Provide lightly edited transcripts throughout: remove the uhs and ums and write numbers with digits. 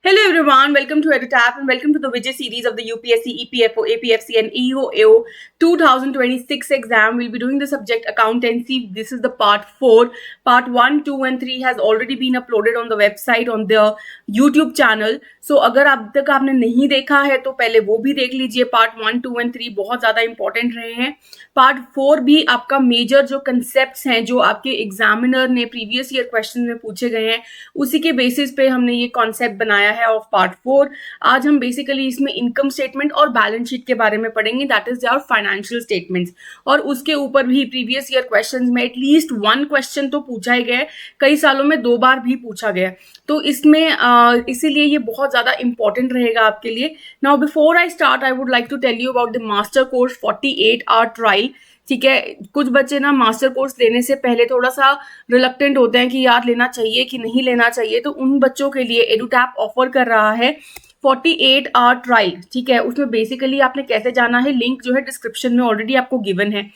Hello everyone, welcome to EduTap and welcome to the Vijay series of the UPSC, EPFO, APFC and EOAO 2026 exam. We'll be doing the subject accountancy. This is the part 4. Part 1, 2 and 3 has already been uploaded on the website on the YouTube channel. So अगर अब तक आपने नहीं देखा है तो पहले वो भी देख लीजिए. पार्ट 1, 2 and 3 बहुत ज़्यादा इंपॉर्टेंट रहे हैं. पार्ट 4 भी आपका मेजर जो कंसेप्ट हैं जो आपके एग्जामिनर ने प्रीवियस ईयर क्वेश्चन में पूछे गए हैं उसी के बेसिस पे हमने ये कॉन्सेप्ट बनाया है ऑफ पार्ट 4. आज हम बेसिकली इसमें इनकम स्टेटमेंट और बैलेंस शीट के बारे में पढ़ेंगे, that is your financial statements. और उसके ऊपर भी प्रीवियस ईयर क्वेश्चंस में एटलीस्ट 1 क्वेश्चन तो पूछा ही गया है, कई सालों में 2 बार भी पूछा गया है. तो इसमें इसीलिए ये बहुत ज्यादा इंपॉर्टेंट रहेगा आपके लिए. Now before I start I would like to tell you about the master course 48 hour trial. ठीक है, कुछ बच्चे ना मास्टर कोर्स लेने से पहले थोड़ा सा रिलक्टेंट होते हैं कि यार लेना चाहिए कि नहीं लेना चाहिए. तो उन बच्चों के लिए एडुटैप ऑफर कर रहा है 48 आवर ट्रायल. ठीक है, उसमें बेसिकली आपने कैसे जाना है, लिंक जो है डिस्क्रिप्शन में ऑलरेडी आपको गिवन है.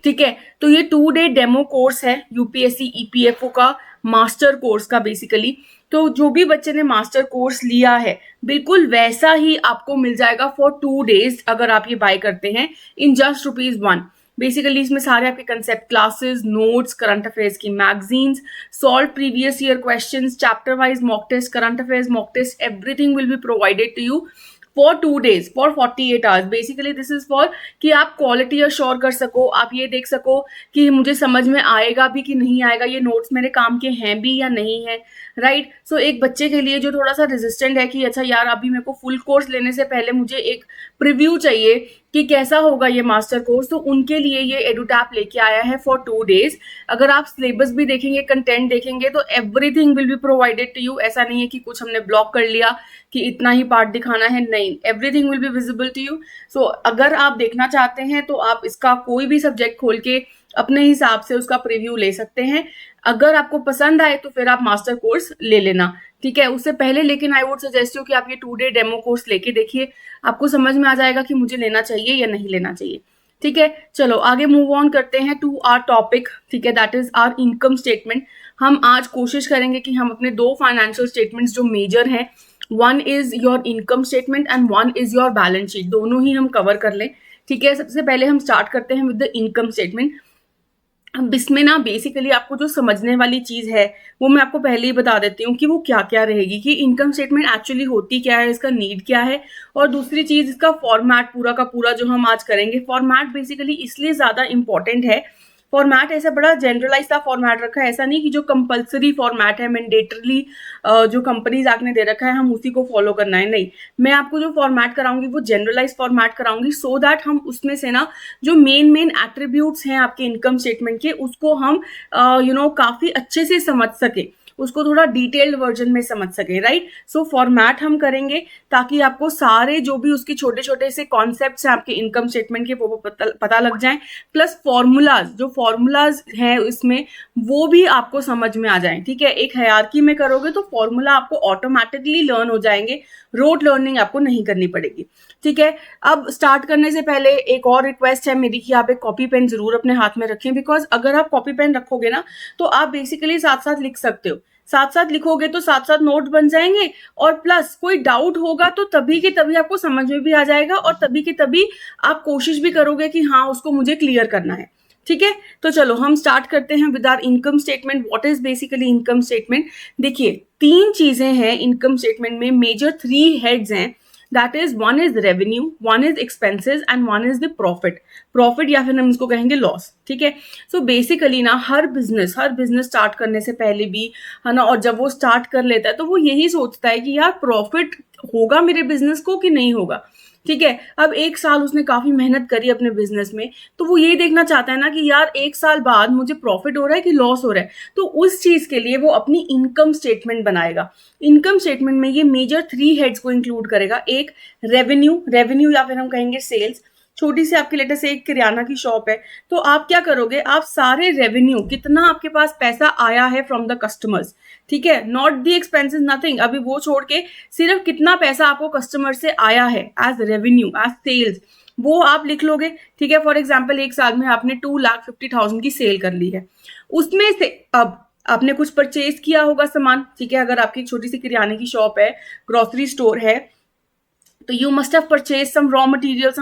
ठीक है, तो ये 2 डे डेमो कोर्स है यूपीएससी ईपीएफओ का मास्टर कोर्स का बेसिकली. तो जो भी बच्चे ने मास्टर कोर्स लिया है बिल्कुल वैसा ही आपको मिल जाएगा फॉर 2 डेज अगर आप ये बाय करते हैं इन जस्ट ₹1. बेसिकली इसमें सारे आपके concept classes, notes, current affairs की magazines, solve previous year questions, chapter wise mock test, current affairs mock test, everything will be provided to you for 2 days for 48 hours. Basically this is for कि आप quality assure कर सको, आप ये देख सको कि मुझे समझ में आएगा भी कि नहीं आएगा, ये नोट्स मेरे काम के हैं भी या नहीं है. राइट, सो एक बच्चे के लिए जो थोड़ा सा रेजिस्टेंट है कि अच्छा यार अभी मेरे को फुल कोर्स लेने से पहले मुझे एक प्रीव्यू चाहिए कि कैसा होगा ये मास्टर कोर्स, तो उनके लिए ये एडुटैप लेके आया है फॉर 2 days. अगर आप सिलेबस भी देखेंगे, कंटेंट देखेंगे तो everything will be provided to you. ऐसा नहीं है कि कुछ हमने ब्लॉक कर लिया कि इतना ही पार्ट दिखाना है, नहीं, everything will be visible to you. So अगर आप देखना चाहते हैं तो आप इसका कोई भी सब्जेक्ट खोल के अपने हिसाब से उसका प्रीव्यू ले सकते हैं. अगर आपको पसंद आए तो फिर आप मास्टर कोर्स ले लेना. ठीक है, उससे पहले लेकिन आई वुड सजेस्ट यू कि आप ये 2 डे डेमो कोर्स लेके देखिए, आपको समझ में आ जाएगा कि मुझे लेना चाहिए या नहीं लेना चाहिए. ठीक है, चलो आगे मूव ऑन करते हैं टू आवर टॉपिक. ठीक है, that is our income statement. हम आज कोशिश करेंगे कि हम अपने 2 फाइनेंशियल स्टेटमेंट्स जो मेजर हैं, 1 is your income statement and 1 is your balance sheet, दोनों ही हम कवर कर लें. ठीक है, सबसे पहले हम स्टार्ट करते हैं विद द इनकम स्टेटमेंट. अब इसमें ना बेसिकली आपको जो समझने वाली चीज है वो मैं आपको पहले ही बता देती हूँ कि वो क्या क्या रहेगी, कि इनकम स्टेटमेंट एक्चुअली होती क्या है, इसका नीड क्या है, और दूसरी चीज इसका फॉर्मेट पूरा का पूरा जो हम आज करेंगे. फॉर्मेट बेसिकली इसलिए ज्यादा इंपॉर्टेंट है, फॉर्मेट ऐसा बड़ा जनरलाइज सा फॉर्मेट रखा है, ऐसा नहीं कि जो कंपलसरी फॉर्मेट है मैंडेटरली जो कंपनीज एक्ट ने दे रखा है हम उसी को फॉलो करना है. नहीं, मैं आपको जो फॉर्मेट कराऊंगी वो जनरलाइज फॉर्मेट कराऊंगी सो दैट हम उसमें से ना जो मेन एट्रीब्यूट्स हैं आपके इनकम स्टेटमेंट के उसको हम काफी अच्छे से समझ सके, उसको थोड़ा डिटेल्ड वर्जन में समझ सके. राइट, सो फॉर्मेट हम करेंगे ताकि आपको सारे जो भी उसके छोटे छोटे से कॉन्सेप्ट्स हैं आपके इनकम स्टेटमेंट के वो पता लग जाएं, प्लस फॉर्मूलाज हैं इसमें वो भी आपको समझ में आ जाएं. ठीक है, एक हायरार्की में करोगे तो फॉर्मूला आपको ऑटोमेटिकली लर्न हो जाएंगे, रोट लर्निंग आपको नहीं करनी पड़ेगी. ठीक है, अब स्टार्ट करने से पहले एक और रिक्वेस्ट है मेरी कि आप एक कॉपी पेन जरूर अपने हाथ में रखें, बिकॉज अगर आप कॉपी पेन रखोगे ना तो आप बेसिकली साथ साथ लिख सकते हो, साथ साथ लिखोगे तो साथ साथ नोट बन जाएंगे, और प्लस कोई डाउट होगा तो तभी के तभी आपको समझ में भी आ जाएगा और तभी के तभी आप कोशिश भी करोगे कि हाँ उसको मुझे क्लियर करना है. ठीक है, तो चलो हम स्टार्ट करते हैं with our income statement. What is basically income statement? देखिए 3 चीजें हैं इनकम स्टेटमेंट में, मेजर 3 हेड्स हैं. That is 1 is revenue, 1 is expenses and 1 is the profit या फिर हम इसको कहेंगे लॉस. ठीक है, सो बेसिकली ना हर बिजनेस स्टार्ट करने से पहले भी है ना, और जब वो स्टार्ट कर लेता है तो वो यही सोचता है कि यार प्रॉफिट होगा मेरे बिजनेस को कि नहीं होगा. ठीक है, अब 1 साल उसने काफी मेहनत करी अपने बिजनेस में, तो वो ये देखना चाहता है ना कि यार 1 साल बाद मुझे प्रॉफिट हो रहा है कि लॉस हो रहा है. तो उस चीज के लिए वो अपनी इनकम स्टेटमेंट बनाएगा. इनकम स्टेटमेंट में ये मेजर 3 हेड्स को इंक्लूड करेगा. एक रेवेन्यू या फिर हम कहेंगे सेल्स. छोटी सी आपकी लेटर से एक किराना की शॉप है, तो आप क्या करोगे, आप सारे रेवेन्यू कितना आपके पास पैसा आया है फ्रॉम द कस्टमर्स, ठीक है, नॉट दी एक्सपेंसेस नथिंग, अभी वो छोड़ के सिर्फ कितना पैसा आपको कस्टमर से आया है एज रेवेन्यू एज सेल्स, वो आप लिख लोगे. ठीक है, फॉर एग्जाम्पल 1 साल में आपने 2,50,000 की सेल कर ली है, उसमें से अब आपने कुछ परचेज किया होगा सामान, ठीक है, अगर आपकी छोटी सी किराने की शॉप है, ग्रोसरी स्टोर है, तो you must have purchased some raw material,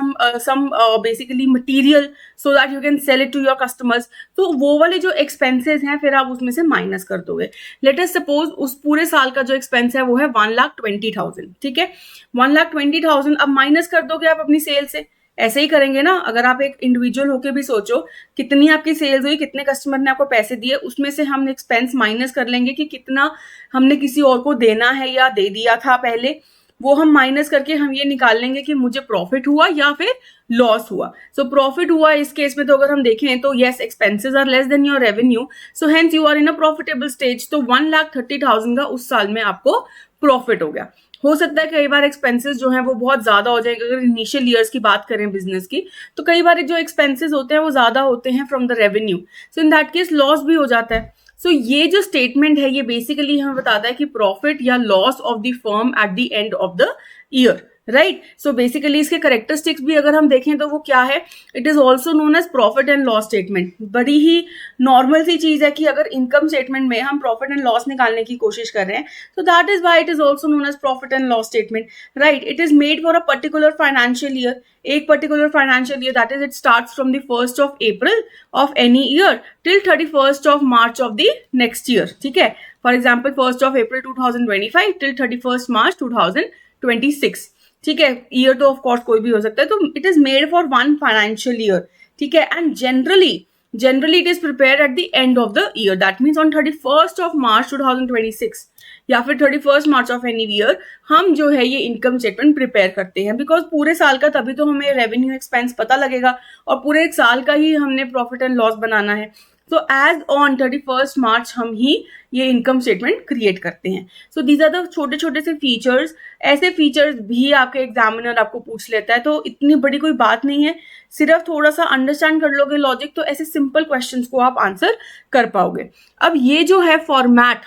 some basically material so that you can sell it to your customers. तो वो वाले जो expenses हैं फिर आप उसमें से माइनस कर दोगे. Let us suppose उस पूरे साल का जो एक्सपेंस है वो है 1,20,000, ठीक है, 1,20,000 अब माइनस कर दोगे आप अपनी सेल से. ऐसे ही करेंगे ना, अगर आप एक इंडिविजुअल होके भी सोचो कितनी आपकी सेल्स हुई, कितने कस्टमर ने आपको पैसे दिए, उसमें से हम एक्सपेंस माइनस कर लेंगे कि कितना हमने किसी और को देना है या दे दिया था पहले, वो हम माइनस करके हम ये निकाल लेंगे कि मुझे प्रॉफिट हुआ या फिर लॉस हुआ. सो प्रॉफिट हुआ इस केस में, तो अगर हम देखें तो yes, expenses are less than your revenue, so hence you are in a profitable stage. तो 1,30,000 का उस साल में आपको प्रॉफिट हो गया. हो सकता है कई बार एक्सपेंसेस जो हैं वो बहुत ज्यादा हो जाएंगे. अगर इनिशियल ईयर्स की बात करें बिजनेस की, तो कई बार जो एक्सपेंसेस होते हैं वो ज्यादा होते हैं from the revenue, so in that case laws भी हो जाता है. सो ये जो स्टेटमेंट है ये बेसिकली हमें बताता है कि प्रॉफिट या loss of the firm at the end of the year, right. So basically इसके करेक्टरिस्टिक्स भी अगर हम देखें तो वो क्या है, it is also known as profit and loss statement. बड़ी ही नॉर्मल सी चीज है कि अगर इनकम स्टेटमेंट में हम प्रॉफिट एंड लॉस निकालने की कोशिश कर रहे हैं, तो that is why it is also known as profit and loss statement, right. It is made for a particular financial year, एक particular financial year, that is it starts from the 1st of April of any year till 31st of March of the next year, ठीक है. For example 1st of April 2025 till 31st March 2026, ठीक है. Year तो of course कोई भी हो सकता है. तो it is made for one financial year, ठीक है. And generally it is prepared eight the end of the year, that means on 31st of March 2026 या फिर 31st March of any year हम जो है ये इनकम स्टेटमेंट प्रिपेयर करते हैं. बिकॉज पूरे साल का तभी तो हमें रेवेन्यू एक्सपेंस पता लगेगा और पूरे एक साल का ही हमने प्रॉफिट एंड लॉस बनाना है. तो एज ऑन 31st March हम ही ये इनकम स्टेटमेंट क्रिएट करते हैं. सो दीज आर द छोटे छोटे से फीचर्स. ऐसे फीचर्स भी आपके एग्जामिनर आपको पूछ लेता है, तो इतनी बड़ी कोई बात नहीं है. सिर्फ थोड़ा सा अंडरस्टैंड कर लोगे लॉजिक, तो ऐसे सिंपल क्वेश्चंस को आप आंसर कर पाओगे. अब ये जो है फॉर्मेट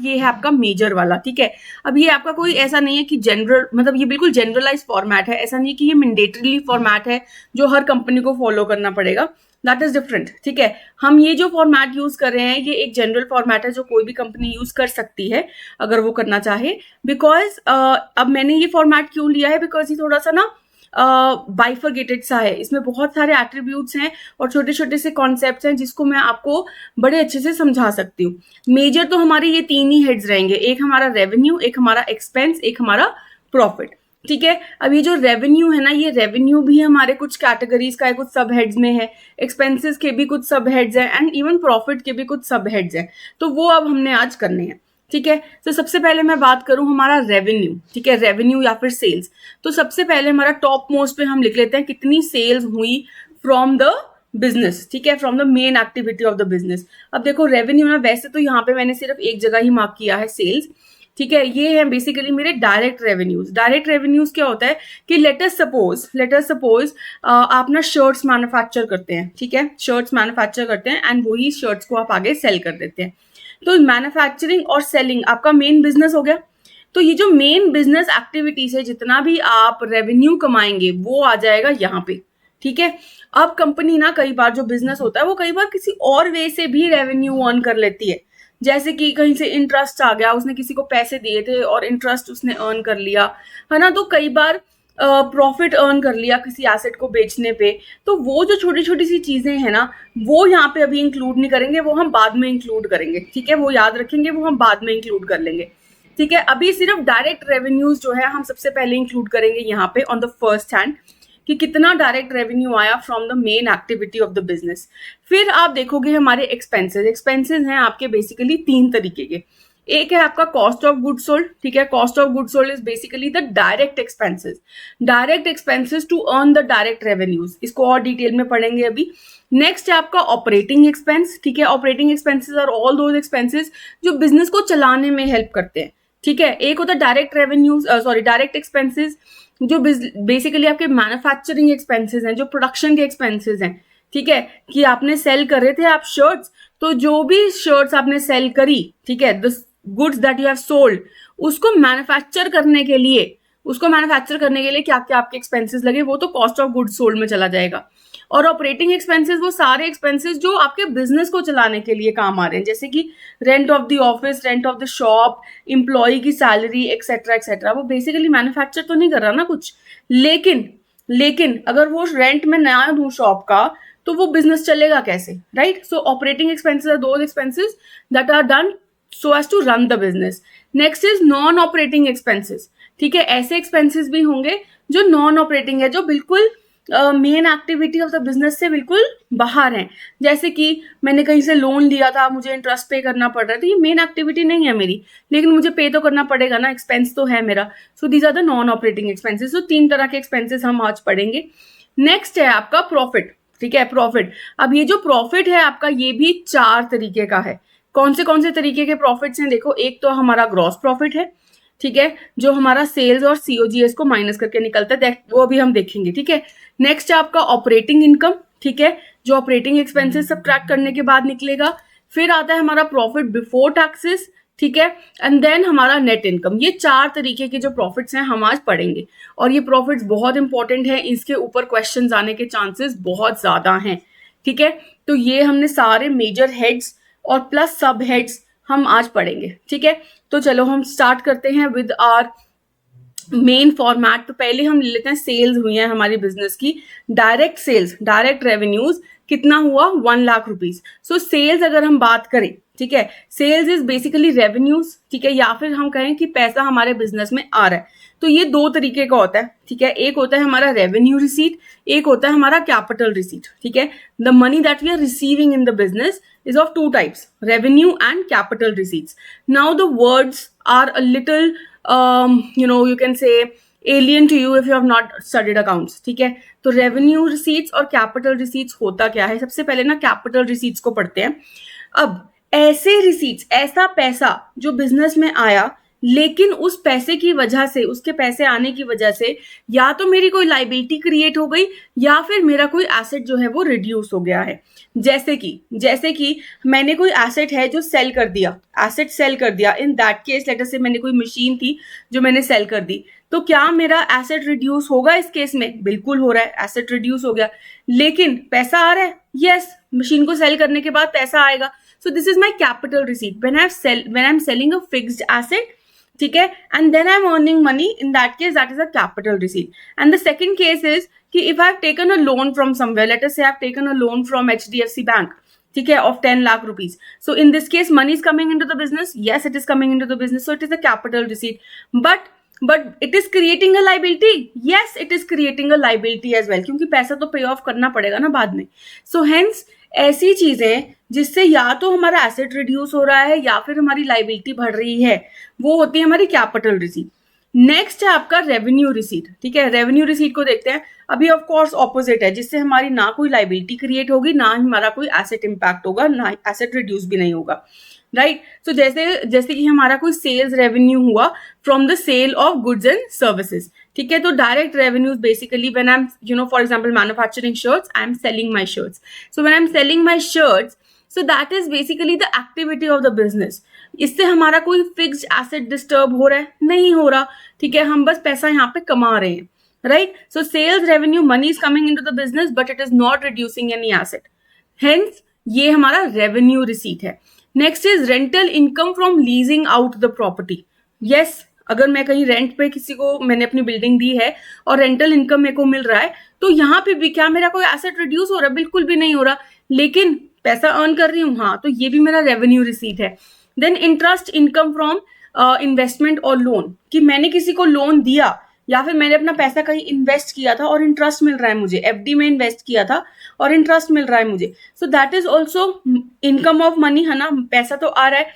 ये है आपका मेजर वाला, ठीक है. अब ये आपका कोई ऐसा नहीं है कि जनरल, मतलब ये बिल्कुल जनरलाइज फॉर्मेट है. ऐसा नहीं है कि ये मैंडेटरीली फॉर्मेट है जो हर कंपनी को फॉलो करना पड़ेगा, दैट इज डिफरेंट, ठीक है. हम ये जो फॉर्मेट यूज कर रहे हैं ये एक जनरल फॉर्मेट है जो कोई भी कंपनी यूज कर सकती है अगर वो करना चाहे. बिकॉज अब मैंने ये फॉर्मेट क्यों लिया है, बिकॉज ये थोड़ा सा ना बाइफरगेटेड सा है. इसमें बहुत सारे एट्रीब्यूट्स हैं और छोटे छोटे से कॉन्सेप्ट्स हैं जिसको मैं आपको बड़े अच्छे से समझा सकती हूँ. मेजर तो हमारे ये तीन ही हेड्स रहेंगे, एक हमारा रेवेन्यू, एक हमारा एक्सपेंस, एक हमारा प्रॉफिट, ठीक है. अब ये जो रेवेन्यू है ना, ये रेवेन्यू भी हमारे कुछ कैटेगरीज का है, कुछ सब हेड्स में है. एक्सपेंसेस के भी कुछ सब हेड्स हैं एंड इवन प्रॉफिट के भी कुछ सब हेड्स हैं. तो वो अब हमने आज करने हैं, ठीक है. तो सबसे पहले मैं बात करूं हमारा रेवेन्यू, ठीक है, रेवेन्यू या फिर सेल्स. तो सबसे पहले हमारा टॉप मोस्ट पे हम लिख लेते हैं कितनी सेल्स हुई फ्रॉम द बिजनेस, ठीक है, from the main activity of the business. अब देखो रेवेन्यू ना, वैसे तो यहाँ पे मैंने सिर्फ एक जगह ही मार्क किया है सेल्स, ठीक है. ये है बेसिकली मेरे डायरेक्ट रेवेन्यूज. डायरेक्ट रेवेन्यूज क्या होता है कि लेट अस सपोज आप ना शर्ट्स मैन्युफैक्चर करते हैं, ठीक है, शर्ट्स मैन्युफैक्चर करते हैं एंड वही शर्ट्स को आप आगे सेल कर देते हैं. तो मैन्युफैक्चरिंग और सेलिंग आपका मेन बिजनेस हो गया. तो ये जो मेन बिजनेस एक्टिविटीज है, जितना भी आप रेवेन्यू कमाएंगे वो आ जाएगा यहाँ पे, ठीक है. अब कंपनी ना कई बार जो बिजनेस होता है वो कई बार किसी और वे से भी रेवेन्यू अर्न कर लेती है. जैसे कि कहीं से इंटरेस्ट आ गया, उसने किसी को पैसे दिए थे और इंटरेस्ट उसने अर्न कर लिया, है ना. तो कई बार प्रॉफिट अर्न कर लिया किसी एसेट को बेचने पे. तो वो जो छोटी छोटी सी चीजें हैं ना, वो यहाँ पे अभी इंक्लूड नहीं करेंगे, वो हम बाद में इंक्लूड करेंगे, ठीक है. वो याद रखेंगे, वो हम बाद में इंक्लूड कर लेंगे, ठीक है. अभी सिर्फ डायरेक्ट रेवेन्यूज जो है हम सबसे पहले इंक्लूड करेंगे यहाँ पे ऑन द फर्स्ट हैंड, कि कितना डायरेक्ट रेवेन्यू आया from the main activity of the business. फिर आप देखोगे हमारे एक्सपेंसेस हैं आपके बेसिकली तीन तरीके के. एक है आपका कॉस्ट ऑफ गुड सोल्ड, ठीक है. Cost of good sold is basically the direct expenses to earn the direct revenues. इसको और डिटेल में पढ़ेंगे अभी. नेक्स्ट है आपका ऑपरेटिंग एक्सपेंस, ठीक है. Operating expenses are all those expenses जो बिजनेस को चलाने में हेल्प करते हैं, ठीक है. एक होता है डायरेक्ट एक्सपेंसेस जो बेसिकली आपके मैन्युफैक्चरिंग एक्सपेंसेस हैं, जो प्रोडक्शन के एक्सपेंसेस हैं, ठीक है. कि आपने सेल कर रहे थे आप शर्ट्स, तो जो भी शर्ट्स आपने सेल करी, ठीक है, the goods that you have sold, उसको मैन्युफैक्चर करने के लिए उसको मैन्युफैक्चर करने के लिए क्या क्या आपके एक्सपेंसेस लगे, वो तो कॉस्ट ऑफ गुड्स सोल्ड में चला जाएगा। और ऑपरेटिंग एक्सपेंसेस वो सारे एक्सपेंसेस जो आपके बिजनेस को चलाने के लिए काम आ रहे हैं, जैसे कि rent of the office, rent of the shop, employee की सैलरी, एक्सेट्रा एक्सेट्रा। वो बेसिकली मैन्युफैक्चर तो नहीं कर रहा ना कुछ, लेकिन अगर वो रेंट में ना दूं शॉप का तो वो बिजनेस चलेगा कैसे, right? So operating expenses are those expenses that are done so as to run the business. Next is non operating expenses. ठीक है, ऐसे एक्सपेंसेस भी होंगे जो नॉन ऑपरेटिंग है, जो बिल्कुल main activity of the business से बिल्कुल बाहर हैं। जैसे कि मैंने कहीं से लोन लिया था, मुझे इंटरेस्ट पे करना पड़ रहा है, तो ये मेन एक्टिविटी नहीं है मेरी, लेकिन मुझे पे तो करना पड़ेगा ना, एक्सपेंस तो है मेरा। So these are the non operating expenses. तो 3 तरह के एक्सपेंसेस हम आज पढ़ेंगे। नेक्स्ट है आपका प्रॉफिट। ठीक है, प्रॉफिट। अब ये जो प्रॉफिट है आपका, ये भी 4 तरीके का है। कौन से तरीके के प्रॉफिट्स हैं? देखो, एक तो हमारा ग्रॉस प्रॉफिट है, ठीक है, जो हमारा सेल्स और सीओजीएस को माइनस करके निकलता है, वो अभी हम देखेंगे। ठीक है, नेक्स्ट है आपका ऑपरेटिंग इनकम। ठीक है, जो ऑपरेटिंग एक्सपेंसेस सब्ट्रैक्ट करने के बाद निकलेगा। फिर आता है हमारा प्रॉफिट बिफोर टैक्सेस। ठीक है, एंड देन हमारा नेट इनकम। ये 4 तरीके के जो प्रॉफिट्स हैं हम आज पढ़ेंगे, और ये प्रॉफिट्स बहुत इंपॉर्टेंट है, इसके ऊपर क्वेश्चंस आने के चांसेस बहुत ज्यादा हैं। ठीक है, तो ये हमने सारे मेजर हेड्स और प्लस सब हेड्स हम आज पढ़ेंगे। ठीक है, तो चलो हम स्टार्ट करते हैं विद आर मेन फॉर्मेट। तो पहले हम ले लेते हैं सेल्स हुई है हमारी बिजनेस की, डायरेक्ट सेल्स, डायरेक्ट रेवेन्यूज कितना हुआ? 1 लाख रुपीज। सो सेल्स अगर हम बात करें, ठीक है, सेल्स इज बेसिकली रेवेन्यूज। ठीक है, या फिर हम कहें कि पैसा हमारे बिजनेस में आ रहा है, तो ये 2 तरीके का होता है। ठीक है, एक होता है हमारा रेवेन्यू रिसीट, एक होता है हमारा कैपिटल रिसीट। ठीक है, the money that we are receiving in the business is of 2 types, revenue and capital receipts. Now the words are a little you can say alien to you if you have not studied accounts. ठीक है, तो revenue receipts और capital receipts होता क्या है? सबसे पहले ना capital receipts को पढ़ते हैं। अब ऐसे receipts, ऐसा पैसा जो बिजनेस में आया, लेकिन उस पैसे की वजह से, उसके पैसे आने की वजह से या तो मेरी कोई लाइबिलिटी क्रिएट हो गई, या फिर मेरा कोई एसेट जो है वो रिड्यूस हो गया है। जैसे कि मैंने कोई एसेट है जो सेल कर दिया, एसेट सेल कर दिया। इन दैट केस लेटर से मैंने कोई मशीन थी जो मैंने सेल कर दी, तो क्या मेरा एसेट रिड्यूस होगा इस केस में? बिल्कुल हो रहा है, एसेट रिड्यूस हो गया, लेकिन पैसा आ रहा है। यस, मशीन को सेल करने के बाद पैसा आएगा। So this is my capital receipt when I am selling a fixed asset. ठीक है, and then I am earning money, in that case that is a capital receipt. And the second case is कि if I have taken a loan from somewhere, let us say I have taken a loan from HDFC bank, ठीक है, of 10 lakh rupees. So in this case money is coming into the business, yes it is coming into the business, so it is a capital receipt. But it is creating a liability, yes it is creating a liability as well, क्योंकि पैसा तो पे off करना पड़ेगा ना बाद में। So hence ऐसी चीजें जिससे या तो हमारा एसेट रिड्यूस हो रहा है या फिर हमारी लाइबिलिटी बढ़ रही है, वो होती है हमारी कैपिटल रिसीट। नेक्स्ट है आपका रेवेन्यू रिसीट। ठीक है, रेवेन्यू रिसीट को देखते हैं। अभी ऑफ कोर्स ऑपोजिट है, जिससे हमारी ना कोई लाइबिलिटी क्रिएट होगी, ना हमारा कोई एसेट इंपैक्ट होगा, ना एसेट रिड्यूस भी नहीं होगा, राइट? सो जैसे कि हमारा कोई सेल्स रेवेन्यू हुआ from the sale of goods and services. ठीक है, तो direct revenues basically when I am for example manufacturing shirts, I am selling my shirts. So when I am selling my shirts, so that is basically the activity of the business. इससे हमारा कोई fixed asset disturb हो रहा है? नहीं हो रहा। ठीक है, हम बस पैसा यहाँ पे कमा रहे हैं, right? So sales revenue, money is coming into the business but it is not reducing any asset, hence ये हमारा रेवेन्यू रिसीट है। Next is rental income from leasing out the property. Yes, अगर मैं कहीं रेंट पे किसी को, मैंने अपनी बिल्डिंग दी है और रेंटल इनकम मेरे को मिल रहा है, तो यहाँ पे भी क्या मेरा कोई एसेट रिड्यूस हो रहा है? बिल्कुल भी नहीं हो रहा, लेकिन पैसा अर्न कर रही हूँ, हाँ, तो ये भी मेरा रेवेन्यू रिसीट है। Then interest income from investment और लोन, कि मैंने किसी को लोन दिया या फिर मैंने अपना पैसा कहीं इन्वेस्ट किया था और इंटरेस्ट मिल रहा है मुझे, FD में इन्वेस्ट किया था और इंटरेस्ट मिल रहा है मुझे, so that is also income of money, है ना? पैसा तो आ रहा है,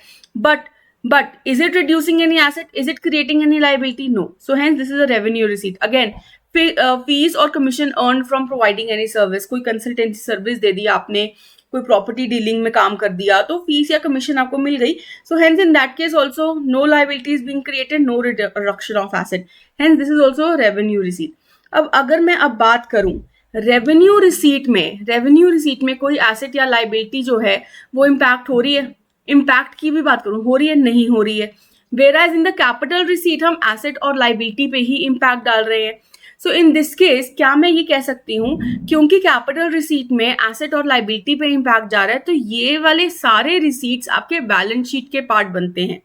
but is it reducing any asset? Is it creating any liability? No. So hence this is a revenue receipt. Again fees और commission earn from providing any service, कोई consultancy service दे दी आपने, कोई प्रॉपर्टी डीलिंग में काम कर दिया, तो फीस या कमीशन आपको मिल गई। So hence in that case also no liability is being created, no reduction of asset, hence this is also revenue receipt. अब अगर मैं अब बात करूं रेवेन्यू रिसीट में कोई एसेट या लाइबिलिटी जो है वो इम्पैक्ट हो रही है, इम्पैक्ट की भी बात करूं, हो रही है, नहीं हो रही है? whereas in the capital receipt हम asset और liability पे ही impact डाल रहे हैं. सो इन दिस केस क्या मैं ये कह सकती हूँ, क्योंकि कैपिटल रिसीट में एसेट और लाइबिलिटी पे इम्पैक्ट जा रहा है, तो ये वाले सारे रिसीट्स आपके बैलेंस शीट के पार्ट बनते हैं.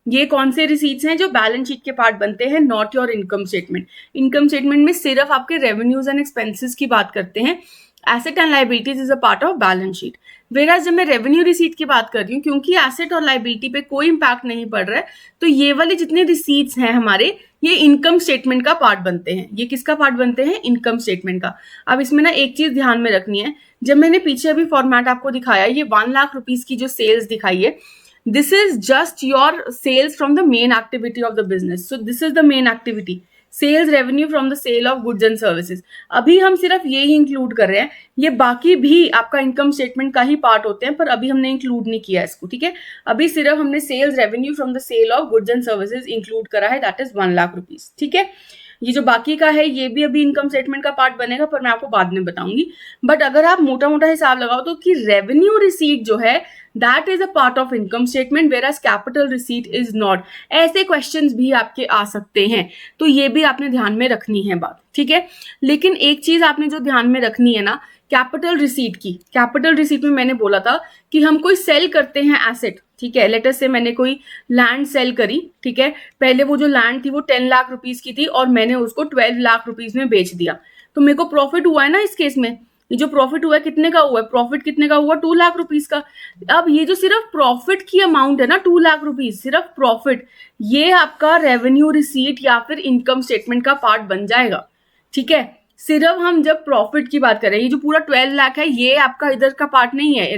ये कौन से रिसीट्स हैं जो बैलेंस शीट के पार्ट बनते हैं, not your income statement. Income statement में सिर्फ आपके रेवेन्यूज एंड एक्सपेंसेस की बात करते हैं. Asset and liabilities is a part of balance sheet. Whereas जब मैं रेवेन्यू रिसीट की बात कर रही हूँ, क्योंकि एसेट और लाइबिलिटी पे कोई इम्पैक्ट नहीं पड़ रहा है, तो ये वाले जितने रिसीट्स हैं हमारे, ये इनकम स्टेटमेंट का पार्ट बनते हैं. ये किसका पार्ट बनते हैं, इनकम स्टेटमेंट का. अब इसमें ना एक चीज ध्यान में रखनी है, जब मैंने पीछे अभी फॉर्मेट आपको दिखाया, ये 1 लाख रुपीज की जो सेल्स दिखाई है, this is just your sales from the main activity of the business. So this is the main activity, sales revenue from the sale of goods and services. अभी हम सिर्फ ये ही इंक्लूड कर रहे हैं, ये बाकी भी आपका इनकम स्टेटमेंट का ही पार्ट होते हैं, पर अभी हमने इंक्लूड नहीं किया इसको. ठीक है, अभी सिर्फ हमने sales revenue from the sale of goods and services include करा है, दैट इज 1 लाख रुपीज. ठीक है, ये जो बाकी का है ये भी अभी इनकम स्टेटमेंट का पार्ट बनेगा, पर मैं आपको बाद में बताऊंगी. बट अगर आप मोटा मोटा हिसाब लगाओ तो कि रेवेन्यू रिसीट जो है that is a part of income statement, whereas capital receipt is not. ऐसे क्वेश्चंस भी आपके आ सकते हैं, तो ये भी आपने ध्यान में रखनी है बात. ठीक है, लेकिन एक चीज आपने जो ध्यान में रखनी है ना, कैपिटल रिसीट की. कैपिटल रिसीट में मैंने बोला था कि हम कोई सेल करते हैं एसेट. ठीक है, लेटर से मैंने कोई लैंड सेल करी. ठीक है, पहले वो जो लैंड थी वो 10 लाख रुपीज की थी और मैंने उसको 12 लाख रुपीज में बेच दिया, तो मेरे को प्रॉफिट हुआ है ना. इस केस में ये जो प्रॉफिट हुआ है कितने का हुआ है, प्रॉफिट कितने का हुआ, 2 लाख रुपीज का. अब ये जो सिर्फ प्रॉफिट की अमाउंट है ना, 2 लाख रुपीज सिर्फ प्रॉफिट, ये आपका रेवेन्यू रिसीट या फिर इनकम स्टेटमेंट का पार्ट बन जाएगा. ठीक है, सिर्फ हम जब प्रॉफिट की बात करें, ये जो पूरा 12 लाख है ये आपका इधर का पार्ट नहीं है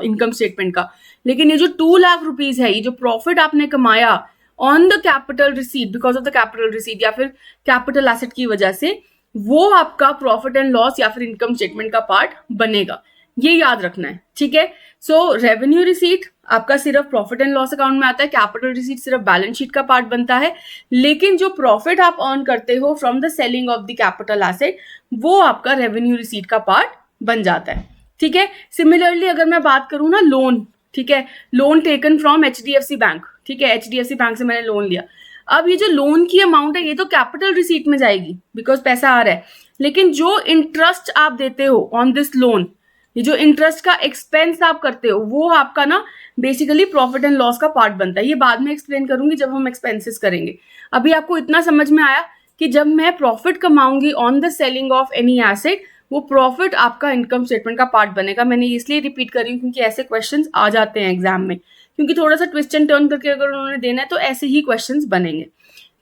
इनकम स्टेटमेंट का, लेकिन ये जो 2 लाख रुपीज है, ये जो प्रॉफिट आपने कमाया on the capital receipt, because of the capital receipt या फिर कैपिटल एसेट की वजह से, वो आपका प्रॉफिट एंड लॉस या फिर इनकम स्टेटमेंट का पार्ट बनेगा. ये याद रखना है. ठीक है, सो रेवेन्यू रिसीट आपका सिर्फ प्रॉफिट एंड लॉस अकाउंट में आता है, कैपिटल रिसीट सिर्फ बैलेंस शीट का पार्ट बनता है, लेकिन जो प्रॉफिट आप अर्न करते हो from the selling of the capital asset, वो आपका रेवेन्यू रिसीट का पार्ट बन जाता है. ठीक है, सिमिलरली अगर मैं बात करूं ना लोन, ठीक है, loan taken from HDFC bank. ठीक है, HDFC बैंक से मैंने लोन लिया. अब ये जो लोन की अमाउंट है ये तो कैपिटल रिसीट में जाएगी बिकॉज पैसा आ रहा है, लेकिन जो इंटरेस्ट आप देते हो ऑन दिस लोन, ये जो इंटरेस्ट का एक्सपेंस आप करते हो, वो आपका ना बेसिकली प्रॉफिट एंड लॉस का पार्ट बनता है. ये बाद में एक्सप्लेन करूंगी जब हम एक्सपेंसेस करेंगे. अभी आपको इतना समझ में आया कि जब मैं प्रॉफिट कमाऊंगी on the selling of any asset, वो प्रॉफिट आपका इनकम स्टेटमेंट का पार्ट बनेगा. मैंने इसलिए रिपीट कर रही हूँ क्योंकि ऐसे क्वेश्चंस आ जाते हैं एग्जाम में, क्योंकि थोड़ा सा ट्विस्ट एंड टर्न करके अगर उन्होंने देना है तो ऐसे ही क्वेश्चंस बनेंगे.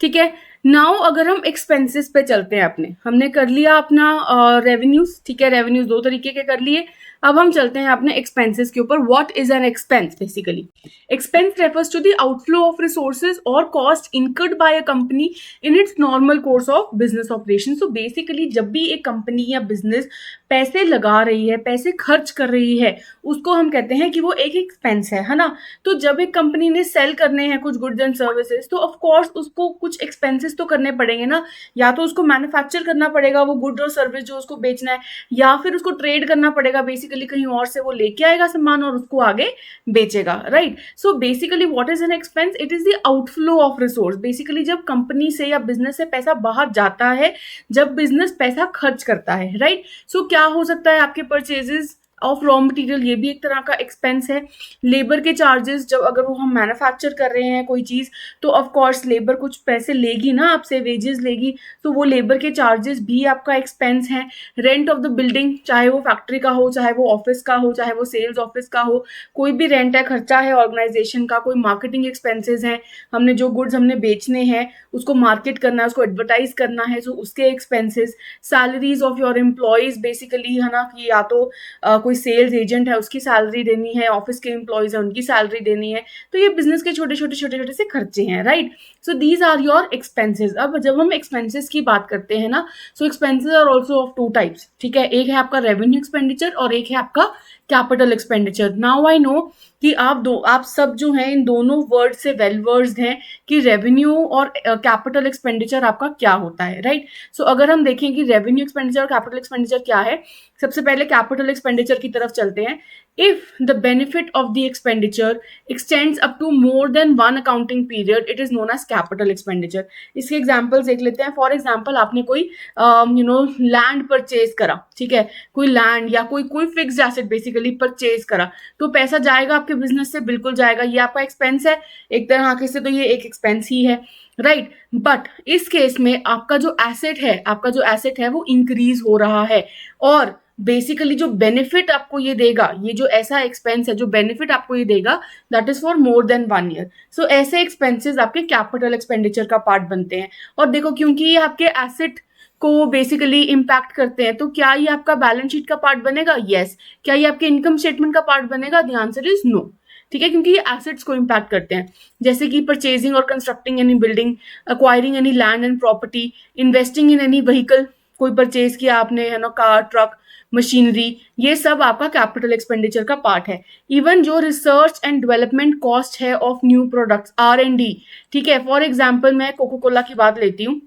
ठीक है, नाउ अगर हम एक्सपेंसेस पे चलते हैं, हमने कर लिया अपना रेवेन्यूज. ठीक है, रेवेन्यूज 2 तरीके के कर लिए. अब हम चलते हैं अपने एक्सपेंसेस के ऊपर. What is an expense? Basically expense refers to the outflow of resources और cost incurred by a company in its normal course of business operation. So basically जब भी एक कंपनी या बिजनेस पैसे लगा रही है, पैसे खर्च कर रही है, उसको हम कहते हैं कि वो एक एक्सपेंस है ना. तो जब एक कंपनी ने सेल करने हैं कुछ गुड्स एंड सर्विसेज, तो ऑफ कोर्स उसको कुछ एक्सपेंसेस तो करने पड़ेंगे ना. या तो उसको मैन्युफैक्चर करना पड़ेगा वो गुड और सर्विस जो उसको बेचना है, या फिर उसको ट्रेड करना पड़ेगा. बेसिकली कहीं और से वो लेके आएगा सामान और उसको आगे बेचेगा. Right, so basically what is an expense? It is the outflow of resource. Basically जब कंपनी से या बिजनेस से पैसा बाहर जाता है, जब बिजनेस पैसा खर्च करता है. राइट, सो क्या हो सकता है आपके परचेजेस ऑफ रॉ मटेरियल, ये भी एक तरह का एक्सपेंस है. लेबर के चार्जेस, जब अगर वो हम मैन्युफैक्चर कर रहे हैं कोई चीज, तो ऑफ कोर्स लेबर कुछ पैसे लेगी ना आपसे, वेजेस लेगी, तो वो लेबर के चार्जेस भी आपका एक्सपेंस है. रेंट ऑफ द बिल्डिंग, चाहे वो फैक्ट्री का हो, चाहे वो ऑफिस का हो, चाहे वो सेल्स ऑफिस का हो, कोई भी रेंट है, खर्चा है ऑर्गेनाइजेशन का. कोई मार्केटिंग एक्सपेंसेस हैं, हमने जो गुड्स हमने बेचने हैं उसको मार्केट करना है, उसको एडवर्टाइज करना है, तो उसके expenses. Salaries of your employees, basically है ना, कि या तो कोई सेल्स एजेंट है उसकी सैलरी देनी है, ऑफिस के एम्प्लॉयज है उनकी सैलरी देनी है. तो ये बिजनेस के छोटे छोटे से खर्चे हैं. Right, so these are your expenses. अब जब हम एक्सपेंसेस की बात करते हैं ना, so expenses are also of 2 types. ठीक है, एक है आपका रेवेन्यू एक्सपेंडिचर और एक है आपका capital expenditure. Now I know कि आप सब जो हैं इन दोनों वर्ड से वेल वर्स्ड हैं कि रेवेन्यू और कैपिटल एक्सपेंडिचर आपका क्या होता है. राइट, सो अगर हम देखें कि रेवेन्यू एक्सपेंडिचर और कैपिटल एक्सपेंडिचर क्या है, सबसे पहले कैपिटल एक्सपेंडिचर की तरफ चलते हैं. If the benefit of the expenditure extends up to more than one accounting period, it is known as capital expenditure. इसके एग्जांपल्स देख लेते हैं. फॉर एग्जांपल आपने कोई लैंड परचेज करा, ठीक है, कोई लैंड या कोई फिक्स्ड एसेट बेसिकली परचेज करा, तो पैसा जाएगा आपके बिजनेस से, बिल्कुल जाएगा. ये आपका एक्सपेंस है एक तरह से, तो ये एक एक्सपेंस ही है, राइट. बट इस केस में आपका जो एसेट है वो इंक्रीज हो रहा है, और बेसिकली जो बेनिफिट आपको ये देगा, ये जो ऐसा एक्सपेंस है जो बेनिफिट आपको ये देगा, that is for more than 1 year. So ऐसे एक्सपेंसेस आपके कैपिटल एक्सपेंडिचर का पार्ट बनते हैं. और देखो, क्योंकि ये आपके एसेट को बेसिकली इम्पैक्ट करते हैं, तो क्या ये आपका बैलेंस शीट का पार्ट बनेगा? यस. क्या ये आपके इनकम स्टेटमेंट का पार्ट बनेगा? The answer is no. ठीक है, क्योंकि ये एसेट्स को इम्पैक्ट करते हैं, जैसे कि परचेजिंग और constructing any building, acquiring any land and property, investing in any vehicle, कोई परचेज किया आपने, है ना, कार, ट्रक, मशीनरी, ये सब आपका कैपिटल एक्सपेंडिचर का पार्ट है. इवन जो रिसर्च एंड डेवलपमेंट कॉस्ट है ऑफ न्यू प्रोडक्ट्स, R&D, ठीक है. फॉर एग्जांपल मैं कोको कोला की बात लेती हूँ.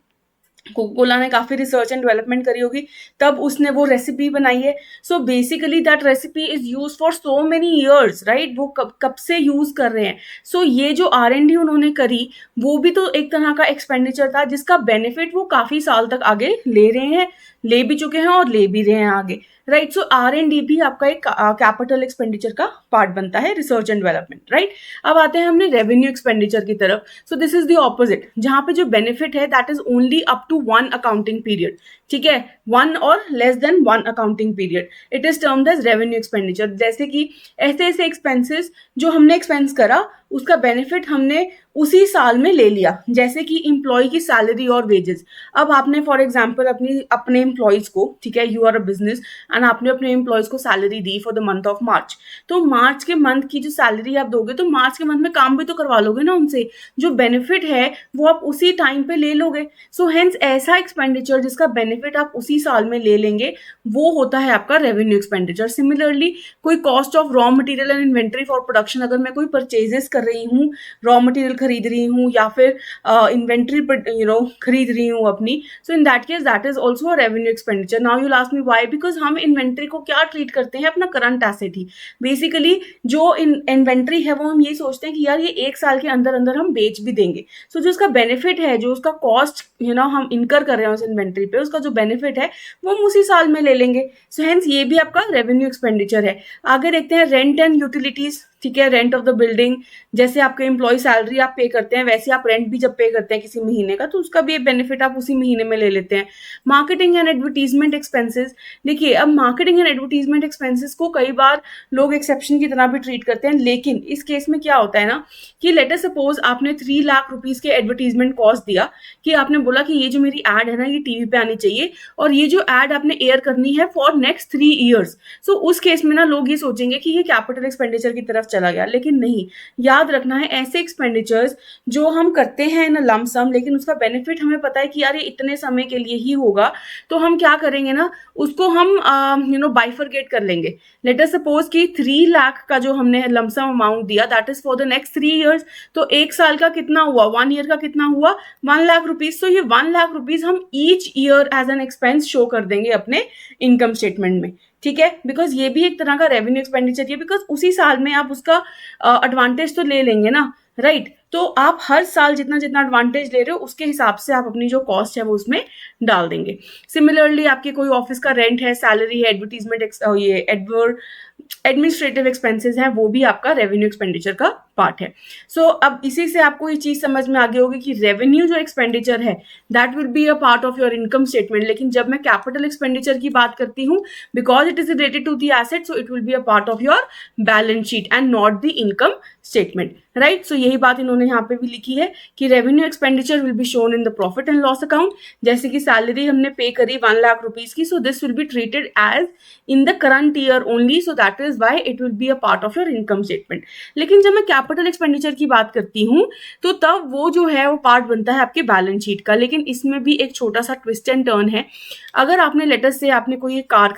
कोको कोला ने काफी रिसर्च एंड डेवलपमेंट करी होगी, तब उसने वो रेसिपी बनाई है. So basically that recipe is use for so many years, right. वो कब से यूज कर रहे हैं. सो ये जो R&D उन्होंने करी, वो भी तो एक तरह का एक्सपेंडिचर था, जिसका बेनिफिट वो काफी साल तक आगे ले रहे हैं, ले भी चुके हैं और ले भी रहे हैं आगे, राइट. सो R&D भी आपका एक कैपिटल एक्सपेंडिचर का पार्ट बनता है, रिसर्च एंड डेवलपमेंट, राइट. अब आते हैं हमने रेवेन्यू एक्सपेंडिचर की तरफ. So this is the opposite, जहां पे जो बेनिफिट है that is only up to 1 accounting period, ठीक है, 1 और less than 1 accounting period. It is termed as revenue expenditure. जैसे कि ऐसे एक्सपेंसेस जो हमने एक्सपेंस करा, उसका बेनिफिट हमने उसी साल में ले लिया, जैसे कि एम्प्लॉय की सैलरी और वेजेस. अब आपने फॉर एग्जांपल अपने एम्प्लॉयज को, ठीक है, you are a business and आपने अपने एम्प्लॉयज को सैलरी दी for the month of March. तो मार्च के मंथ की जो सैलरी आप दोगे, तो मार्च के मंथ में काम भी तो करवा लोगे ना उनसे. जो बेनिफिट है वो आप उसी टाइम पे ले लोगे. सो हेंस ऐसा एक्सपेंडिचर जिसका बेनिफिट आप उसी साल में ले लेंगे, वो होता है आपका रेवेन्यू एक्सपेंडिचर. सिमिलरली कोई cost of raw material and inventory for production, अगर मैं कोई परचेजेस कर रही हूँ, रॉ मटेरियल खरीद रही हूँ या फिर इन्वेंट्री खरीद रही हूँ अपनी, so in that case that is also a revenue expenditure. Now you ask me why, because हम इन्वेंट्री को क्या ट्रीट करते हैं, अपना करंट एसेट ही. बेसिकली जो इन्वेंट्री है वो हम ये सोचते हैं कि यार ये 1 साल के अंदर अंदर हम बेच भी देंगे. सो जो उसका बेनिफिट है, जो उसका कॉस्ट हम इनकर कर रहे हैं उस इन्वेंट्री पे, उसका जो बेनिफिट है वो हम उसी साल में ले लेंगे. सो हेंस ये भी आपका रेवेन्यू एक्सपेंडिचर है. आगे देखते हैं रेंट एंड यूटिलिटीज, ठीक है, रेंट ऑफ द बिल्डिंग. जैसे आपके एम्प्लॉय सैलरी आप पे करते हैं, वैसे आप रेंट भी जब पे करते हैं किसी महीने का, तो उसका भी बेनिफिट आप उसी महीने में ले लेते हैं. Marketing and advertisement expenses. देखिए, अब मार्केटिंग एंड एडवर्टीजमेंट एक्सपेंसेस को कई बार लोग एक्सेप्शन की तरह भी ट्रीट करते हैं, लेकिन इस केस में क्या होता है ना, कि लेट अस सपोज आपने 3 लाख रुपीज के एडवर्टीजमेंट कॉस्ट दिया, कि आपने बोला कि ये जो मेरी एड है ना, ये टीवी पे आनी चाहिए, और ये जो एड आपने एयर करनी है फॉर नेक्स्ट 3 ईयर्स. सो उस केस में ना लोग ये सोचेंगे कि ये कैपिटल एक्सपेंडिचर की तरफ चला गया, लेकिन नहीं. याद रखना है, ऐसे एक्सपेंडिचर्स जो हम करते हैं ना लम सम, लेकिन उसका बेनिफिट हमें पता है कि यार ये इतने समय के लिए ही होगा, तो हम क्या करेंगे ना, उसको हम बाइफरगेट कर लेंगे. लेट अस सपोज कि 3 लाख का जो हमने लमसम अमाउंट दिया, that is for the next 3 years. तो 1 साल का कितना हुआ, 1 ईयर का कितना हुआ, 1 लाख रुपीज. तो ये 1 लाख रुपीज हम each year as an expense show कर देंगे अपने इनकम स्टेटमेंट में, ठीक है. बिकॉज ये भी एक तरह का रेवेन्यू एक्सपेंडिचर है, बिकॉज उसी साल में आप उसका एडवांटेज तो ले लेंगे ना, राइट. तो आप हर साल जितना जितना एडवांटेज ले रहे हो, उसके हिसाब से आप अपनी जो कॉस्ट है वो उसमें डाल देंगे. सिमिलरली आपके कोई ऑफिस का रेंट है, सैलरी है, एडवर्टीजमेंट, ये एडमिनिस्ट्रेटिव एक्सपेंसेस हैं, वो भी आपका रेवेन्यू एक्सपेंडिचर का पार्ट है. सो अब इसी से आपको ये चीज समझ में आ गई होगी कि रेवेन्यू जो एक्सपेंडिचर है that will be a part of your income statement. लेकिन जब मैं कैपिटल एक्सपेंडिचर की बात करती हूँ, because it is related to the asset, so it will be a part of your balance sheet and not the income statement, right. So यही बात इन्होंने यहाँ पे भी लिखी है कि revenue expenditure will be shown in the profit and loss account. जैसे कि सैलरी हमने पे करी 1 लाख रुपीज की, so this will be treated as in the current year only, so that is why it will be a part of your income statement. लेकिन जब मैं capital expenditure की बात करती हूँ, तो तब वो जो है वो पार्ट बनता है आपके बैलेंस शीट का. लेकिन इसमें भी एक छोटा सा ट्विस्ट एंड टर्न है. अगर आपने लेटस से आपने कोई एक कार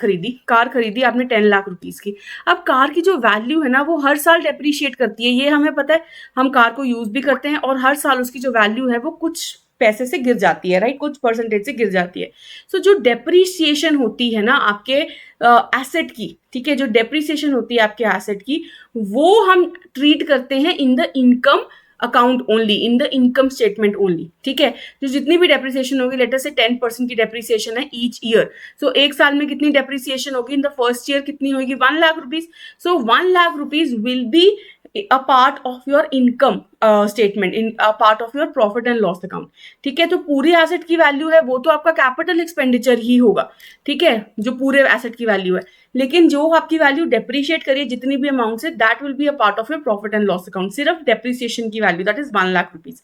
खरीदी आपने 10 लाख रुपीज की. अब कार की जो वैल्यू है ना, वो हर साल डेप्रिशिएट करती है, ये हमें पता है. हम कार को यूज भी करते हैं और हर साल उसकी जो वैल्यू है वो कुछ पैसे से गिर जाती है, राइट, कुछ परसेंटेज से गिर जाती है। सो जो डेप्रीसिएशन होती है ना आपके एसेट की, ठीक है, जो डेप्रीसिएशन होती है आपके एसेट की, वो हम ट्रीट करते हैं इन the income account only, in the income statement only, ठीक है। तो जितनी भी डेप्रिसिएशन होगी, लेटर से 10% की डेप्रिसिएशन है ईच ईयर, सो एक साल में कितनी डेप्रिसिएशन होगी, इन द फर्स्ट ईयर कितनी होगी, 1 lakh rupees. So 1 lakh rupees will be a part of your income statement, in a part of your profit and loss account, ठीक है। तो पूरी एसेट की वैल्यू है वो तो आपका कैपिटल एक्सपेंडिचर ही होगा, ठीक है, जो पूरे एसेट की वैल्यू है, लेकिन जो आपकी वैल्यू डेप्रिशिएट करिए जितनी भी अमाउंट से, that will be a part of your profit and loss account, सिर्फ डेप्रिसिएशन की value, that is 1 lakh rupees,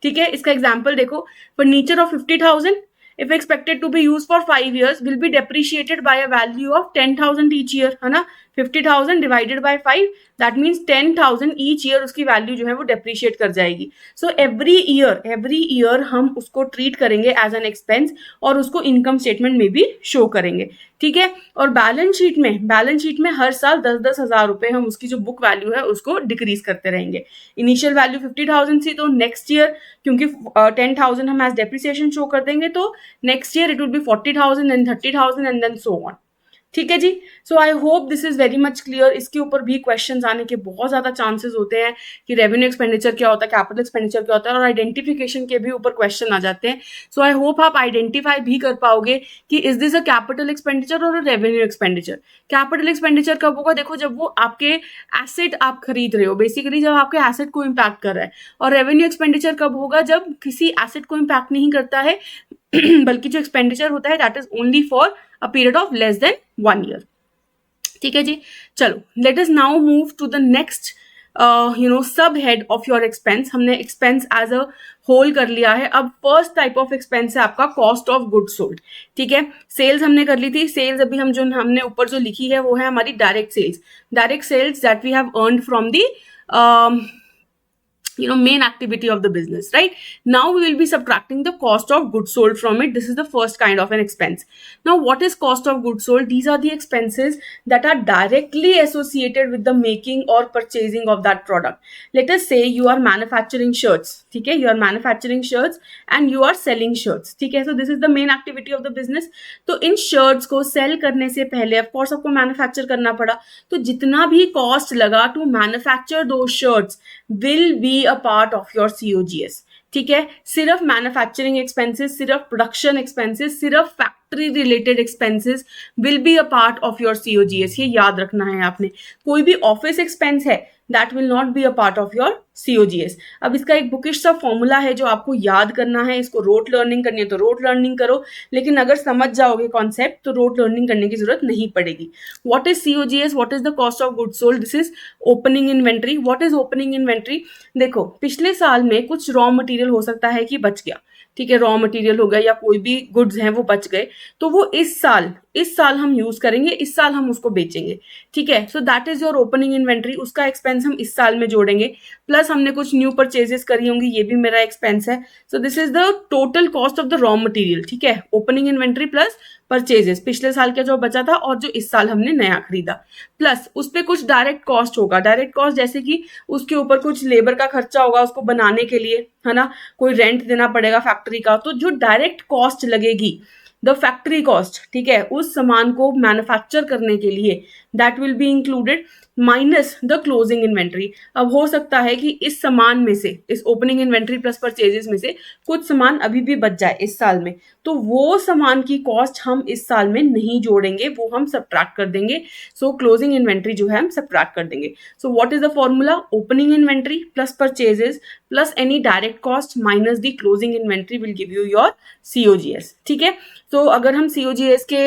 ठीक है। इसका एग्जाम्पल देखो, furniture of 50,000 if expected to be used for 5 years will be depreciated by a value of 10,000 each year, है ना। 50,000 divided by 5, that means 10,000 each year उसकी value जो है वो डेप्रिशिएट कर जाएगी। सो एवरी ईयर हम उसको ट्रीट करेंगे एज एन एक्सपेंस और उसको इनकम स्टेटमेंट में भी शो करेंगे, ठीक है। और बैलेंस शीट में हर साल 10-10 हजार रुपए हम उसकी जो बुक वैल्यू है उसको डिक्रीज करते रहेंगे। इनिशियल वैल्यू 50,000 थी, तो नेक्स्ट ईयर क्योंकि 10,000 हम एज डेप्रिसिएशन शो कर देंगे, तो next year it will be 40,000 and 30,000 and then so on, ठीक है जी। So I hope this is very much clear. इसके ऊपर भी क्वेश्चंस आने के बहुत ज्यादा चांसेस होते हैं कि रेवेन्यू एक्सपेंडिचर क्या होता है, कैपिटल एक्सपेंडिचर क्या होता है, और आइडेंटिफिकेशन के भी ऊपर क्वेश्चन आ जाते हैं। सो आई होप आप आइडेंटिफाई भी कर पाओगे कि is this a capital expenditure और रेवेन्यू एक्सपेंडिचर। कैपिटल एक्सपेंडिचर कब होगा, देखो जब वो आपके एसेट आप खरीद रहे हो, बेसिकली जब आपके एसेट को इम्पैक्ट कर रहा है। और रेवेन्यू एक्सपेंडिचर कब होगा, जब किसी एसेट को इम्पैक्ट नहीं करता है बल्कि जो एक्सपेंडिचर होता है that is only for a period of less than 1 year, ठीक है जी। चलो let us now move to the next sub head of your expense. हमने एक्सपेंस एज अ होल कर लिया है। अब फर्स्ट टाइप ऑफ एक्सपेंस है आपका कॉस्ट ऑफ गुड्स सोल्ड, ठीक है। सेल्स हमने कर ली थी। सेल्स अभी हम जो हमने ऊपर जो लिखी है वो है हमारी direct sales that we have earned from the main activity of the business, right? Now we will be subtracting the cost of goods sold from it. This is the first kind of an expense. Now what is cost of goods sold? These are the expenses that are directly associated with the making or purchasing of that product. Let us say you are manufacturing shirts, ठीक है, you are manufacturing shirts and you are selling shirts, ठीक है। So this is the main activity of the business. तो इन shirts को sell करने से पहले of course आपको manufacture करना पड़ा, तो जितना भी cost लगा to manufacture those shirts will be a part of your COGS, ठीक है। सिर्फ मैन्युफैक्चरिंग एक्सपेंसेस, सिर्फ प्रोडक्शन एक्सपेंसेस, सिर्फ factory related expenses will be a part of your COGS। ये याद रखना है आपने। कोई भी ऑफिस एक्सपेंस है that will not be a part of your COGS। अब इसका एक बुकिश सा फॉर्मूला है जो आपको याद करना है। इसको रोट लर्निंग करनी है तो रोट लर्निंग करो, लेकिन अगर समझ जाओगे कॉन्सेप्ट तो रोट लर्निंग करने की जरूरत नहीं पड़ेगी। What is COGS, what is the cost of goods sold? This is opening inventory. What is opening inventory? देखो पिछले साल में कुछ रॉ मटेरियल हो सकता है कि बच गया, ठीक है, रॉ मटेरियल हो गया या कोई भी गुड्स हैं वो बच गए, तो वो इस साल हम यूज करेंगे, इस साल हम उसको बेचेंगे, ठीक है। So that is your opening inventory. उसका एक्सपेंस हम इस साल में जोड़ेंगे, प्लस हमने कुछ न्यू परचेजेस करी होंगी, ये भी मेरा एक्सपेंस है। सो this is the total cost of the raw material, ठीक है। ओपनिंग इन्वेंट्री प्लस परचेजेस, पिछले साल का जो बचा था और जो इस साल हमने नया खरीदा, प्लस उस पर कुछ डायरेक्ट कॉस्ट होगा। डायरेक्ट कॉस्ट जैसे कि उसके ऊपर कुछ लेबर का खर्चा होगा उसको बनाने के लिए, है ना, कोई रेंट देना पड़ेगा फैक्ट्री का। तो जो डायरेक्ट कॉस्ट लगेगी, द फैक्ट्री कॉस्ट, ठीक है, उस सामान को मैन्युफैक्चर करने के लिए, that will be included minus the closing inventory. अब हो सकता है कि इस सामान में से, इस ओपनिंग इन्वेंट्री प्लस परचेजेस में से कुछ सामान अभी भी बच जाए इस साल में, तो वो सामान की कॉस्ट हम इस साल में नहीं जोड़ेंगे, वो हम सबट्रैक्ट कर देंगे। सो क्लोजिंग इन्वेंट्री जो है हम सबट्रैक्ट कर देंगे। सो what is the formula? Opening inventory plus purchases plus any direct cost minus the closing inventory will give you your COGS, ठीक है। तो अगर हम COGS के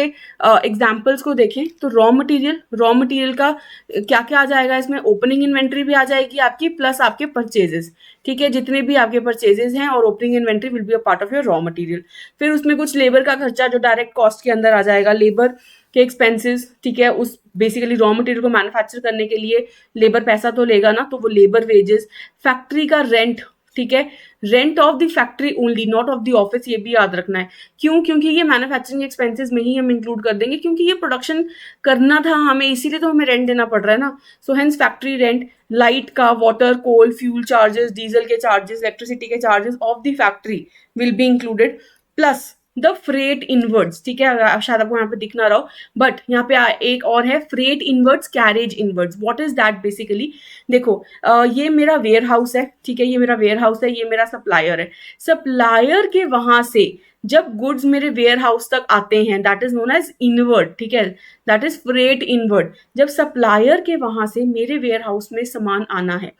एग्जाम्पल्स को देखें तो रॉ मटेरियल का क्या क्या आ जाएगा इसमें? ओपनिंग इन्वेंट्री भी आ जाएगी आपकी प्लस आपके परचेजेस, ठीक है, जितने भी आपके परचेजेस हैं, और opening inventory will be a part of your raw material. फिर उसमें कुछ लेबर का खर्चा जो डायरेक्ट कॉस्ट के अंदर आ जाएगा, लेबर के एक्सपेंसेस, ठीक है। उस बेसिकली रॉ मटेरियल को मैन्युफैक्चर करने के लिए लेबर पैसा तो लेगा ना, तो वो लेबर वेजेस, फैक्ट्री का रेंट, ठीक है, rent of the factory only, not of the office, ये भी याद रखना है। क्यों? क्योंकि ये मैन्युफैक्चरिंग एक्सपेंसेस में ही हम इंक्लूड कर देंगे, क्योंकि ये प्रोडक्शन करना था हमें, इसीलिए तो हमें रेंट देना पड़ रहा है ना। So hence factory rent, light का, वाटर, कोल, फ्यूल चार्जेस, डीजल के चार्जेस, इलेक्ट्रिसिटी के charges of the factory will be included, plus the freight inwards, ठीक है, शायद आपको यहाँ पे दिख ना रहा हो, बट यहाँ पे एक और है, freight inwards, carriage inwards. What is that basically? देखो ये मेरा वेयर हाउस है, ठीक है, ये मेरा वेयर हाउस है, ये मेरा सप्लायर है। सप्लायर के वहां से जब गुड्स मेरे वेयर हाउस तक आते हैं, that is known as inward, ठीक है, दैट इज फ्रेट इनवर्ड। जब सप्लायर के वहां से मेरे वेयर हाउस में सामान आना है,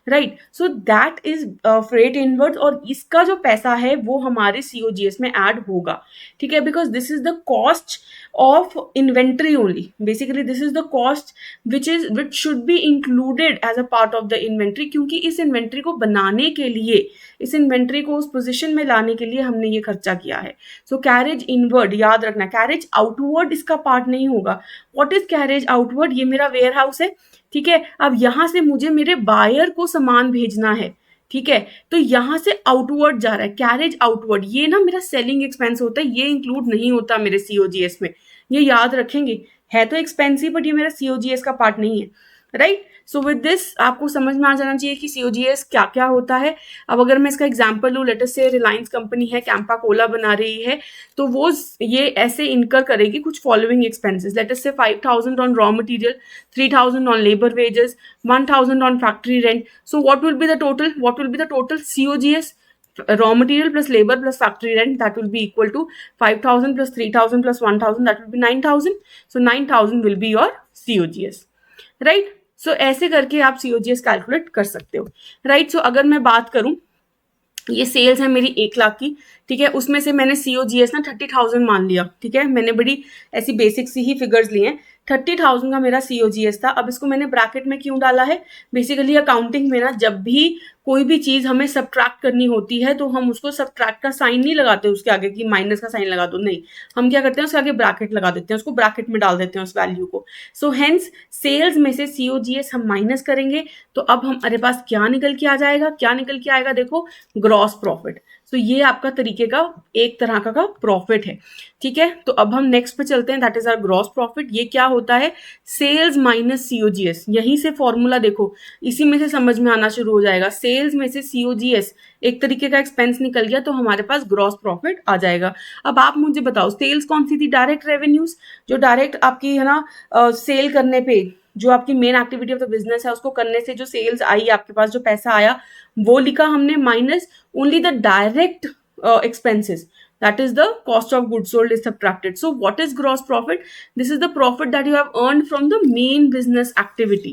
right, so that is freight inward, और इसका जो पैसा है वो हमारे सीओजीएस में ऐड होगा, ठीक है, because this is the cost of inventory only. Basically this is the cost which should be included as a part of the inventory, क्योंकि इस इन्वेंट्री को बनाने के लिए, इस इन्वेंट्री को उस पोजीशन में लाने के लिए हमने ये खर्चा किया है। सो कैरेज इनवर्ड याद रखना, कैरेज आउटवर्ड इसका पार्ट नहीं होगा। What is carriage outward? ये मेरा वेयर हाउस है, ठीक है, अब यहां से मुझे मेरे बायर को सामान भेजना है, ठीक है, तो यहां से आउटवर्ड जा रहा है, कैरेज आउटवर्ड, ये ना मेरा सेलिंग एक्सपेंस होता है, ये इंक्लूड नहीं होता मेरे सीओजीएस में, ये याद रखेंगे। है तो एक्सपेंसिव बट ये मेरा सीओजीएस का पार्ट नहीं है, राइट। सो विद दिस आपको समझ में आ जाना चाहिए कि सीओजीएस क्या क्या होता है। अब अगर मैं इसका एग्जांपल लूं, लेट अस से रिलायंस कंपनी है, कैंपा कोला बना रही है, तो वो ये ऐसे इनकर करेगी कुछ फॉलोइंग एक्सपेंसेस, लेट अस से 5,000 on raw material, 3,000 on labour wages, 1,000 on factory rent. So what will be the total? What will be the total COGS? Raw material plus labor plus factory rent, that will be equal to 5,000 plus 3,000 plus 1,000, that will be 9,000. So 9,000 will be your COGS, right? So ऐसे करके आप COGS calculate कर सकते हो, right? So अगर मैं बात करूं, ये सेल्स है मेरी 1,00,000 की, ठीक है, उसमें से मैंने COGS ना 30,000 मान लिया, ठीक है, मैंने बड़ी ऐसी बेसिक सी ही फिगर्स लिए हैं। 30,000 का मेरा COGS था। अब इसको मैंने ब्रैकेट में क्यों डाला है? बेसिकली अकाउंटिंग में ना जब भी कोई भी चीज हमें सब्ट्रैक्ट करनी होती है तो हम उसको सब्ट्रैक्ट का साइन नहीं लगाते उसके आगे कि माइनस का साइन लगा दो, नहीं, हम क्या करते हैं उसके आगे ब्रैकेट लगा देते हैं, उसको ब्रैकेट में डाल देते हैं उस वैल्यू को। सो हेंस सेल्स में से COGS हम माइनस करेंगे, तो अब हमारे पास क्या निकल के आ जाएगा? क्या निकल के आएगा? देखो, ग्रॉस प्रॉफिट। तो ये आपका तरीके का एक तरह का प्रॉफिट है, ठीक है। तो अब हम नेक्स्ट पे चलते हैं, that is our gross profit. ये क्या होता है? Sales minus COGS। यहीं से फॉर्मूला देखो, इसी में से समझ में आना शुरू हो जाएगा। सेल्स में से COGS एक तरीके का एक्सपेंस निकल गया, तो हमारे पास ग्रॉस प्रॉफिट आ जाएगा। अब आप मुझे बताओ, सेल्स कौन सी थी? डायरेक्ट रेवेन्यूज, जो डायरेक्ट आपकी है ना सेल करने पे, जो आपकी main activity of the business है उसको करने से जो सेल्स आई, आपके पास जो पैसा आया वो लिखा हमने, minus only the direct expenses, that is the cost of goods sold is subtracted. So what is gross profit? This is the profit that you have earned from the main business activity,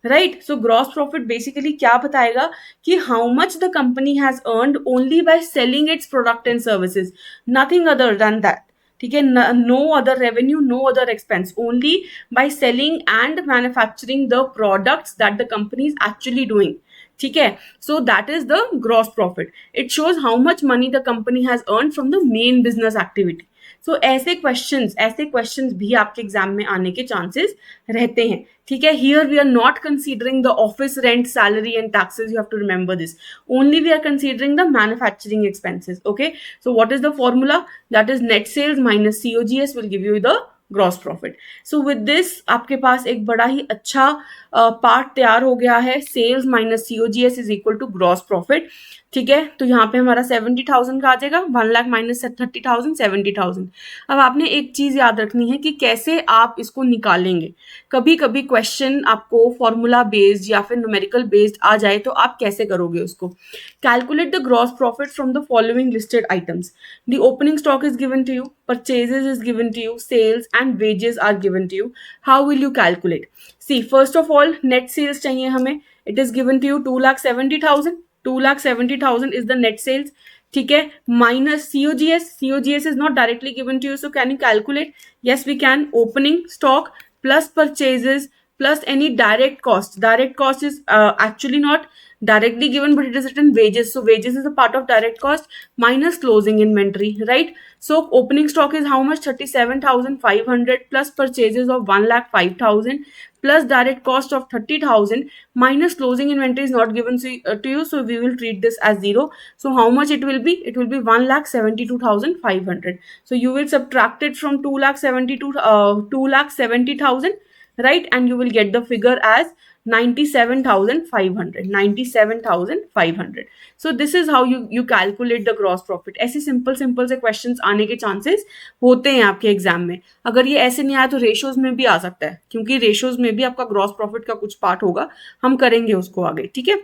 right? So gross profit basically क्या बताएगा कि how much the company has earned only by selling its product and services, nothing other than that, ठीक है, no other revenue, no other expense, only by selling and manufacturing the products that the company is actually doing, ठीक है। So that is the gross profit. It shows how much money the company has earn from the main business activity. So ऐसे questions भी आपके exam में आने के chances रहते हैं, ठीक है। Here we are not considering the office rent, salary and taxes, you have to remember this, only we are considering the manufacturing expenses, okay. So what is the formula? That is net sales minus COGS will give you the gross profit. So with this आपके पास एक बड़ा ही अच्छा part तैयार हो गया है, sales minus COGS is equal to gross profit, ठीक है। तो यहाँ पे हमारा 70,000 का आ जाएगा, 1,00,000 माइनस 30,000, 70,000। अब आपने एक चीज याद रखनी है कि कैसे आप इसको निकालेंगे। कभी कभी क्वेश्चन आपको फॉर्मूला बेस्ड या फिर न्यूमेरिकल बेस्ड आ जाए तो आप कैसे करोगे उसको? Calculate the gross profit from the following listed items. The opening stock is given to you, purchases is given to you, sales and wages are given to you. How will you calculate? See, first of all, net sales चाहिए हमें, it is given to you 2,70,000. 2,70,000 is the net sales, ठीक है, minus COGS. COGS is not directly given to you, so can you calculate? Yes, we can. Opening stock plus purchases plus any direct cost. Direct cost is actually not directly given, but it is written wages. So wages is a part of direct cost minus closing inventory, right? So opening stock is how much? 37,500 plus purchases of 1,05,000 plus direct cost of 30,000 minus closing inventory is not given to you. So we will treat this as zero. So how much it will be? It will be 1,72,500. So you will subtract it from 2,70,000, right? And you will get the figure as 97,500. 97,500. So this is how you calculate the gross profit. ऐसे simple से questions आने के chances होते हैं आपके exam में. अगर ये ऐसे नहीं आया तो रेशियोज में भी आ सकता है, क्योंकि रेशियोज में भी आपका ग्रॉस प्रॉफिट का कुछ पार्ट होगा, हम करेंगे उसको आगे, ठीक है.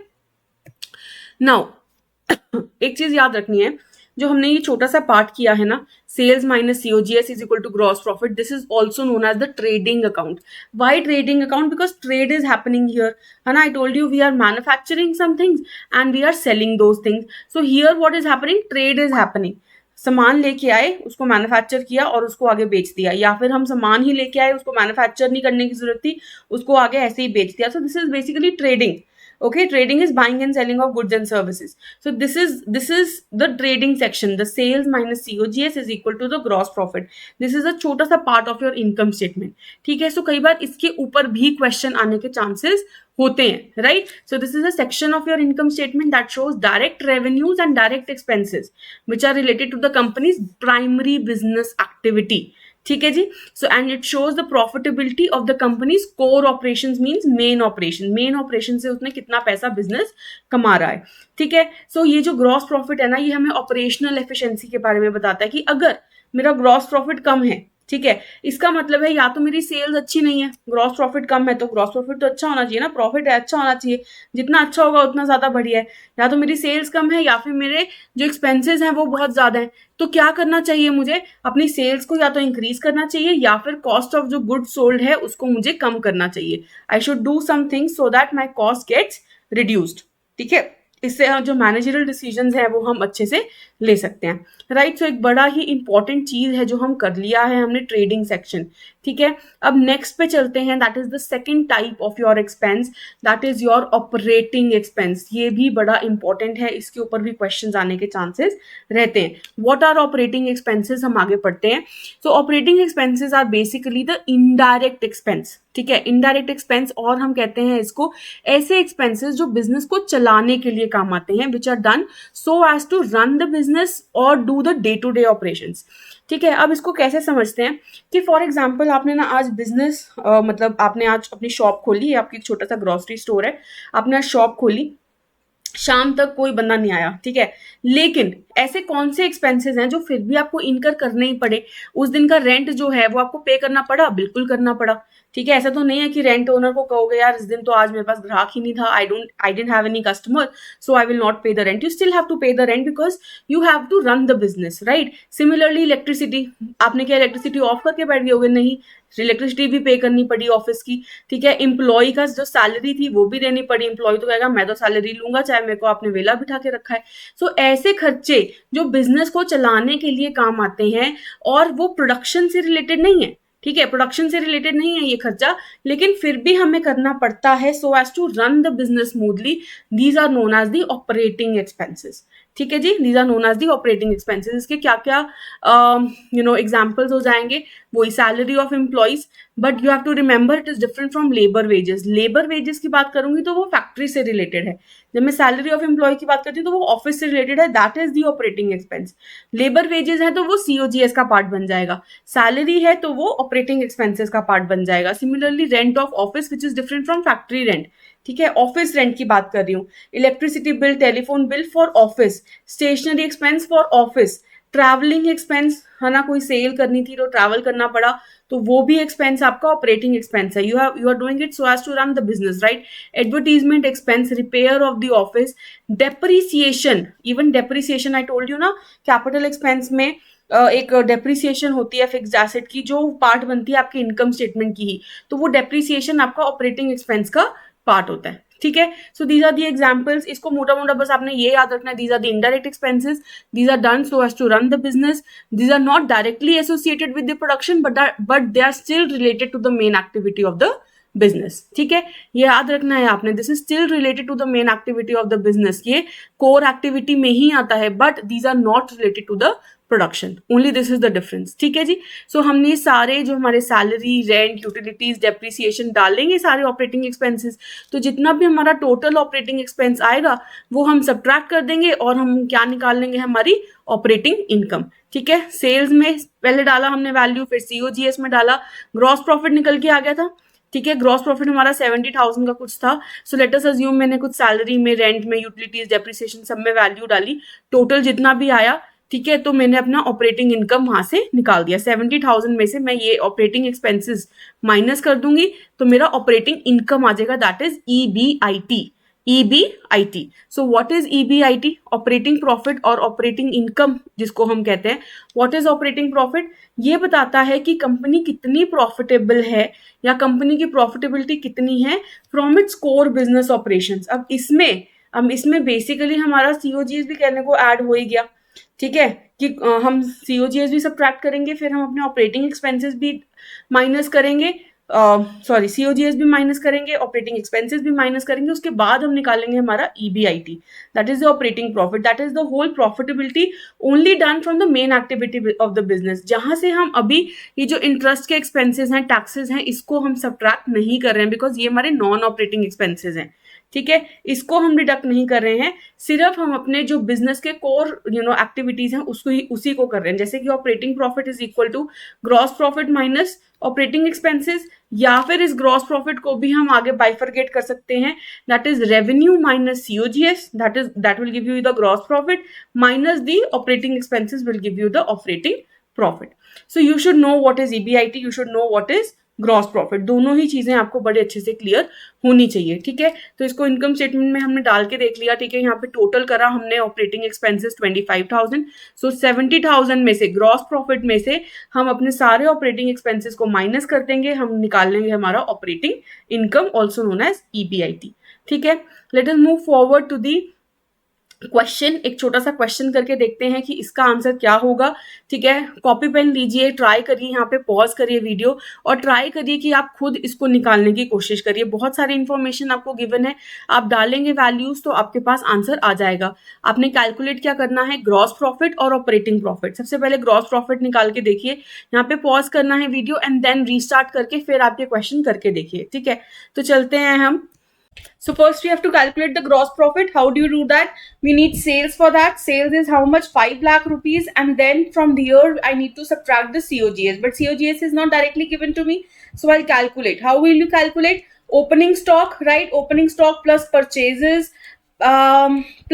नाउ एक चीज याद रखनी है, जो हमने ये छोटा सा पार्ट किया है ना, sales minus COGS is equal to gross profit, this is also known as the trading account. Why trading account? Because trade is happening here, है ना. I told you we are manufacturing some things and we are selling those things. So here what is happening? Trade is happening. सामान लेके आए, उसको manufacture किया और उसको आगे बेच दिया, या फिर हम सामान ही लेके आए, उसको मैन्युफैक्चर नहीं करने की जरूरत थी, उसको आगे ऐसे ही बेच दिया. सो this is basically trading. Okay, trading is buying and selling of goods and services. So this is the trading section. The sales minus COGS is equal to the gross profit. This is a छोटा सा part of your income statement. ठीक है. So कई बार इसके ऊपर भी question आने के chances होते हैं, right? So this is a section of your income statement that shows direct revenues and direct expenses which are related to the company's primary business activity. ठीक है जी. So and it shows the profitability of the company's core operations, means main operation. Main operation से उसने कितना पैसा business कमा रहा है, ठीक है. सो ये जो ग्रॉस प्रॉफिट है ना, ये हमें ऑपरेशनल एफिशिएंसी के बारे में बताता है कि अगर मेरा ग्रॉस प्रॉफिट कम है, ठीक है, इसका मतलब है या तो मेरी सेल्स अच्छी नहीं है, ग्रॉस प्रॉफिट कम है, तो ग्रॉस प्रॉफिट तो अच्छा होना चाहिए ना, प्रॉफिट अच्छा होना चाहिए, जितना अच्छा होगा उतना ज्यादा बढ़िया है. या तो मेरी सेल्स कम है, या फिर मेरे जो एक्सपेंसेस हैं वो बहुत ज्यादा है. तो क्या करना चाहिए मुझे? अपनी सेल्स को या तो इंक्रीज करना चाहिए, या फिर कॉस्ट ऑफ जो गुड सोल्ड है उसको मुझे कम करना चाहिए. I should do something so that my cost gets reduced, ठीक है. इससे जो मैनेजरियल डिसीजंस हैं वो हम अच्छे से ले सकते हैं, राइट. सो एक बड़ा ही इंपॉर्टेंट चीज है जो हम कर लिया है हमने, ट्रेडिंग सेक्शन, ठीक है. अब नेक्स्ट पे चलते हैं. That is the second type of your expense, that is your operating expense. ये भी बड़ा इंपॉर्टेंट है, इसके ऊपर भी क्वेश्चंस आने के चांसेस रहते हैं. What are operating expenses? हम आगे पढ़ते हैं. So operating expenses are basically the indirect expense, ठीक है. इनडायरेक्ट एक्सपेंस, और हम कहते हैं इसको ऐसे एक्सपेंसेस जो बिजनेस को चलाने के लिए काम आते हैं, which are done so as to run the business और do the day to day operations, ठीक है. अब इसको कैसे समझते हैं कि फॉर एग्जाम्पल आपने ना आज बिजनेस मतलब आपने आज अपनी शॉप खोली, आपकी एक छोटा सा ग्रोसरी स्टोर है, आपने आज शॉप खोली, शाम तक कोई बंदा नहीं आया, ठीक है. लेकिन ऐसे कौन से एक्सपेंसेस हैं जो फिर भी आपको इनकर करने ही पड़े? उस दिन का रेंट जो है वो आपको पे करना पड़ा, बिल्कुल करना पड़ा, ठीक है. ऐसा तो नहीं है कि रेंट ओनर को कहोगे यार इस दिन तो आज मेरे पास ग्राहक ही नहीं था, I didn't have any customer, so I will not pay the rent. You still have to pay the rent because you have to run the business, right. Similarly electricity, आपने क्या इलेक्ट्रिसिटी ऑफ करके बैठ गए होगे? नहीं, electricity भी पे करनी पड़ी ऑफिस की, ठीक है. एम्प्लॉय का जो सैलरी थी वो भी देनी पड़ी. एम्प्लॉय तो कहेगा मैं तो सैलरी लूंगा चाहे मेरे को आपने वेला बिठा के रखा है. सो ऐसे खर्चे जो बिजनेस को चलाने के लिए काम आते हैं और वो प्रोडक्शन से रिलेटेड नहीं है, ठीक है. प्रोडक्शन से रिलेटेड नहीं है ये खर्चा, लेकिन फिर भी हमें करना पड़ता है so as to run the business smoothly. These are known as the operating expenses, ठीक है जी. These are known as the operating expenses. इसके क्या क्या एग्जाम्पल्स हो जाएंगे? वही salary of employees, but you have to remember it is different from labour wages. Labour wages की बात करूंगी तो वो फैक्ट्री से रिलेटेड है. जब मैं सैलरी ऑफ एम्प्लॉय की बात करती हूँ तो वो ऑफिस से रिलेटेड है, that is the operating expense. Labour wages है तो वो COGS का पार्ट बन जाएगा. सैलरी है तो वो ऑपरेटिंग एक्सपेंसेस का पार्ट बन जाएगा. Similarly rent of office which is different from factory rent, ठीक है. ऑफिस रेंट की बात कर रही हूँ. Electricity bill, telephone bill for office, stationery expense for office, travelling expense, है ना, कोई सेल करनी थी तो ट्रैवल करना पड़ा तो वो भी एक्सपेंस आपका ऑपरेटिंग एक्सपेंस है. You are doing it so as to run the business, right. Advertisement expense, repair of the office, depreciation. Even depreciation I told you ना, कैपिटल एक्सपेंस में एक डेप्रिसिएशन होती है फिक्स्ड एसेट की जो part बनती है आपके इनकम स्टेटमेंट की ही, तो वो डेप्रिसिएशन आपका ऑपरेटिंग एक्सपेंस का पार्ट होता है, ठीक है. So these are the examples. इसको मोटा मोटा बस आपने ये याद रखना है, these are the indirect expenses, these are done so as to run the business, these are not directly associated with the production but they are still related to the main activity of the business, ठीक है, ये याद रखना है आपने. This is still related to the main activity of the business. ये core activity में ही आता है, but these are not related to the production. Only this is the difference. ठीक है जी. सो हमने सारे जो हमारे सैलरी, रेंट, यूटिलिटीज, डेप्रिसिएशन डालेंगे सारे ऑपरेटिंग एक्सपेंसेस. तो जितना भी हमारा टोटल ऑपरेटिंग एक्सपेंस आएगा वो हम सब्ट्रैक्ट कर देंगे और हम क्या निकाल लेंगे, हमारी ऑपरेटिंग इनकम. ठीक है. सेल्स में पहले डाला हमने वैल्यू, फिर सीओजीएस में डाला, ग्रॉस प्रॉफिट निकल के आ गया था. ठीक है. ग्रॉस प्रॉफिट हमारा 70,000 का कुछ था. सो लेट अस अज्यूम मैंने कुछ सैलरी में, रेंट में, यूटिलिटीज, डेप्रिसिएशन सब में वैल्यू डाली. टोटल जितना भी आया, ठीक है, तो मैंने अपना ऑपरेटिंग इनकम वहां से निकाल दिया. 70,000 में से मैं ये ऑपरेटिंग एक्सपेंसेस माइनस कर दूंगी तो मेरा ऑपरेटिंग इनकम आ जाएगा. That is EBIT. EBIT. So what is EBIT? Operating profit और ऑपरेटिंग इनकम जिसको हम कहते हैं. What is operating profit? ये बताता है कि कंपनी कितनी प्रॉफिटेबल है या कंपनी की प्रॉफिटेबिलिटी कितनी है from its core business operations. अब इसमें बेसिकली हमारा सीओजीएस भी कहने को ऐड हो ही गया. ठीक है, कि हम सीओजीएस भी सब्ट्रैक्ट करेंगे, फिर हम अपने ऑपरेटिंग एक्सपेंसेस भी माइनस करेंगे, सीओजीएस भी माइनस करेंगे, ऑपरेटिंग एक्सपेंसेस भी माइनस करेंगे. उसके बाद हम निकालेंगे हमारा EBIT. That is the operating profit. That is the whole profitability only done from the main activity of the business. जहां से हम अभी ये जो इंटरेस्ट के एक्सपेंसेस हैं, टैक्सेस हैं, इसको हम सब्ट्रैक्ट नहीं कर रहे हैं बिकॉज ये हमारे नॉन ऑपरेटिंग एक्सपेंसेस हैं. ठीक है, इसको हम डिडक्ट नहीं कर रहे हैं. सिर्फ हम अपने जो बिजनेस के कोर एक्टिविटीज हैं उसी को कर रहे हैं. जैसे कि operating profit is equal to gross profit minus operating expenses, या फिर इस ग्रॉस प्रॉफिट को भी हम आगे बाइफरगेट कर सकते हैं. That is revenue minus COGS. That will give you the gross profit minus the operating expenses will give you the operating profit. So you should know what is EBIT, you should know what is gross profit. दोनों ही चीजें आपको बड़े अच्छे से clear होनी चाहिए. ठीक है, तो इसको इनकम स्टेटमेंट में हमने डाल के देख लिया. ठीक है, यहाँ पे टोटल करा हमने ऑपरेटिंग एक्सपेंसेस 25,000. सो 70,000 में से, ग्रॉस प्रॉफिट में से हम अपने सारे ऑपरेटिंग एक्सपेंसेस को माइनस कर देंगे. हम निकाल लेंगे हमारा operating income, also known as EBIT. ठीक है, let us move forward to the question. एक छोटा सा क्वेश्चन करके देखते हैं कि इसका आंसर क्या होगा. ठीक है, कॉपी पेन लीजिए, ट्राई करिए, यहाँ पे पॉज करिए वीडियो और ट्राई करिए कि आप खुद इसको निकालने की कोशिश करिए. बहुत सारी इंफॉर्मेशन आपको गिवन है, आप डालेंगे वैल्यूज तो आपके पास आंसर आ जाएगा. आपने कैलकुलेट क्या करना है, ग्रॉस प्रॉफिट और ऑपरेटिंग प्रॉफिट. सबसे पहले ग्रॉस प्रॉफिट निकाल के देखिए, यहाँ पे पॉज करना है वीडियो एंड देन रीस्टार्ट करके फिर आपके क्वेश्चन करके देखिए. ठीक है, तो चलते हैं हम. So first we have to calculate the gross profit. How do you do that? We need sales for that. Sales is how much? 5 lakh rupees, and then from here I need to subtract the COGS, but COGS is not directly given to me, so I'll calculate. How will you calculate? Opening stock, right? Opening stock plus purchases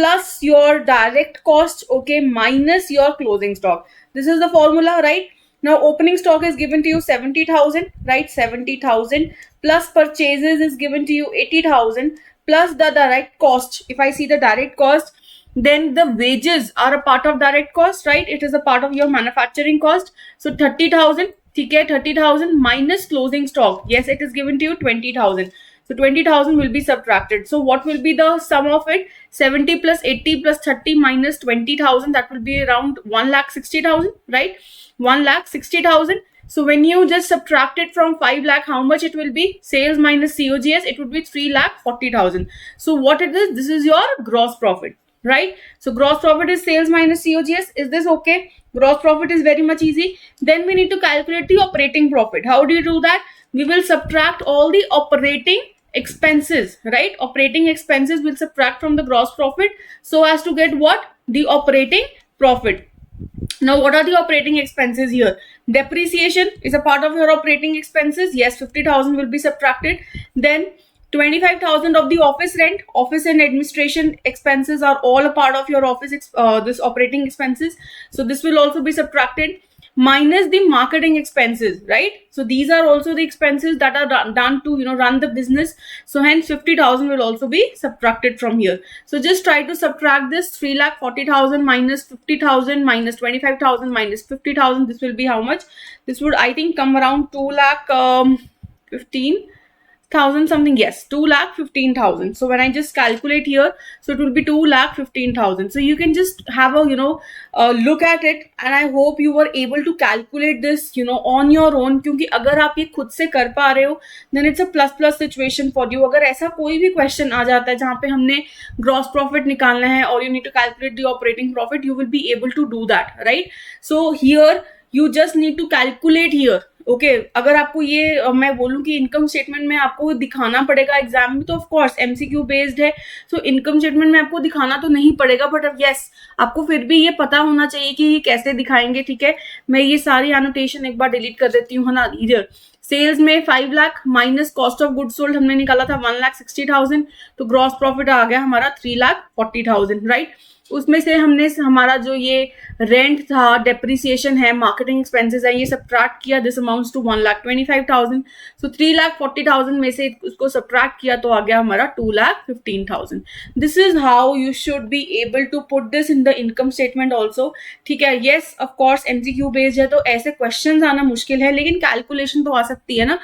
plus your direct cost, okay, minus your closing stock. This is the formula, right? Now opening stock is given to you 70,000, right? 70,000 plus purchases is given to you 80,000 plus the direct cost. If I see the direct cost, then the wages are a part of direct cost, right? It is a part of your manufacturing cost. So 30,000, okay, 30,000 minus closing stock. Yes, it is given to you 20,000. So 20,000 will be subtracted. So what will be the sum of it? 70 plus 80 plus 30 minus 20,000. That will be around 1,60,000, right? 1,60,000. So when you just subtract it from 5 lakh, how much it will be? Sales minus COGS, it would be 3,40,000. So what it is? This is your gross profit, right? So gross profit is sales minus COGS. Is this okay? Gross profit is very much easy. Then we need to calculate the operating profit. How do you do that? We will subtract all the operating expenses, right? Operating expenses will subtract from the gross profit so as to get what? The operating profit. Now what are the operating expenses here? Depreciation is a part of your operating expenses. Yes, 50,000 will be subtracted. Then 25,000 of the office rent, office and administration expenses are all a part of your office this operating expenses. So this will also be subtracted, minus the marketing expenses, right? So these are also the expenses that are done to run the business. So hence 50,000 will also be subtracted from here. So just try to subtract this. 3,40,000 minus 50,000 minus 25,000 minus 50,000. This will be how much? This would, I think, come around 2,15,000. thousand something, yes, 2,15,000. So when I just calculate here, so it will be 2,15,000. So you can just have a look at it, and I hope you were able to calculate this on your own, क्योंकि अगर आप ये खुद से कर पा रहे हो then it's a plus situation for you. अगर ऐसा कोई भी क्वेश्चन आ जाता है जहाँ पे हमने ग्रॉस प्रॉफिट निकालना है और you need to calculate the operating profit, you will be able to do that, right? So here you just need to calculate here. Okay अगर आपको ये मैं बोलूं कि इनकम स्टेटमेंट में आपको दिखाना पड़ेगा एग्जाम में, तो ऑफ कोर्स एमसीक्यू बेस्ड है, तो इनकम स्टेटमेंट में आपको दिखाना तो नहीं पड़ेगा, बट अब यस आपको फिर भी ये पता होना चाहिए कि ये कैसे दिखाएंगे. ठीक है, मैं ये सारी एनोटेशन एक बार डिलीट कर देती हूँ, है ना. इधर सेल्स में 5 lakh minus cost of good sold हमने निकाला था 1,60,000, तो ग्रॉस प्रॉफिट आ गया हमारा 3,40,000, राइट. उसमें से हमने हमारा जो ये रेंट था, डेप्रिसिएशन है, मार्केटिंग एक्सपेंसेस है, ये सब्ट्रैक्ट किया. This amounts to 1,25,000. सो 3,40,000 में से उसको सब्ट्रैक्ट किया तो आ गया हमारा 2,15,000. This is how you should be able to put this in the income statement also. ठीक है, yes of course MCQ based है तो ऐसे क्वेश्चन आना मुश्किल है, लेकिन कैलकुलेशन तो आ सकती है ना.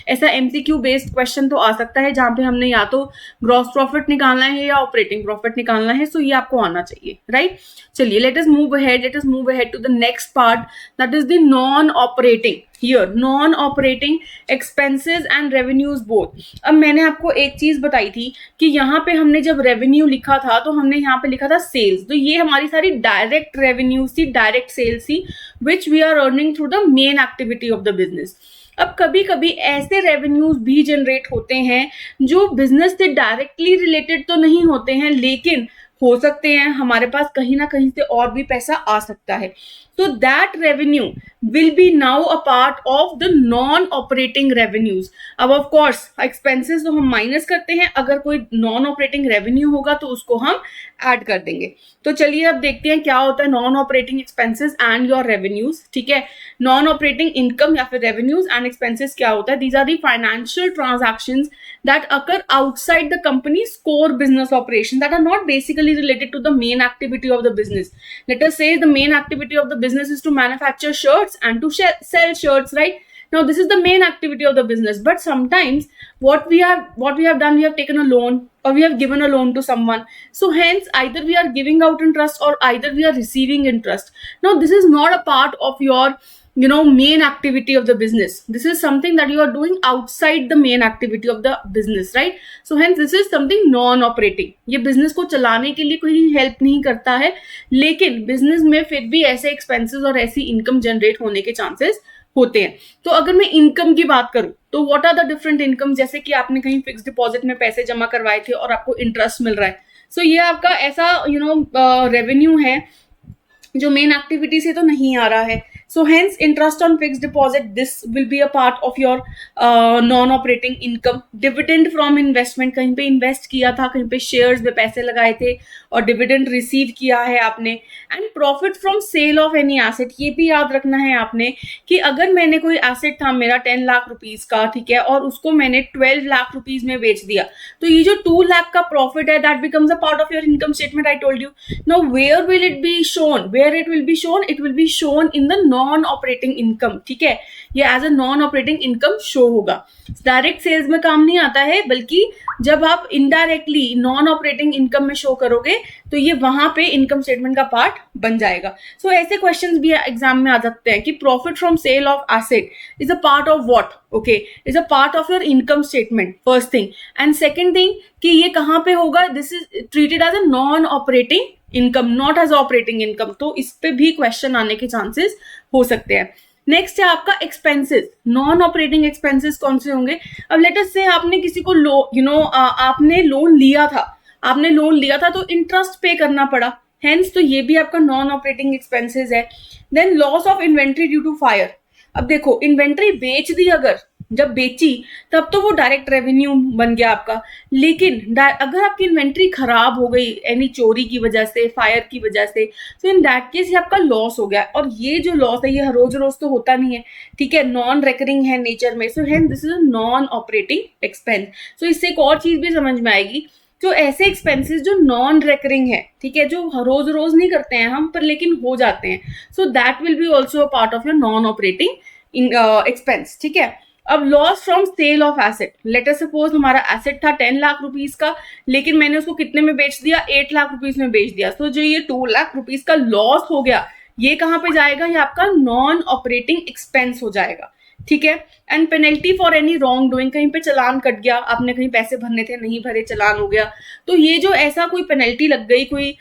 ऐसा एमसीक्यू बेस्ड क्वेश्चन तो आ सकता है जहां पे हमने या तो ग्रॉस प्रॉफिट निकालना है या ऑपरेटिंग प्रॉफिट निकालना है. सो ये आपको आना चाहिए, राइट. चलिए let us move ahead to the next part, that is the non operating. Here non operating expenses and revenues both. अब मैंने आपको एक चीज बताई थी कि यहाँ पे हमने जब रेवेन्यू लिखा था तो हमने यहाँ पे लिखा था सेल्स, तो ये हमारी सारी डायरेक्ट रेवेन्यूज थी, डायरेक्ट सेल्स थी, which we are earning through the main activity of the business. अब कभी कभी ऐसे रेवेन्यूज भी जनरेट होते हैं जो बिजनेस से डायरेक्टली रिलेटेड तो नहीं होते हैं, लेकिन हो सकते हैं हमारे पास कहीं ना कहीं से और भी पैसा आ सकता है. So that revenue will be now a part of the non-operating revenues. अब of course expenses तो हम माइनस करते हैं, अगर कोई non-operating revenue होगा तो उसको हम ऐड कर देंगे. तो चलिए अब देखते हैं क्या होता है non-operating expenses and your revenues. ठीक है, non-operating income या फिर revenues and expenses क्या होता है? These are the financial transactions that occur outside the company's core business operation, that are not basically related to the main activity of the business. Let us say the main activity of the business is to manufacture shirts and to sell shirts, right? Now this is the main activity of the business, but sometimes what we have done, we have taken a loan or we have given a loan to someone. So hence either we are giving out interest or either we are receiving interest. Now this is not a part of your main activity of the business. This is something that you are doing outside the main activity of the business, right? So hence this is something non-operating. ये business को चलाने के लिए कोई help नहीं करता है, लेकिन business में फिर भी ऐसे expenses और ऐसी income generate होने के chances होते हैं. तो अगर मैं इनकम की बात करूं तो what are the different income, जैसे कि आपने कहीं फिक्स डिपॉजिट में पैसे जमा करवाए थे और आपको इंटरेस्ट मिल रहा है. सो ये आपका ऐसा रेवेन्यू है जो मेन एक्टिविटी से तो नहीं आ रहा है. So hence interest on fixed deposit, this will be a part of your non-operating income. Dividend from investment, कहीं पे invest किया था, कहीं पे shares में पैसे लगाए थे और dividend receive किया है आपने. And profit from sale of any asset, ये भी याद रखना है आपने कि अगर मैंने कोई asset था मेरा 10 लाख रुपीज का, ठीक है, और उसको मैंने 12 लाख रुपीज में बेच दिया, तो ये जो 2 लाख का प्रॉफिट है that becomes a part of your income statement. I told you. Now where will it be shown? Where it will be shown? It will be shown in the non operating income. ठीक है, ये as a non operating income show होगा. Direct sales में काम नहीं आता है, बल्कि जब आप इनडायरेक्टली नॉन ऑपरेटिंग इनकम में शो करोगे तो ये वहां पे इनकम स्टेटमेंट का पार्ट बन जाएगा. सो ऐसे क्वेश्चंस भी एग्जाम में आ सकते हैं कि profit from sale of asset is a part of what. Okay, is a part of your income statement, first thing. And second thing कि ये कहां पे होगा, this is treated as a non operating income, not as operating income. तो इस पे भी question आने के चांसेस हो सकते हैं. नेक्स्ट है आपका एक्सपेंसेस. नॉन ऑपरेटिंग एक्सपेंसेस कौन से होंगे? अब लेट अस से आपने किसी को आपने लोन लिया था तो इंटरेस्ट पे करना पड़ा, हेंस तो ये भी आपका नॉन ऑपरेटिंग एक्सपेंसेस है. Then loss of inventory due to fire. अब देखो इन्वेंट्री बेच दी, अगर जब बेची तब तो वो डायरेक्ट रेवेन्यू बन गया आपका, लेकिन अगर आपकी इन्वेंट्री खराब हो गई एनी चोरी की वजह से, फायर की वजह से, तो इन दैट केस ये आपका लॉस हो गया. और ये जो लॉस है ये रोज रोज तो होता नहीं है, ठीक है, नॉन रेकरिंग है नेचर में. So hence this is a non operating expense. So इससे एक और चीज भी समझ में आएगी, जो ऐसे एक्सपेंसेस जो नॉन रेकरिंग है, ठीक है, जो रोज रोज नहीं करते हैं हम पर लेकिन हो जाते हैं, so that will be also a part of your non operating expense. ठीक है, अब loss from sale of asset, let us suppose हमारा एसेट था 10 लाख रुपीज का, लेकिन मैंने उसको कितने में बेच दिया, 8 लाख रुपीज में बेच दिया। तो जो ये 2 लाख रुपीज का लॉस हो गया, ये कहां पे जाएगा, ये आपका नॉन ऑपरेटिंग एक्सपेंस हो जाएगा, ठीक है। And penalty for any wrong doing, कहीं पे चलान कट गया, आपने कहीं पैसे भरने थे नहीं भरे, चलान हो गया, तो ये जो ऐसा कोई पेनल्टी लग गई, कोई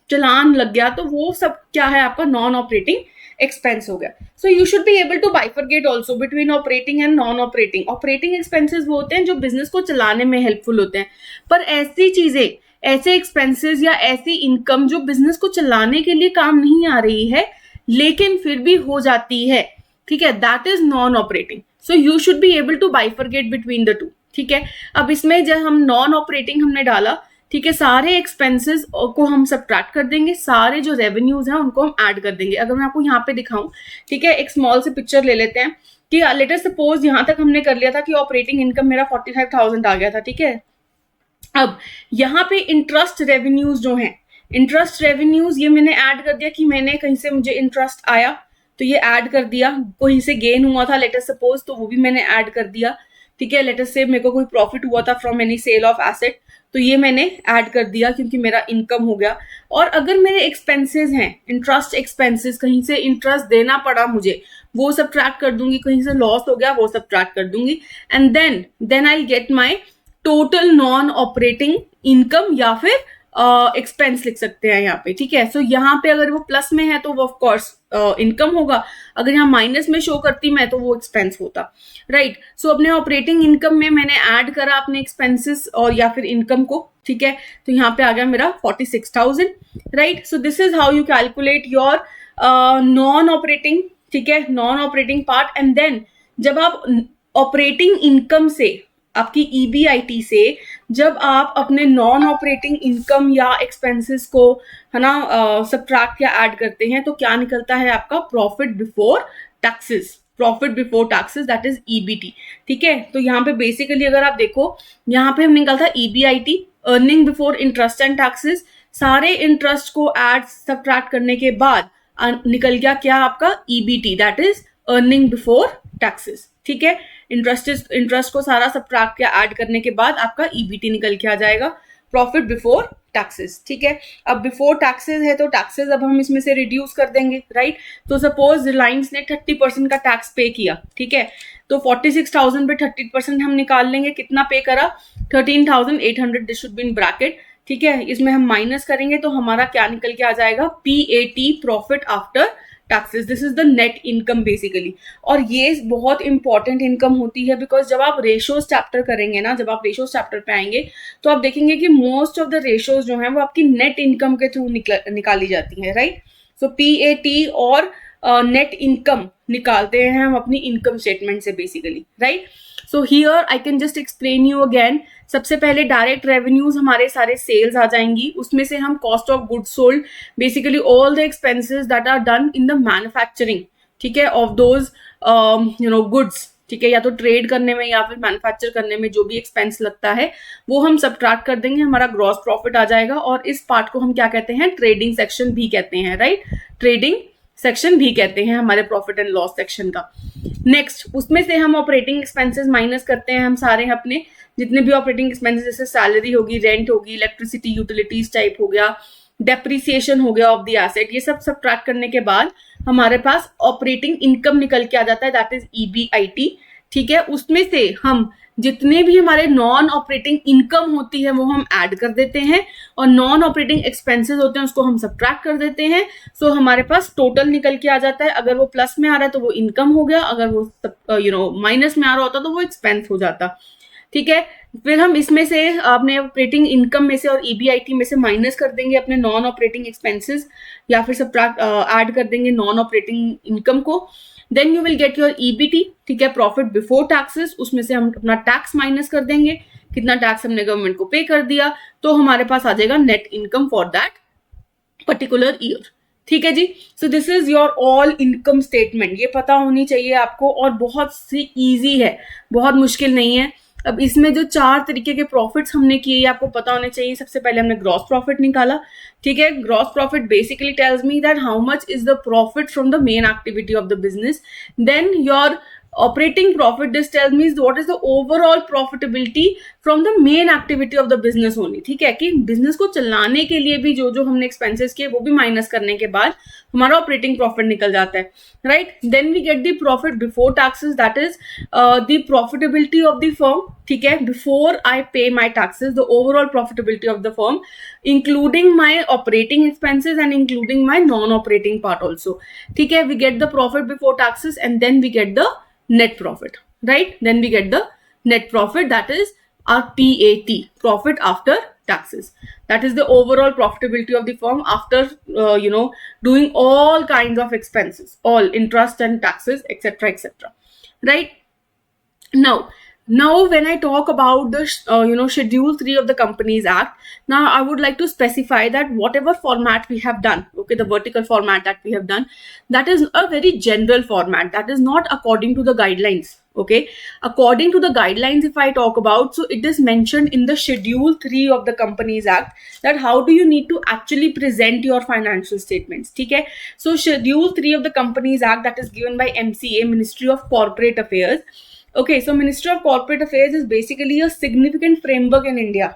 चलान लग गया, तो वो सब क्या है, आपका नॉन ऑपरेटिंग एक्सपेंस हो गया। So you should be able to bifurcate also between operating and non operating. Operating expenses वो होते हैं जो बिजनेस को चलाने में हेल्पफुल होते हैं, पर ऐसी चीजें, ऐसे एक्सपेंसेस या ऐसी इनकम जो बिजनेस को चलाने के लिए काम नहीं आ रही है लेकिन फिर भी हो जाती है, ठीक है, that is non operating. So you should be able to bifurcate between the two, ठीक है। अब इसमें जब हम नॉन ऑपरेटिंग हमने डाला, ठीक है, सारे एक्सपेंसेस को हम सब्ट्रैक्ट कर देंगे, सारे जो रेवेन्यूज हैं उनको हम ऐड कर देंगे। अगर मैं आपको यहाँ पे दिखाऊं, ठीक है, एक स्मॉल से पिक्चर ले लेते हैं कि लेट अस सपोज यहाँ तक हमने कर लिया था कि ऑपरेटिंग इनकम मेरा 45,000 आ गया था, ठीक है। अब यहाँ पे इंटरेस्ट रेवेन्यूज जो हैं, इंटरेस्ट रेवेन्यूज ये मैंने ऐड कर दिया कि मैंने कहीं से मुझे इंटरेस्ट आया तो ये ऐड कर दिया, कहीं से गेन हुआ था लेट अस सपोज तो वो भी मैंने ऐड कर दिया, ठीक है। लेट अस से मेरे को कोई प्रॉफिट हुआ था from any sale of asset तो ये मैंने ऐड कर दिया क्योंकि मेरा इनकम हो गया। और अगर मेरे एक्सपेंसेस हैं, इंटरेस्ट एक्सपेंसेस, कहीं से इंटरेस्ट देना पड़ा मुझे, वो सब ट्रैक कर दूंगी, कहीं से लॉस हो गया वो सब ट्रैक कर दूंगी, and then I get my total non operating income या फिर एक्सपेंस लिख सकते हैं यहाँ पे, ठीक है। सो यहाँ पे अगर वो प्लस में है तो वो ऑफ कोर्स इनकम होगा, अगर यहाँ माइनस में शो करती मैं तो वो एक्सपेंस होता, राइट। सो अपने ऑपरेटिंग इनकम में मैंने ऐड करा अपने एक्सपेंसेस और या फिर इनकम को, ठीक है। तो यहाँ पे आ गया मेरा 46,000, right. So this is how you calculate your non operating, ठीक है, non operating part. And then जब आप ऑपरेटिंग इनकम से, आपकी ईबीआईटी से जब आप अपने नॉन ऑपरेटिंग इनकम या एक्सपेंसेस को, है ना, सब्ट्रैक्ट या ऐड करते हैं तो क्या निकलता है आपका profit before taxes, profit before taxes, that is EBT, ठीक है। तो यहाँ पे बेसिकली अगर आप देखो, यहाँ पे हम निकलता है EBIT, earning before interest and taxes, सारे इंटरेस्ट को ऐड सब्ट्रैक्ट करने के बाद निकल गया क्या आपका EBT, that is earning before taxes, ठीक है। इंटरेस्ट को सारा सब्ट्रैक्ट या ऐड करने के बाद आपका ईबीटी निकल के आ जाएगा, प्रॉफिट बिफोर टैक्सेस, ठीक है। अब बिफोर टैक्सेस है तो टैक्सेस अब हम इसमें से रिड्यूस कर देंगे, राइट। तो सपोज रिलायंस ने 30% का टैक्स पे किया, ठीक है, तो 46,000 पे 30% हम निकाल लेंगे, कितना पे करा, 13,800, this should be in bracket, ठीक है। इसमें हम माइनस करेंगे तो हमारा क्या निकल के आ जाएगा, PAT, profit after taxes, this is the net income basically. और ये बहुत इंपॉर्टेंट इनकम होती है बिकॉज जब आप रेशियोज चैप्टर करेंगे ना, जब आप रेशियोज चैप्टर पे आएंगे तो आप देखेंगे कि मोस्ट ऑफ द रेशियोज जो है वो आपकी नेट इनकम के थ्रू निकाली जाती है, राइट। सो पीएटी और नेट इनकम निकालते हैं हम अपनी इनकम स्टेटमेंट से basically, right. So here I can just explain you again. सबसे पहले डायरेक्ट रेवेन्यूज हमारे सारे सेल्स आ जाएंगी, उसमें से हम cost of goods sold, basically all the expenses that are done in the manufacturing, ठीक है, ऑफ दोज गुड्स, ठीक है, या तो ट्रेड करने में या फिर मैन्युफैक्चर करने में जो भी एक्सपेंस लगता है वो हम सब्ट्रैक्ट कर देंगे, हमारा ग्रॉस प्रॉफिट आ जाएगा। और इस पार्ट को हम क्या कहते हैं, ट्रेडिंग सेक्शन भी कहते हैं, राइट, ट्रेडिंग सेक्शन भी कहते हैं हमारे प्रॉफिट एंड लॉस सेक्शन का। नेक्स्ट उसमें से हम ऑपरेटिंग एक्सपेंसेस माइनस करते हैं, हम सारे अपने जितने भी ऑपरेटिंग एक्सपेंसेस, जैसे सैलरी होगी, रेंट होगी, इलेक्ट्रिसिटी यूटिलिटीज टाइप हो गया, डेप्रिसिएशन हो गया ऑफ द एसेट, ये सब सब्ट्रैक्ट करने के बाद हमारे पास ऑपरेटिंग इनकम निकल के आ जाता है, दैट इज ईबीआईटी, ठीक है। उसमें से हम जितने भी हमारे नॉन ऑपरेटिंग इनकम होती है वो हम ऐड कर देते हैं और नॉन ऑपरेटिंग एक्सपेंसेस होते हैं उसको हम सब्ट्रैक्ट कर देते हैं। सो हमारे पास टोटल निकल के आ जाता है, अगर वो प्लस में आ रहा है तो वो इनकम हो गया, अगर वो माइनस में आ रहा होता तो वो एक्सपेंस हो जाता, ठीक है। फिर हम इसमें से अपने ऑपरेटिंग इनकम में से और ईबीआईटी में से माइनस कर देंगे अपने नॉन ऑपरेटिंग एक्सपेंसेस या फिर सब्ट्रैक्ट ऐड कर देंगे नॉन ऑपरेटिंग इनकम को, then you will get your EBT, ठीक है, प्रॉफिट बिफोर टैक्सेस। उसमें से हम अपना टैक्स माइनस कर देंगे, कितना टैक्स हमने गवर्नमेंट को पे कर दिया, तो हमारे पास आ जाएगा net income for that particular year, ठीक है जी। So this is your all income statement, ये पता होनी चाहिए आपको और बहुत सी इजी है, बहुत मुश्किल नहीं है। अब इसमें जो 4 तरीके के प्रॉफिट्स हमने किए ये आपको पता होने चाहिए। सबसे पहले हमने ग्रॉस प्रॉफिट निकाला, ठीक है। Gross profit basically tells me that how much is the profit from the main activity of the business, then your Operating profit, this tells me what is the overall profitability from the main activity of the business only. ठीक है, कि business को चलाने के लिए भी जो जो हमने एक्सपेंसेस किए वो भी माइनस करने के बाद हमारा ऑपरेटिंग प्रॉफिट निकल जाता है, right. Then we get the profit before taxes, that is the profitability of the firm. ठीक है, before I pay my taxes, the overall profitability of the firm including my operating expenses and including my non operating part also. ठीक है, we get the profit before taxes and then we get the net profit, right? Then we get the net profit, that is our PAT, profit after taxes. That is the overall profitability of the firm after doing all kinds of expenses, all interest and taxes, etc., etc., right? Now when I talk about the schedule 3 of the Companies Act, now I would like to specify that whatever format we have done, okay, the vertical format that we have done, that is a very general format, that is not according to the guidelines. Okay, according to the guidelines, if I talk about, so it is mentioned in the schedule 3 of the Companies Act that how do you need to actually present your financial statements. Okay, so schedule 3 of the Companies Act, that is given by MCA, Ministry of Corporate Affairs. Okay, so Ministry of Corporate Affairs is basically a significant framework in India.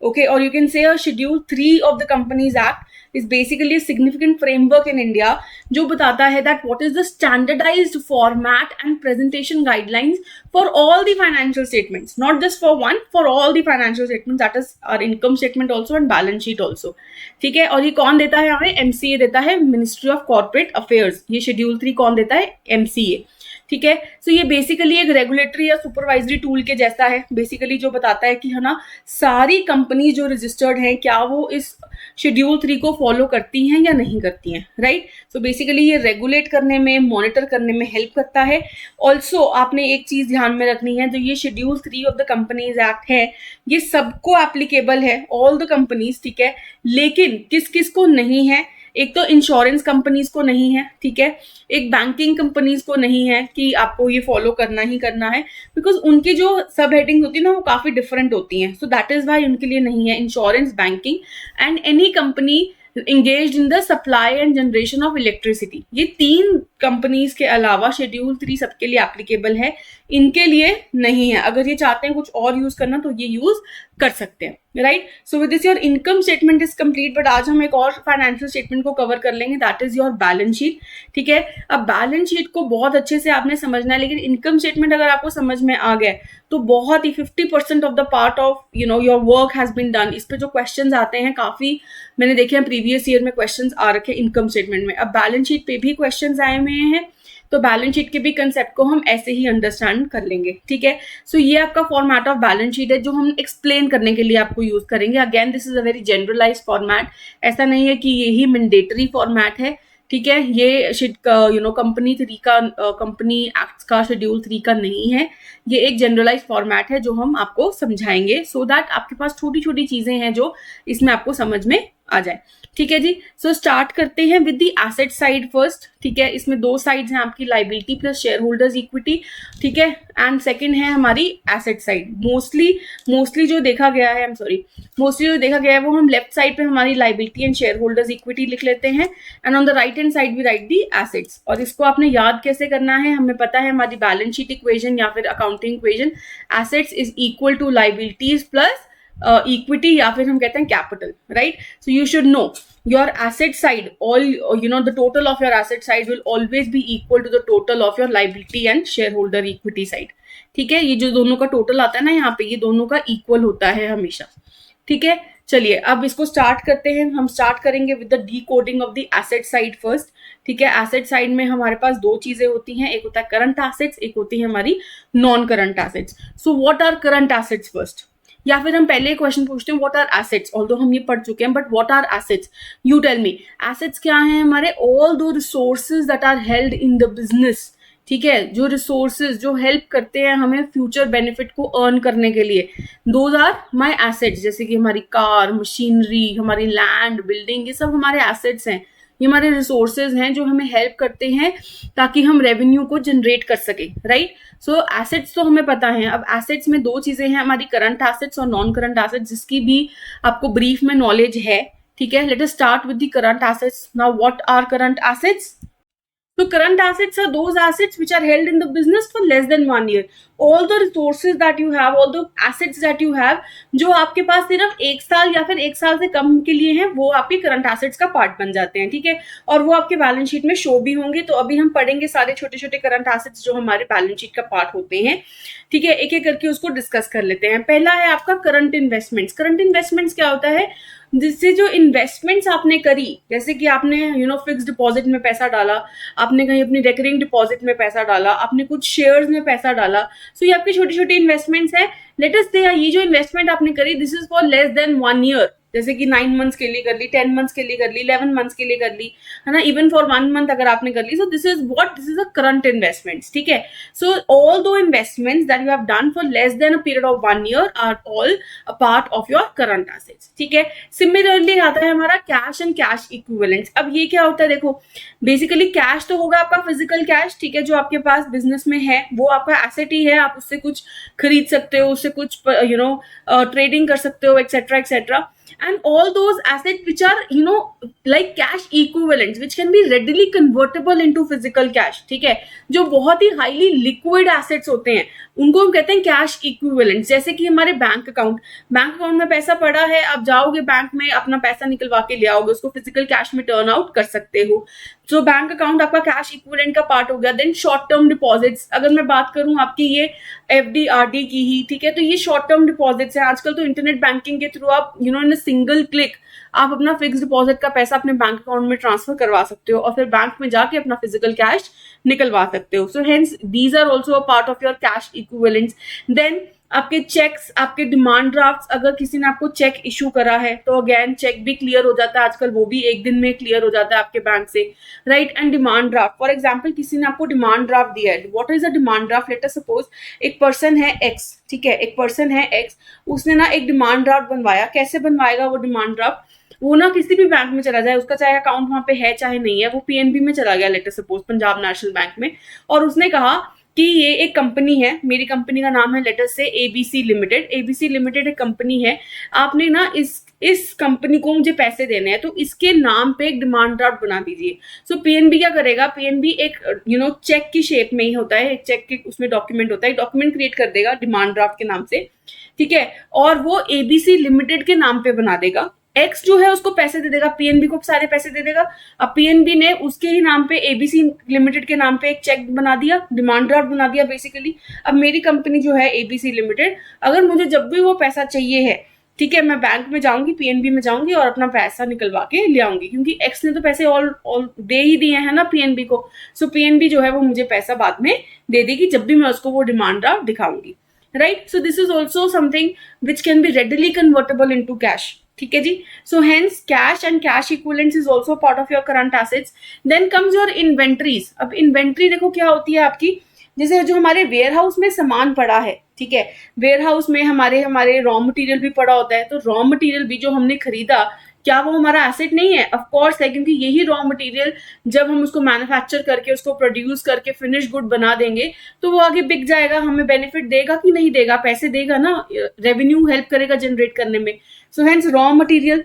Okay, or you can say a schedule 3 of the Companies Act is basically a significant framework in India जो बताता है that what is the standardized format and presentation guidelines for all the financial statements, not just for one, for all the financial statements, that is our income statement also and balance sheet also. ठीक है, और ये कौन देता है हमें? MCA देता है, Ministry of Corporate Affairs. ये schedule 3 कौन देता है? MCA. ठीक है, सो ये बेसिकली एक रेगुलेटरी या सुपरवाइजरी टूल के जैसा है, बेसिकली जो बताता है कि है ना सारी कंपनी जो रजिस्टर्ड हैं क्या वो इस शेड्यूल 3 को फॉलो करती हैं या नहीं करती हैं, राइट. सो बेसिकली ये रेगुलेट करने में, मॉनिटर करने में हेल्प करता है. ऑल्सो आपने एक चीज ध्यान में रखनी है, जो ये schedule 3 of the companies act है ये सबको एप्लीकेबल है, ऑल द कंपनीज. ठीक है, लेकिन किस किस को नहीं है? एक तो इंश्योरेंस कंपनीज को नहीं है, ठीक है, एक बैंकिंग कंपनीज को नहीं है कि आपको ये फॉलो करना ही करना है, बिकॉज उनकी जो सब हेडिंग होती है ना वो काफी डिफरेंट होती हैं. सो दैट इज वाई उनके लिए नहीं है. Insurance, banking and any company engaged in the supply and generation of electricity, ये 3 कंपनीज के अलावा शेड्यूल 3 सबके लिए एप्लीकेबल है, इनके लिए नहीं है. अगर ये चाहते हैं कुछ और यूज करना तो ये यूज कर सकते हैं, right. So with this your income statement is complete, but आज हम एक और फाइनेंशियल स्टेटमेंट को कवर कर लेंगे, that is your balance sheet. ठीक है, अब बैलेंस शीट को बहुत अच्छे से आपने समझना है, लेकिन इनकम स्टेटमेंट अगर आपको समझ में आ गया तो बहुत ही 50% of the part of your work has been done. इस पे जो क्वेश्चंस आते हैं काफी मैंने देखे हैं, प्रीवियस ईयर में क्वेश्चंस आ रखे इनकम स्टेटमेंट में. अब बैलेंस शीट पे भी क्वेश्चंस आए हुए हैं, तो बैलेंस शीट के भी कंसेप्ट को हम ऐसे ही अंडरस्टैंड कर लेंगे. ठीक है, सो ये आपका फॉर्मेट ऑफ बैलेंस शीट है जो हम एक्सप्लेन करने के लिए आपको यूज करेंगे. Again this is a very generalised format, ऐसा नहीं है कि यही मैंडेटरी फॉर्मेट है. ठीक है, ये कंपनी 3 का कंपनी एक्ट का शेड्यूल 3 का नहीं है, ये एक जनरलाइज फॉर्मेट है जो हम आपको समझाएंगे, सो दैट आपके पास छोटी छोटी चीजें हैं जो इसमें आपको समझ में आ जाए. ठीक है जी, सो स्टार्ट करते हैं with the asset side first. ठीक है, इसमें 2 साइड्स हैं आपकी, liability plus share holders equity. ठीक है, एंड सेकंड है हमारी एसेट साइड. मोस्टली जो देखा गया है वो हम लेफ्ट साइड पे हमारी liability and share holders equity लिख लेते हैं, and on the right hand side we write the assets. और इसको आपने याद कैसे करना है, हमें पता है हमारी बैलेंस शीट इक्वेशन या फिर accounting equation, assets is equal to liabilities plus equity या फिर हम कहते हैं capital, right. So you should know your asset side, all the total of your asset side will always be equal to the total of your liability and shareholder equity side. ठीक है, ये जो दोनों का टोटल आता है ना यहाँ पे, ये दोनों का इक्वल होता है हमेशा. ठीक है, चलिए अब इसको स्टार्ट करते हैं. हम स्टार्ट करेंगे with the decoding of the asset side first. ठीक है, एसेट साइड में हमारे पास 2 चीजें होती हैं, एक होता है करंट एसेट्स, एक होती है हमारी non current assets. So what are current assets first, या फिर हम पहले क्वेश्चन पूछते हैं व्हाट आर एसेट्स, ऑल्दो हम ये पढ़ चुके हैं, but what are assets, you tell me. Assets क्या हैं हमारे? All those resources that are held in the business. ठीक है, जो रिसोर्सेज जो हेल्प करते हैं हमें फ्यूचर बेनिफिट को अर्न करने के लिए, दोज आर माय एसेट्स. जैसे कि हमारी कार, मशीनरी, हमारी लैंड, बिल्डिंग, ये सब हमारे एसेट्स हैं, ये हमारे रिसोर्सेज हैं जो हमें हेल्प करते हैं ताकि हम रेवेन्यू को जनरेट कर सके, राइट. सो एसेट्स तो हमें पता है. अब एसेट्स में 2 चीजें हैं, हमारी करंट एसेट्स और नॉन करंट एसेट्स, जिसकी भी आपको ब्रीफ में नॉलेज है. ठीक है, let us start with the current assets. Now what are current assets? So current assets are those assets which are held in the business for less than 1 year. All the resources that you have, all the assets that you have, जो आपके पास सिर्फ 1 साल या फिर 1 साल से कम के लिए हैं, वो आपके करंट एसेट्स का पार्ट बन जाते हैं, ठीक है, और वो आपके बैलेंस शीट में शो भी होंगे. तो अभी हम पढ़ेंगे सारे छोटे छोटे करंट एसेट्स जो हमारे बैलेंस शीट का पार्ट होते हैं, ठीक है. एक एक करके उसको डिस्कस कर लेते हैं. पहला है आपका करंट इन्वेस्टमेंट्स. करंट इन्वेस्टमेंट्स क्या होता है? जिससे जो इन्वेस्टमेंट्स आपने करी, जैसे कि आपने फिक्स डिपॉजिट में पैसा डाला, आपने कहीं अपनी रेकरिंग डिपॉजिट में पैसा डाला, आपने कुछ शेयर्स में पैसा डाला, सो ये आपकी छोटी छोटी इन्वेस्टमेंट्स है. लेट अस से ये जो इन्वेस्टमेंट आपने करी, this is for less than 1 year. जैसे कि 9 मंथ्स के लिए कर ली, 10 मंथ्स के लिए कर ली, 11 मंथ्स के लिए कर ली, है ना, इवन फॉर 1 मंथ अगर आपने कर ली. So this is a current investments, ठीक है. सो ऑल दो investments that you have done for less than a period of 1 year are all a part of your current assets, ठीक है. Similarly आता है हमारा कैश एंड कैश इक्विवेलेंट्स. अब ये क्या होता है? देखो, बेसिकली कैश तो होगा आपका फिजिकल कैश, ठीक है, जो आपके पास बिजनेस में है, वो आपका एसेट ही है. आप उससे कुछ खरीद सकते हो, उससे कुछ ट्रेडिंग कर सकते हो, etcetera etcetera. And all those assets which are like cash equivalents which can be readily convertible into physical cash, ठीक है, जो बहुत ही हाईली लिक्विड एसेट्स होते हैं, उनको हम कहते हैं कैश इक्विवेलेंट्स. जैसे कि हमारे बैंक अकाउंट में पैसा पड़ा है, आप जाओगे बैंक में अपना पैसा निकलवा के ले आओगे, उसको फिजिकल कैश में टर्न आउट कर सकते हो. तो बैंक अकाउंट आपका कैश इक्विवेलेंट का पार्ट हो गया. देन शॉर्ट टर्म डिपॉजिट्स, अगर मैं बात करूं आपकी ये एफडी आरडी की ही, ठीक है, तो ये शॉर्ट टर्म डिपॉजिट्स है. आजकल तो इंटरनेट बैंकिंग के थ्रू आप इन सिंगल क्लिक आप अपना फिक्स डिपॉजिट का पैसा अपने बैंक अकाउंट में ट्रांसफर करवा सकते हो और फिर बैंक में जाके अपना फिजिकल कैश निकलवा सकते हो. So hence these are also a part of your cash equivalents. Then आपके चेक्स, आपके डिमांड ड्राफ्ट, अगर किसी ने आपको चेक इशू करा है तो अगेन चेक भी क्लियर हो जाता है आजकल, वो भी एक दिन में क्लियर हो जाता है आपके बैंक से, right. And demand draft, for example किसी ने आपको डिमांड ड्राफ्ट दिया है. What is a demand draft? Late us suppose एक पर्सन है एक्स, ठीक है, एक पर्सन है एक्स, उसने ना एक डिमांड ड्राफ्ट बनवाया. कैसे बनवाएगा वो डिमांड ड्राफ्ट? वो ना किसी भी बैंक में चला जाए, उसका चाहे अकाउंट वहां पे है चाहे नहीं है, वो पीएनबी में चला गया, late us suppose Punjab national bank में, और उसने कहा कि ये एक कंपनी है, मेरी कंपनी का नाम है लेटर से एबीसी लिमिटेड. एबीसी लिमिटेड एक कंपनी है, आपने ना इस कंपनी को मुझे पैसे देने हैं, तो इसके नाम पे एक डिमांड ड्राफ्ट बना दीजिए. सो पीएनबी क्या करेगा? पीएनबी एक चेक की शेप में ही होता है, एक चेक के उसमें डॉक्यूमेंट होता है, डॉक्यूमेंट क्रिएट कर देगा डिमांड ड्राफ्ट के नाम से, ठीक है, और वो एबीसी लिमिटेड के नाम पे बना देगा. एक्स जो है उसको पैसे दे देगा, पीएनबी को सारे पैसे दे देगा. अब पीएनबी ने उसके ही नाम पे एबीसी लिमिटेड के नाम पे एक चेक बना दिया, डिमांड ड्राफ्ट बना दिया बेसिकली. अब मेरी कंपनी जो है एबीसी लिमिटेड, अगर मुझे जब भी वो पैसा चाहिए है, ठीक है, मैं बैंक में जाऊंगी, पीएनबी में जाऊंगी और अपना पैसा निकलवा के ले आऊंगी, क्योंकि एक्स ने तो पैसे ऑल दे ही दिए हैं ना पीएनबी को. सो पीएनबी जो है वो मुझे पैसा बाद में दे देगी जब भी मैं उसको वो डिमांड ड्राफ्ट दिखाऊंगी, right. So this is also something which can be readily convertible into cash, ठीक है जी. So hence cash and cash equivalents is also part of your current assets. Then comes your inventories. अब inventory देखो क्या होती है आपकी, जैसे जो हमारे वेयर हाउस में सामान पड़ा है, ठीक है, वेयर हाउस में हमारे रॉ मटेरियल भी पड़ा होता है, तो रॉ मटेरियल भी जो हमने खरीदा, क्या वो हमारा एसेट नहीं है? ऑफ कोर्स है, क्योंकि यही रॉ मटेरियल जब हम उसको मैन्युफैक्चर करके उसको प्रोड्यूस करके फिनिश गुड बना देंगे तो वो आगे बिक जाएगा, हमें बेनिफिट देगा कि नहीं देगा? पैसे देगा ना, रेवेन्यू हेल्प करेगा जनरेट करने में. सो हेंस रॉ मटेरियल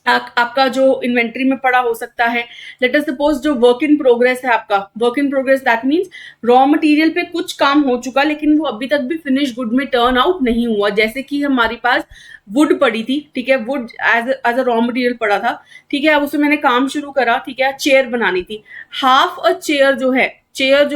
आपका जो इन्वेंट्री में पड़ा हो सकता है. लेट अस सपोज जो वर्क इन प्रोग्रेस है आपका, work in progress that means raw material पे कुछ काम हो चुका लेकिन वो अभी तक भी फिनिश गुड में टर्न आउट नहीं हुआ. जैसे कि हमारे पास वुड पड़ी थी, ठीक है, wood as a raw material पड़ा था, ठीक है, अब उसमें मैंने काम शुरू करा, ठीक है, चेयर बनानी थी. हाफ अ चेयर जो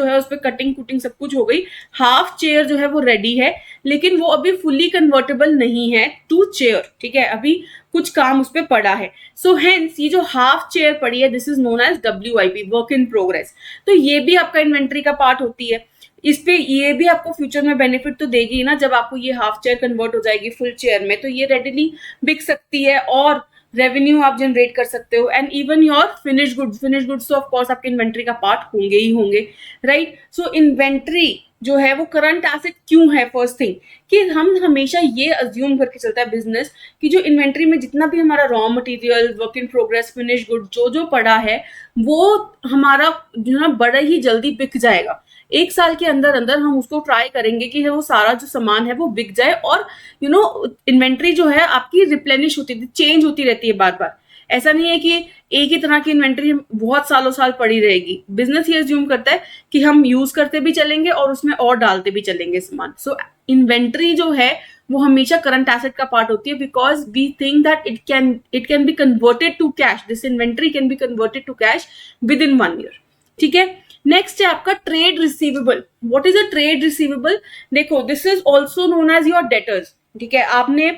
है उस पर कटिंग कुटिंग सब कुछ हो गई, हाफ चेयर जो है वो रेडी है, लेकिन वो अभी फुली कन्वर्टेबल नहीं है टू चेयर, ठीक है, अभी कुछ काम उस पर पड़ा है. सो हेंस ये जो हाफ चेयर पड़ी है, this is known as WIP, work in progress. तो ये भी आपका इन्वेंट्री का पार्ट होती है. इस पे ये भी आपको फ्यूचर में बेनिफिट तो देगी ना, जब आपको ये हाफ चेयर कन्वर्ट हो जाएगी फुल चेयर में, तो ये रेडिली बिक सकती है और रेवेन्यू आप जनरेट कर सकते हो. And even your finish goods तो ऑफ कोर्स आपके इन्वेंट्री का पार्ट होंगे ही होंगे, राइट. सो इन्वेंट्री जो है वो करंट एसेट क्यों है? फर्स्ट थिंग कि हम हमेशा ये अज्यूम करके चलता है बिजनेस कि जो इन्वेंट्री में जितना भी हमारा raw material, work in progress, finish good जो पड़ा है वो हमारा जो ना बड़ा ही जल्दी बिक जाएगा. 1 साल के अंदर हम उसको ट्राई करेंगे कि वो सारा जो सामान है वो बिक जाए. और इन्वेंट्री जो है आपकी रिप्लेनिश होती चेंज होती रहती है बार बार. ऐसा नहीं है कि एक ही तरह की इन्वेंट्री बहुत सालों साल पड़ी रहेगी। बिजनेस ये अज्यूम करता है कि हम यूज करते भी चलेंगे और उसमें और डालते भी चलेंगे सामान। सो इन्वेंट्री जो है वो हमेशा करंट एसेट का पार्ट होती है, because we think that it can be converted to cash. This inventory can be converted to cash within 1 year. ठीक है, नेक्स्ट है आपका trade receivable. What is a trade receivable? देखो, this is also known as your debtors. ठीक है, आपने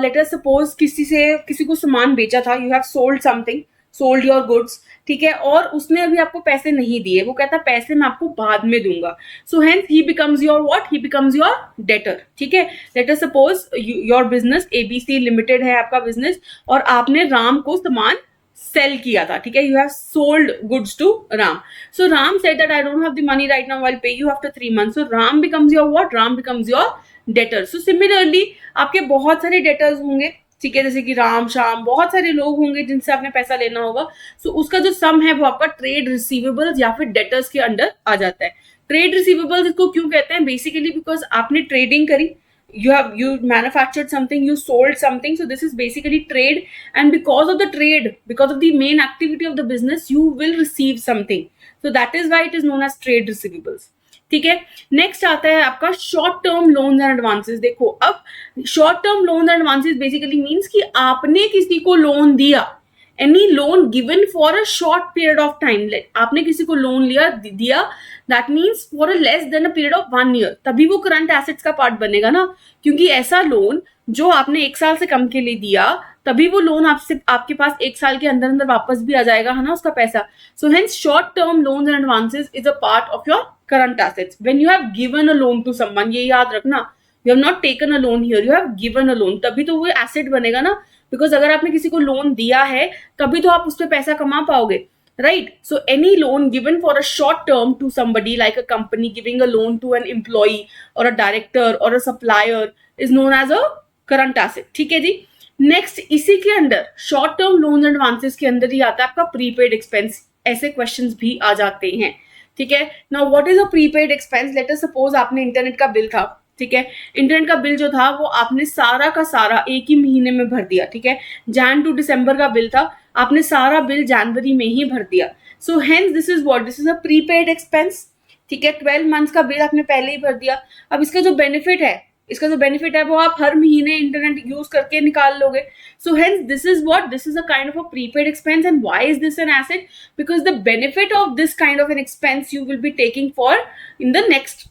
late us suppose किसी को सामान बेचा था, you have sold something, sold your goods, ठीक है, और उसने अभी आपको पैसे नहीं दिए, वो कहता पैसे मैं आपको बाद में दूंगा। So hence he becomes your what? He becomes your debtor. ठीक है, let us suppose your business ABC limited है आपका बिजनेस, और आपने राम को सामान सेल किया था। ठीक है, you have sold goods to Ram. So Ram said that I don't have the money right now, I will pay you after 3 months. So Ram becomes your what? Ram becomes your debtor. So similarly आपके बहुत सारे debtors होंगे, ठीक है, जैसे कि राम, श्याम, बहुत सारे लोग होंगे जिनसे आपने पैसा लेना होगा। सो उसका जो सम है वो आपका ट्रेड रिसीवेबल्स या फिर डेटर्स के अंडर आ जाता है। ट्रेड रिसीवेबल्स इसको क्यों कहते हैं? बेसिकली बिकॉज आपने ट्रेडिंग करी, you manufactured something, you sold something, so this is basically trade, and because of the trade, because of the main activity of the business, you will receive something, so that is why it is known as trade receivables. ठीक है, next आता है आपका short term loans and advances. देखो, अब short term loans and advances basically means कि आपने किसी को लोन दिया, any loan given for a short period of time. आपने किसी को लोन दिया, that means for a less than a period of 1 year, तभी वो करंट एसेट्स का पार्ट बनेगा ना, क्योंकि ऐसा लोन जो आपने 1 साल से कम के लिए दिया, तभी वो लोन आपके पास 1 साल के अंदर अंदर वापस भी आ जाएगा, है ना, उसका पैसा। So hence short term loans and advances is a part of your current assets when you have given a loan to someone. ये याद रखना, you have not taken a loan here, you have given a loan, तभी तो वो asset बनेगा ना, because अगर आपने किसी को लोन दिया है तभी तो आप उस पर पैसा कमा पाओगे, right? So any loan given for a short term to somebody, like a company giving a loan to an employee or a director or a supplier, is known as a current asset. ठीक है जी। Next इसी के अंदर short term loan advances के अंदर ही आता है आपका प्रीपेड एक्सपेंस। ऐसे क्वेश्चंस भी आ जाते हैं। ठीक है, now what is a prepaid expense? Late us suppose आपने इंटरनेट का बिल था, ठीक है, इंटरनेट का बिल जो था वो आपने सारा का सारा एक ही महीने में भर दिया। ठीक है, जैन टू दिसंबर का बिल था, आपने सारा बिल जनवरी में ही भर दिया। सो hence this is what? This is a prepaid expense. ठीक है, 12 months का बिल आपने पहले ही भर दिया। अब इसका जो बेनिफिट है वो आप हर महीने इंटरनेट यूज करके निकाल लोगे। सो hence this is what? This is a kind of a prepaid expense. And why is this an asset? Because the benefit of this kind of an expense you will be taking for in the next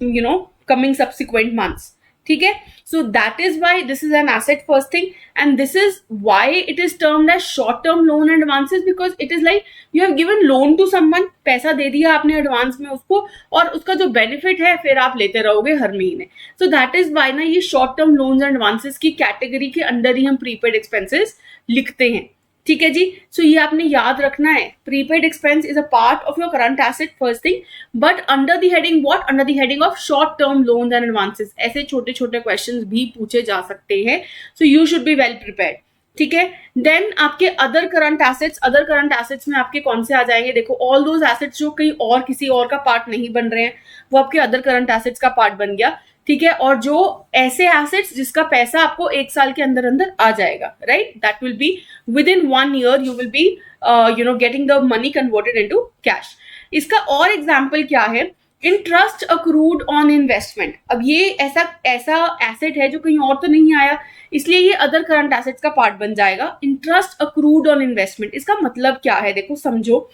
coming subsequent months. ठीक है, so that is why this is an asset first thing, and this is why it is termed as short term loan and advances, because it is like you have given loan to someone, पैसा दे दिया आपने advance में उसको, और उसका जो benefit है फिर आप लेते रहोगे हर महीने। so that is why ना ये short term loans and advances की कैटेगरी के अंदर ही हम प्रीपेड एक्सपेंसेस लिखते हैं। ठीक है जी, सो ये आपने याद रखना है, prepaid expense is a part of your current asset first thing, but under the heading what? Under the heading of short term loans and advances. ऐसे छोटे छोटे क्वेश्चंस भी पूछे जा सकते हैं, सो you should be well prepared. ठीक है, देन आपके अदर करंट एसेट्स में आपके कौन से आ जाएंगे? देखो, ऑल दोज एसेट्स जो कहीं और किसी और का पार्ट नहीं बन रहे हैं वो आपके अदर करंट एसेट्स का पार्ट बन गया। ठीक है, और जो ऐसे एसेट्स जिसका पैसा आपको 1 साल के अंदर अंदर आ जाएगा, right, that will be with in 1 year you will be getting the money converted into cash. इसका और एग्जांपल क्या है? Interest accrued on investment. अब ये ऐसा एसेट है जो कहीं और तो नहीं आया, इसलिए ये अदर करंट एसेट्स का पार्ट बन जाएगा। इंटरेस्ट अक्रूड ऑन इन्वेस्टमेंट, इसका मतलब क्या है? देखो समझो,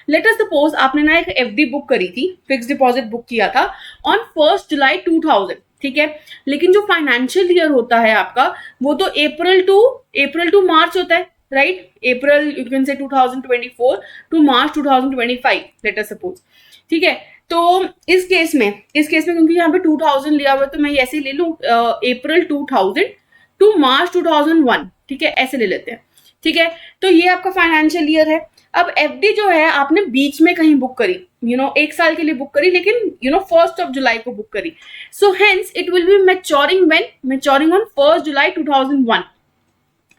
लेट अस सपोज आपने ना एक FD बुक करी थी, फिक्स डिपॉजिट बुक किया था ऑन 1 July 2000। ठीक है, लेकिन जो फाइनेंशियल ईयर होता है आपका वो तो अप्रैल टू मार्च होता है, right? April you can say 2024 to March 2025 let us suppose. ठीक है, तो इस केस में क्योंकि यहाँ पे 2000 लिया हुआ है तो मैं ऐसे ले लूँ अप्रैल 2000 टू मार्च 2001। ठीक है, ऐसे ले लेते हैं। ठीक है, तो ये आपका फाइनेंशियल ईयर है। अब FD जो है आपने बीच में कहीं बुक करी, 1 साल के लिए बुक करी, लेकिन 1 July को बुक करी। सो hence it will B maturing on 1 July 2001।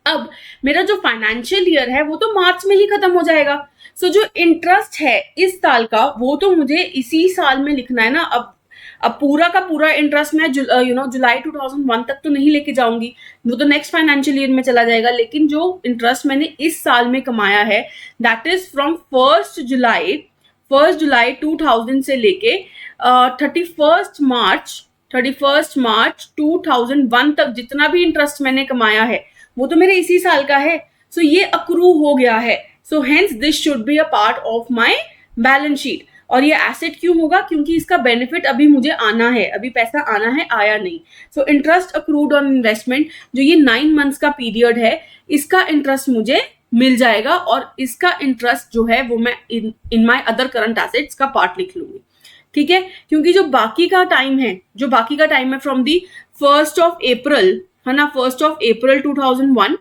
अब मेरा जो फाइनेंशियल ईयर है वो तो मार्च में ही खत्म हो जाएगा। सो जो इंटरेस्ट है इस साल का वो तो मुझे इसी साल में लिखना है ना। अब अब पूरा का पूरा इंटरेस्ट मैं जुलाई 2001 तक तो नहीं लेके जाऊंगी, वो तो नेक्स्ट फाइनेंशियल ईयर में चला जाएगा, लेकिन जो इंटरेस्ट मैंने इस साल में कमाया है दैट इज फ्रॉम 1 जुलाई 2000 से लेके 31 मार्च 2001 तक जितना भी इंटरेस्ट मैंने कमाया है वो तो मेरे इसी साल का है। सो ये अक्रू हो गया है, so hence this should be a part of my balance sheet. और ये एसेट क्यों होगा? क्योंकि इसका बेनिफिट अभी मुझे आना है, अभी पैसा आना है, आया नहीं। So interest accrued on investment, जो ये 9 मंथ्स का पीरियड है, इसका इंटरेस्ट मुझे मिल जाएगा और इसका इंटरेस्ट जो है वो मैं in my other current assets का पार्ट लिख लूंगी। ठीक है, क्योंकि जो बाकी का टाइम है from the 1st of April, है ना, 1st ऑफ अप्रैल 2001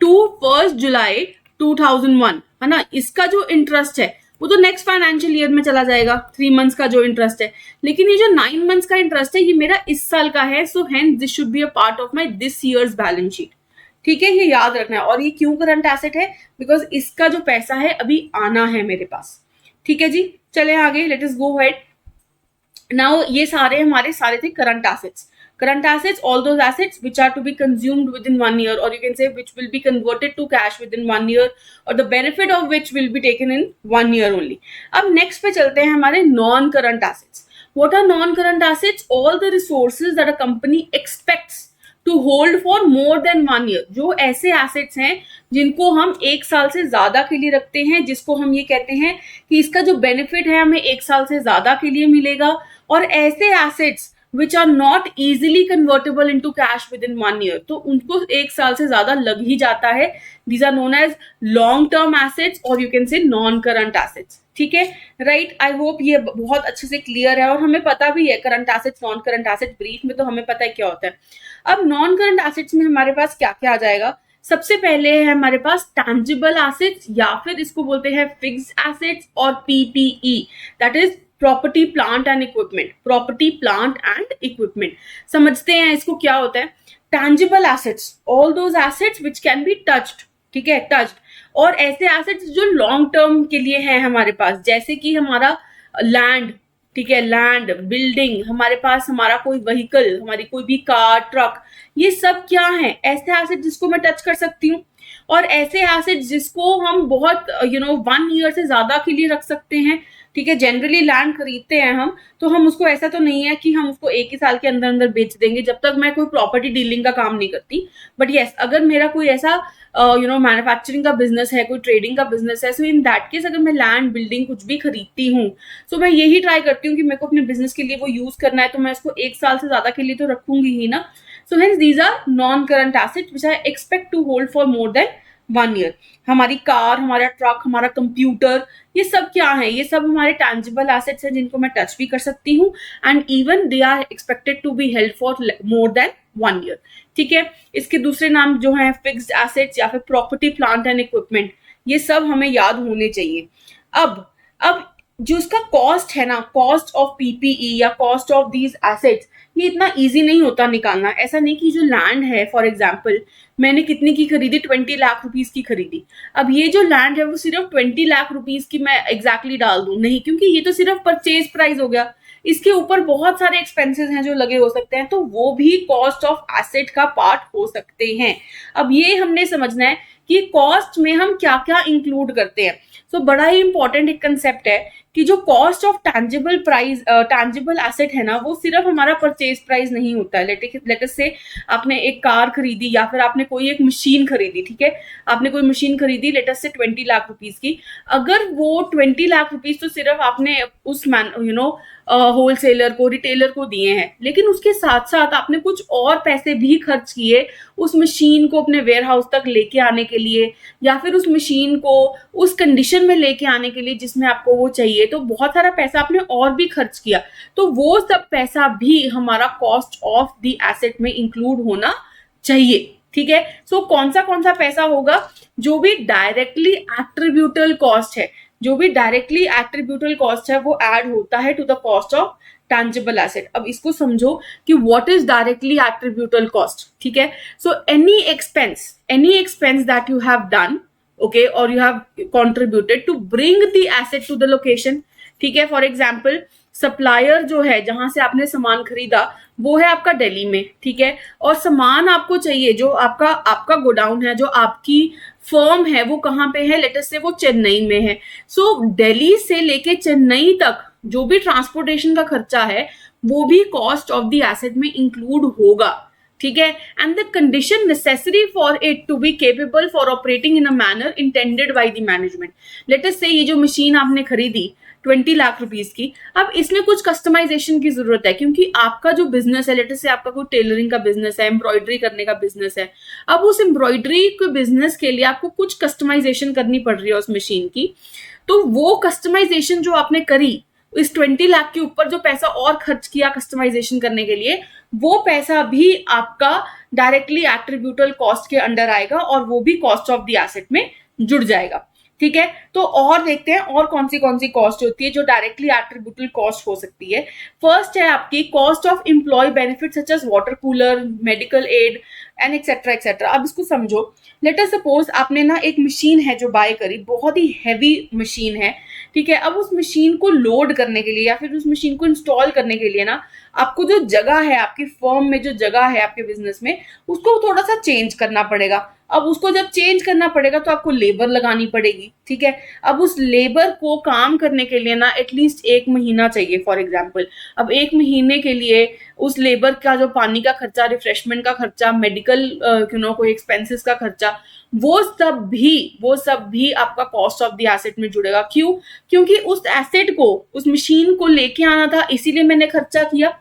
टू 1 जुलाई 2001, है ना, इसका जो इंटरेस्ट है वो तो नेक्स्ट फाइनेंशियल ईयर में चला जाएगा, 3 मंथ्स का जो इंटरेस्ट है। लेकिन ये जो 9 मंथ्स का इंटरेस्ट है ये मेरा इस साल का है, so hence this should be a part of my this years balance sheet. ठीक है, ये याद रखना है। और ये क्यों करंट एसेट है? बिकॉज इसका जो पैसा है अभी आना है मेरे पास। ठीक है जी, चले आगे, let us go ahead. Now ये सारे थे current assets. Current assets, all those assets which are to be consumed within 1 year, or you can say which will be converted to cash within 1 year, or the benefit of which will be taken in 1 year only. अब next पे चलते हैं हमारे non current assets. What are non current assets? All the resources that a company expects to hold for more than 1 year. जो ऐसे assets हैं जिनको हम 1 साल से ज्यादा के लिए रखते हैं, जिसको हम ये कहते हैं कि इसका जो बेनिफिट है हमें 1 साल से ज्यादा के लिए मिलेगा। और ऐसे assets which are not easily convertible into cash within 1 year, तो उनको 1 साल से ज्यादा लग ही जाता है। These are known as long term assets or you can say non current assets. ठीक है, राइट, आई होप ये बहुत अच्छे से क्लियर है और हमें पता भी है current assets non current assets, brief में तो हमें पता है क्या होता है। अब नॉन करंट एसेट्स में हमारे पास क्या क्या आ जाएगा? सबसे पहले है हमारे पास टैंजिबल एसेट्स, या फिर इसको बोलते हैं फिक्स्ड एसेट्स और PPE, that is property plant and equipment. Property plant and equipment समझते हैं इसको क्या होता है। Tangible assets, all those assets which can be touched, ठीक है, टच्ड। और ऐसे एसेट्स जो लॉन्ग टर्म के लिए हैं हमारे पास, जैसे कि हमारा लैंड, ठीक है, लैंड, बिल्डिंग, हमारे पास हमारा कोई व्हीकल, हमारी कोई भी कार, ट्रक, ये सब क्या है? ऐसे एसेट जिसको मैं टच कर सकती हूँ। और ऐसे एसेट जिसको हम बहुत 1 ईयर से ज्यादा के लिए रख सकते हैं। ठीक है, जनरली लैंड खरीदते हैं हम, तो हम उसको, ऐसा तो नहीं है कि हम उसको 1 ही साल के अंदर अंदर बेच देंगे, जब तक मैं कोई प्रॉपर्टी डीलिंग का काम नहीं करती। बट यस, अगर मेरा कोई ऐसा मैन्युफैक्चरिंग का बिजनेस है, कोई ट्रेडिंग का बिजनेस है, सो इन दैट केस अगर मैं लैंड, बिल्डिंग कुछ भी खरीदती हूँ, सो मैं यही ट्राई करती हूँ कि मेरे को अपने बिजनेस के लिए वो यूज करना है, तो मैं इसको 1 साल से ज्यादा के लिए तो रखूंगी ही ना। So hence these are non current assets which I expect to hold for more than 1 year. हमारी कार, हमारा ट्रक, हमारा कंप्यूटर, ये सब क्या है? ये सब हमारे टैंजिबल एसेट्स हैं जिनको मैं टच भी कर सकती हूँ, and even they are expected to be held for more than 1 year. ठीक है, इसके दूसरे नाम जो है फिक्स्ड एसेट्स या फिर प्रॉपर्टी प्लांट एंड इक्विपमेंट, ये सब हमें याद होने चाहिए। अब जो इसका कॉस्ट है ना, कॉस्ट ऑफ पीपीई या कॉस्ट ऑफ दीज एसेट्स, ये इतना इजी नहीं होता निकालना। ऐसा नहीं कि जो लैंड है, फॉर एग्जाम्पल मैंने कितने की खरीदी, 20 लाख रुपीस की खरीदी, अब ये जो लैंड है वो सिर्फ 20 लाख रुपीस की मैं एग्जैक्टली डाल दूं, नहीं, क्योंकि ये तो सिर्फ परचेज प्राइस हो गया। इसके ऊपर बहुत सारे एक्सपेंसेस हैं जो लगे हो सकते हैं, तो वो भी कॉस्ट ऑफ एसेट का पार्ट हो सकते हैं। अब ये हमने समझना है कि कॉस्ट में हम क्या क्या इंक्लूड करते हैं। तो बड़ा ही इंपॉर्टेंट एक कंसेप्ट है कि जो कॉस्ट ऑफ टैंजिबल एसेट है ना, वो सिर्फ हमारा परचेज प्राइस नहीं होता है। लेट अस से आपने एक कार खरीदी या फिर आपने कोई एक मशीन खरीदी, ठीक है, आपने कोई मशीन खरीदी लेट अस से 20 लाख रुपीस की। अगर वो 20 लाख रुपीस तो सिर्फ आपने उस होलसेलर को, रिटेलर को दिए हैं, लेकिन उसके साथ साथ आपने कुछ और पैसे भी खर्च किए उस मशीन को अपने वेयर हाउस तक लेके आने के लिए, या फिर उस मशीन को उस कंडीशन में लेके आने के लिए जिसमें आपको वो चाहिए। तो बहुत सारा पैसा आपने और भी खर्च किया, तो वो सब पैसा भी हमारा कॉस्ट ऑफ द एसेट में इंक्लूड होना चाहिए। ठीक है, सो कौन सा पैसा होगा? जो भी डायरेक्टली एट्रीब्यूटल कॉस्ट है, जो भी डायरेक्टली एट्रीब्यूटल कॉस्ट है, वो ऐड होता है to the cost of tangible asset. अब इसको समझो कि what is directly attributable cost. ठीक है, so any expense that you have done, okay, or you have contributed to bring the asset to the location, ठीक है। फॉर एग्जाम्पल सप्लायर जो है जहां से आपने सामान खरीदा वो है आपका दिल्ली में, ठीक है, और सामान आपको चाहिए जो आपका आपका गोडाउन है, जो आपकी फर्म है वो कहाँ पे है, लेटर से वो चेन्नई में है। सो दिल्ली से लेके चेन्नई तक जो भी ट्रांसपोर्टेशन का खर्चा है वो भी कॉस्ट ऑफ द एसेट में इंक्लूड होगा, ठीक है। And the condition necessary for it to be capable for operating in a manner intended by the management. Let us say ये जो मशीन आपने खरीदी 20 लाख रुपीस की, अब इसमें कुछ कस्टमाइजेशन की जरूरत है क्योंकि आपका जो बिजनेस है, लेट अस से आपका कोई टेलरिंग का बिजनेस है, एम्ब्रॉयडरी करने का बिजनेस है, अब उस एम्ब्रॉयडरी के बिजनेस के लिए आपको कुछ कस्टमाइजेशन करनी पड़ रही है उस मशीन की। तो वो कस्टमाइजेशन जो आपने करी, इस 20 लाख के ऊपर जो पैसा और खर्च किया कस्टमाइजेशन करने के लिए, वो पैसा भी आपका डायरेक्टली एट्रीब्यूटल कॉस्ट के अंडर आएगा और वो भी कॉस्ट ऑफ द एसेट में जुड़ जाएगा, ठीक है। तो और देखते हैं और कौन सी कॉस्ट होती है जो डायरेक्टली एट्रीब्यूटल कॉस्ट हो सकती है। फर्स्ट है आपकी cost of employee benefit such as water cooler, medical aid एंड एक्सेट्रा एक्सेट्रा। अब इसको समझो, लेट अस सपोज आपने ना एक मशीन है जो बाय करी, बहुत ही हैवी मशीन है, ठीक है। अब उस मशीन को लोड करने के लिए या फिर उस मशीन को इंस्टॉल करने के लिए ना आपको जो जगह है आपकी फर्म में, जो जगह है आपके बिजनेस में, उसको थोड़ा सा चेंज करना पड़ेगा। अब उसको जब चेंज करना पड़ेगा तो आपको लेबर लगानी पड़ेगी, ठीक है। अब उस लेबर को काम करने के लिए ना एटलीस्ट 1 महीना चाहिए फॉर एग्जाम्पल। अब 1 महीने के लिए उस लेबर का जो पानी का खर्चा, रिफ्रेशमेंट का खर्चा, मेडिकल कोई एक्सपेंसेस का खर्चा, वो सब भी आपका कॉस्ट ऑफ द एसेट में जुड़ेगा। क्यों? क्योंकि उस एसेट को, उस मशीन को लेके आना था, इसीलिए मैंने खर्चा किया,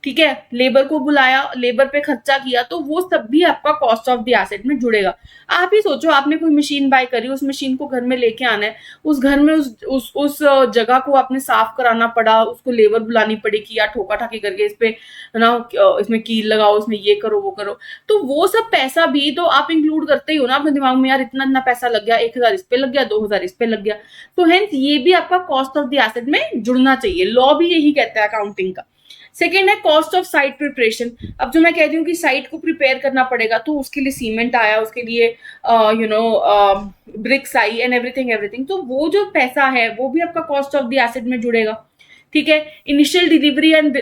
ठीक है, लेबर को बुलाया, लेबर पे खर्चा किया, तो वो सब भी आपका कॉस्ट ऑफ द एसेट में जुड़ेगा। आप ही सोचो, आपने कोई मशीन बाय करी, उस मशीन को घर में लेके आना है, उस घर में उस जगह को आपने साफ कराना पड़ा, उसको लेबर बुलानी पड़ेगी या ठोका ठाकी करके इस पे ना, इसमें कील लगाओ, इसमें ये करो वो करो, तो वो सब पैसा भी तो आप इंक्लूड करते ही हो ना अपने दिमाग में, यार इतना इतना पैसा लग गया, 1000 इस पे लग गया, 2000 इस पे लग गया, तो हेंस ये भी आपका कॉस्ट ऑफ द एसेट में जुड़ना चाहिए। लॉ भी यही कहता है अकाउंटिंग का। सेकेंड है कॉस्ट ऑफ साइट प्रिपरेशन। अब जो मैं कहती हूँ कि साइट को प्रिपेयर करना पड़ेगा, तो उसके लिए सीमेंट आया, उसके लिए ब्रिक्स आई एंड एवरीथिंग, तो वो जो पैसा है वो भी आपका कॉस्ट ऑफ द एसेट में जुड़ेगा, ठीक है। Initial delivery and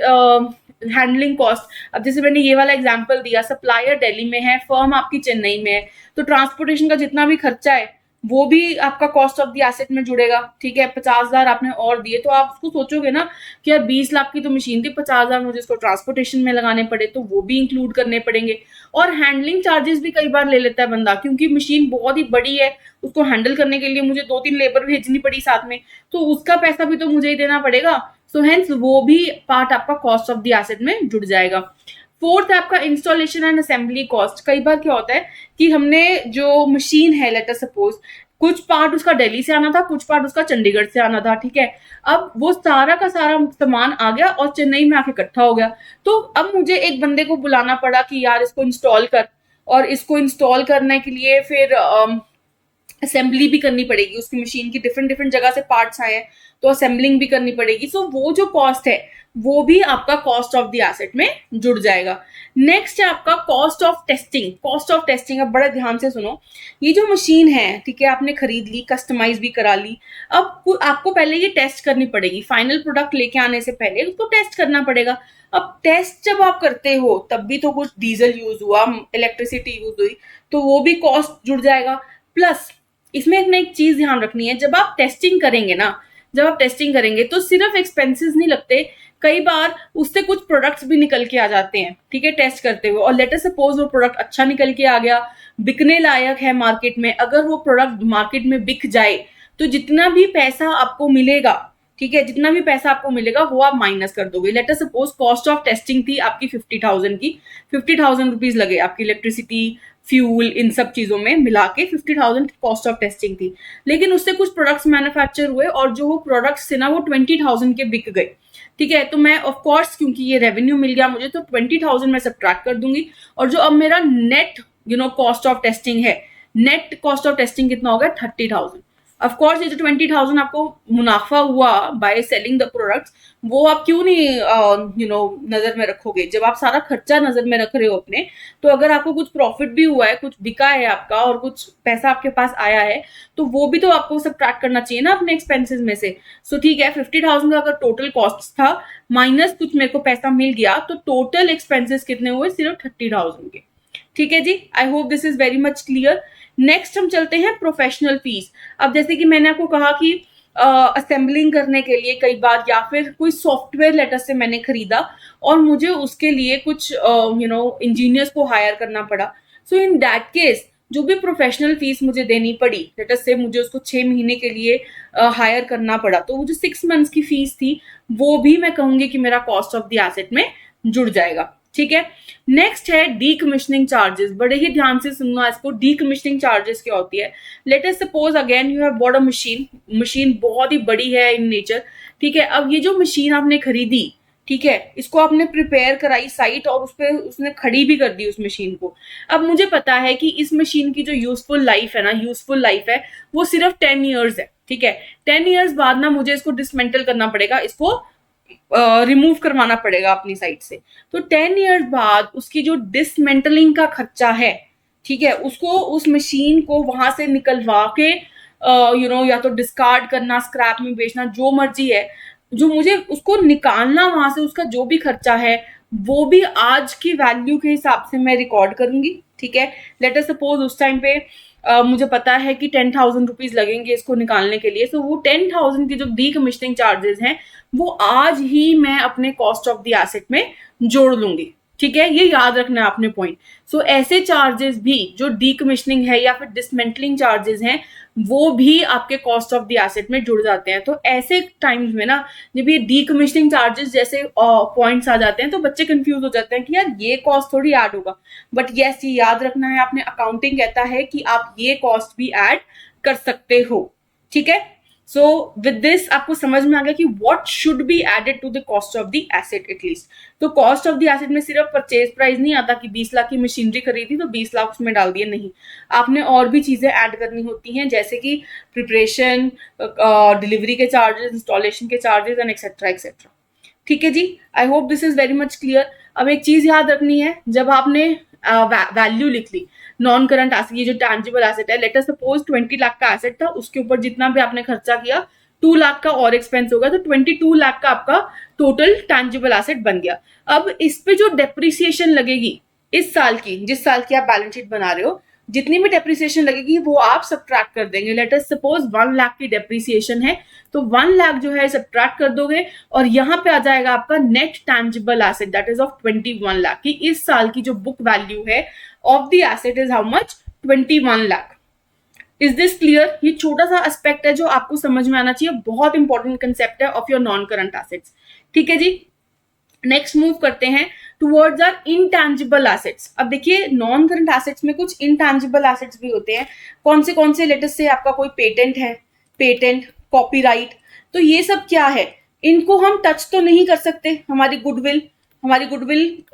handling cost. अब जैसे मैंने ये वाला एग्जांपल दिया, सप्लायर दिल्ली में है, फर्म आपकी चेन्नई में है, तो ट्रांसपोर्टेशन का जितना भी खर्चा है वो भी आपका कॉस्ट ऑफ द एसेट में जुड़ेगा, ठीक है। 50,000 आपने और दिए, तो आप उसको सोचोगे ना कि यार 20 लाख की तो मशीन थी, 50,000 मुझे इसको ट्रांसपोर्टेशन में लगाने पड़े, तो वो भी इंक्लूड करने पड़ेंगे। और हैंडलिंग चार्जेस भी कई बार ले लेता है बंदा, क्योंकि मशीन बहुत ही बड़ी है, उसको हैंडल करने के लिए मुझे 2-3 लेबर भेजनी पड़ी साथ में, तो उसका पैसा भी तो मुझे ही देना पड़ेगा। सो हेंस वो भी पार्ट आपका कॉस्ट ऑफ द एसेट में जुड़ जाएगा। फोर्थ है आपका इंस्टॉलेशन एंड असेंबली कॉस्ट। कई बार क्या होता है कि हमने जो मशीन है, लेट अस सपोज कुछ पार्ट उसका दिल्ली से आना था, कुछ पार्ट उसका चंडीगढ़ से आना था, ठीक है। अब वो सारा का सारा सामान आ गया और चेन्नई में आके इकट्ठा हो गया, तो अब मुझे एक बंदे को बुलाना पड़ा कि यार इसको इंस्टॉल कर, और इसको इंस्टॉल करने के लिए फिर असेंबली भी करनी पड़ेगी, उसकी मशीन की डिफरेंट जगह से पार्ट्स आए हैं तो असेंबलिंग भी करनी पड़ेगी। सो वो जो कॉस्ट है वो भी आपका कॉस्ट ऑफ द एसेट में जुड़ जाएगा। नेक्स्ट है आपका cost of testing. Cost of testing, अब बड़ा ध्यान से सुनो, ये जो मशीन है, ठीक है, आपने खरीद ली, कस्टमाइज भी करा ली, अब आपको पहले ये टेस्ट करनी पड़ेगी, फाइनल प्रोडक्ट लेके आने से पहले उसको टेस्ट करना पड़ेगा। अब टेस्ट जब आप करते हो तब भी तो कुछ डीजल यूज हुआ, इलेक्ट्रिसिटी यूज हुई, तो वो भी कॉस्ट जुड़ जाएगा। प्लस इसमें एक चीज ध्यान रखनी है, जब आप टेस्टिंग करेंगे तो सिर्फ एक्सपेंसेस नहीं लगते, कई बार उससे कुछ प्रोडक्ट्स भी निकल के आ जाते हैं, ठीक है, टेस्ट करते हुए। और लेट अस सपोज वो प्रोडक्ट अच्छा निकल के आ गया, बिकने लायक है मार्केट में, अगर वो प्रोडक्ट मार्केट में बिक जाए तो जितना भी पैसा आपको मिलेगा, ठीक है, जितना भी पैसा आपको मिलेगा वो आप माइनस कर दोगे। Late us suppose cost of testing थी आपकी 50,000 की, 50,000 रुपीज लगे आपकी, इलेक्ट्रिसिटी, फ्यूल, इन सब चीजों में मिला के 50,000 कॉस्ट ऑफ टेस्टिंग थी, लेकिन उससे कुछ प्रोडक्ट्स मैन्युफैक्चर हुए और जो वो प्रोडक्ट्स थे ना वो 20,000 के बिक गए, ठीक है। तो मैं ऑफ कोर्स, क्योंकि ये रेवेन्यू मिल गया मुझे, तो 20,000 मैं सब्ट्रैक्ट कर दूंगी, और जो अब मेरा नेट कॉस्ट ऑफ टेस्टिंग है, नेट कॉस्ट ऑफ टेस्टिंग कितना हो गया, 30,000। ऑफ कोर्स ये जो 20,000 आपको मुनाफा हुआ बाय सेलिंग द प्रोडक्ट्स, वो आप क्यों नहीं नजर में रखोगे? जब आप सारा खर्चा नजर में रख रहे हो अपने, तो अगर आपको कुछ प्रॉफिट भी हुआ है, कुछ बिका है आपका और कुछ पैसा आपके पास आया है, तो वो भी तो आपको सब ट्रैक करना चाहिए ना अपने एक्सपेंसेस में से। सो ठीक है, 50,000 का अगर टोटल कॉस्ट था माइनस कुछ मेरे को पैसा मिल गया, तो टोटल एक्सपेंसेस कितने हुए? सिर्फ 30,000 के। ठीक है जी, I hope this is very much clear. Next हम चलते हैं प्रोफेशनल फीस। अब जैसे कि मैंने आपको कहा कि असेंबलिंग करने के लिए कई बार, या फिर कोई सॉफ्टवेयर लेटर से मैंने खरीदा और मुझे उसके लिए कुछ इंजीनियर्स को हायर करना पड़ा। सो इन दैट केस जो भी प्रोफेशनल फीस मुझे देनी पड़ी, लेटर से मुझे उसको 6 महीने के लिए हायर करना पड़ा, तो वो जो 6 मंथ्स की फीस थी वो भी मैं कहूंगी कि मेरा कॉस्ट ऑफ द एसेट में जुड़ जाएगा। ठीक है, नेक्स्ट है डीकमिशनिंग चार्जेस। बड़े ही ध्यान से सुनना इसको, डीकमिशनिंग चार्जेस क्या होती है? Let us suppose again you have bought a machine, machine बहुत ही बड़ी है इन नेचर। ठीक है, अब ये जो मशीन आपने खरीदी, ठीक है, इसको आपने प्रिपेयर कराई साइट और उस पर उसने खड़ी भी कर दी उस मशीन को। अब मुझे पता है कि इस मशीन की जो यूजफुल लाइफ है ना, यूजफुल लाइफ है वो सिर्फ 10 ईयर्स है। ठीक है, 10 ईयर्स बाद ना मुझे इसको डिसमेंटल करना पड़ेगा, इसको रिमूव करवाना पड़ेगा अपनी साइट से। तो 10 ईयर्स बाद उसकी जो डिसमेंटलिंग का खर्चा है, ठीक है, उसको उस मशीन को वहां से निकलवा के या तो डिस्कार्ड करना, स्क्रैप में बेचना, जो मर्जी है, जो मुझे उसको निकालना वहां से, उसका जो भी खर्चा है वो भी आज की वैल्यू के हिसाब से मैं रिकॉर्ड करूंगी। ठीक है, लेट अस सपोज उस टाइम पे मुझे पता है कि 10,000 रुपीज लगेंगे इसको निकालने के लिए, तो वो 10,000 की जो डीकमिशनिंग चार्जेस हैं वो आज ही मैं अपने कॉस्ट ऑफ द एसेट में जोड़ लूंगी। ठीक है, ये याद रखना है आपने पॉइंट। सो ऐसे चार्जेस भी जो डीकमिशनिंग है या फिर डिसमेंटलिंग चार्जेस हैं वो भी आपके कॉस्ट ऑफ द एसेट में जुड़ जाते हैं। तो ऐसे टाइम्स में ना, जब ये डीकमिशनिंग चार्जेस जैसे पॉइंट्स आ जाते हैं तो बच्चे कंफ्यूज हो जाते हैं कि यार ये कॉस्ट थोड़ी ऐड होगा। बट यस, ये याद रखना है आपने, अकाउंटिंग कहता है कि आप ये कॉस्ट भी ऐड कर सकते हो। ठीक है, सो विद दिस आपको समझ में आ गया कि what should be added to the cost of the asset at least. तो कॉस्ट ऑफ द एसेट में सिर्फ परचेज प्राइस नहीं आता कि 20 लाख की मशीनरी खरीदी तो 20 लाख उसमें डाल दिए, नहीं, आपने और भी चीजें ऐड करनी होती हैं, जैसे कि प्रिपरेशन, डिलीवरी के चार्जेस, इंस्टॉलेशन के चार्जेस एंड एक्सेट्रा एक्सेट्रा। ठीक है जी, I hope this is very much clear. अब एक चीज याद रखनी है, जब आपने वैल्यू लिख ली नॉन करंट एसेट, ये जो टैंजिबल एसेट है, लेट अस सपोज 20 लाख का एसेट था, उसके ऊपर जितना भी आपने खर्चा किया 2 लाख का और एक्सपेंस होगा, तो 22 लाख का आपका टोटल टैंजिबल एसेट बन गया। अब इस पे जो डेप्रिसिएशन लगेगी इस साल की, जिस साल की आप बैलेंस शीट बना रहे हो, जितनी भी डेप्रिसिएशन लगेगी वो आप सब्ट्रैक्ट कर देंगे। लेट अस सपोज 1 लाख की डेप्रिसिएशन है, तो 1 लाख जो है सब्ट्रैक्ट कर दोगे और यहाँ पे आ जाएगा आपका net tangible asset that is of 21 lakh की इस साल की जो बुक वैल्यू है of the asset is how much? 21 lakh. Is this clear? ये छोटा सा एस्पेक्ट है जो आपको समझ में आना चाहिए, बहुत इंपॉर्टेंट कंसेप्ट है of your non current assets. ठीक है जी, नेक्स्ट मूव करते हैं टुवर्ड्स आर इनटैंजिबल एसेट्स। अब देखिए, नॉन करंट एसेट्स में कुछ इनटैंजिबल एसेट्स भी होते हैं। कौन से लेटेस्ट से आपका कोई पेटेंट है, पेटेंट, कॉपीराइट, तो ये सब क्या है, इनको हम टच तो नहीं कर सकते। हमारी गुडविल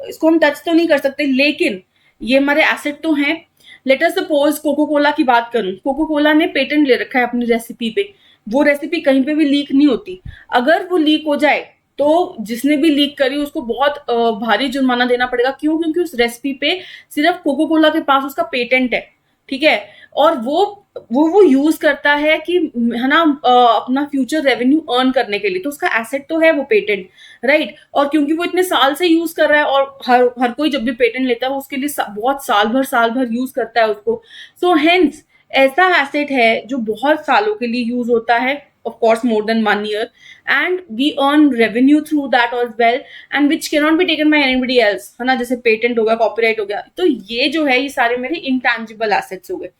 इसको हम टच तो नहीं कर सकते, लेकिन ये हमारे एसेट तो हैं। Let us suppose Coca Cola की बात करूं, कोको कोला ने पेटेंट ले रखा है अपनी रेसिपी पे, वो रेसिपी कहीं पे भी लीक नहीं होती। अगर वो लीक हो जाए तो जिसने भी लीक करी उसको बहुत भारी जुर्माना देना पड़ेगा। क्यों? क्योंकि उस रेसिपी पे सिर्फ कोको कोला के पास उसका पेटेंट है। ठीक है, और वो यूज करता है कि है ना, अपना फ्यूचर रेवेन्यू अर्न करने के लिए, तो उसका एसेट तो है वो पेटेंट, राइट। और क्योंकि वो इतने साल से यूज कर रहा है और हर कोई जब भी पेटेंट लेता है वो उसके लिए बहुत साल भर यूज करता है उसको। सो हेंस ऐसा एसेट है जो बहुत सालों के लिए यूज होता है, of course more than 1 year, and we earn revenue through that as well, and which cannot be taken by anybody else, है ना, जैसे पेटेंट हो गया, कॉपीराइट हो गया। तो ये जो है ये सारे मेरे इंटैंजिबल एसेट्स हो गए।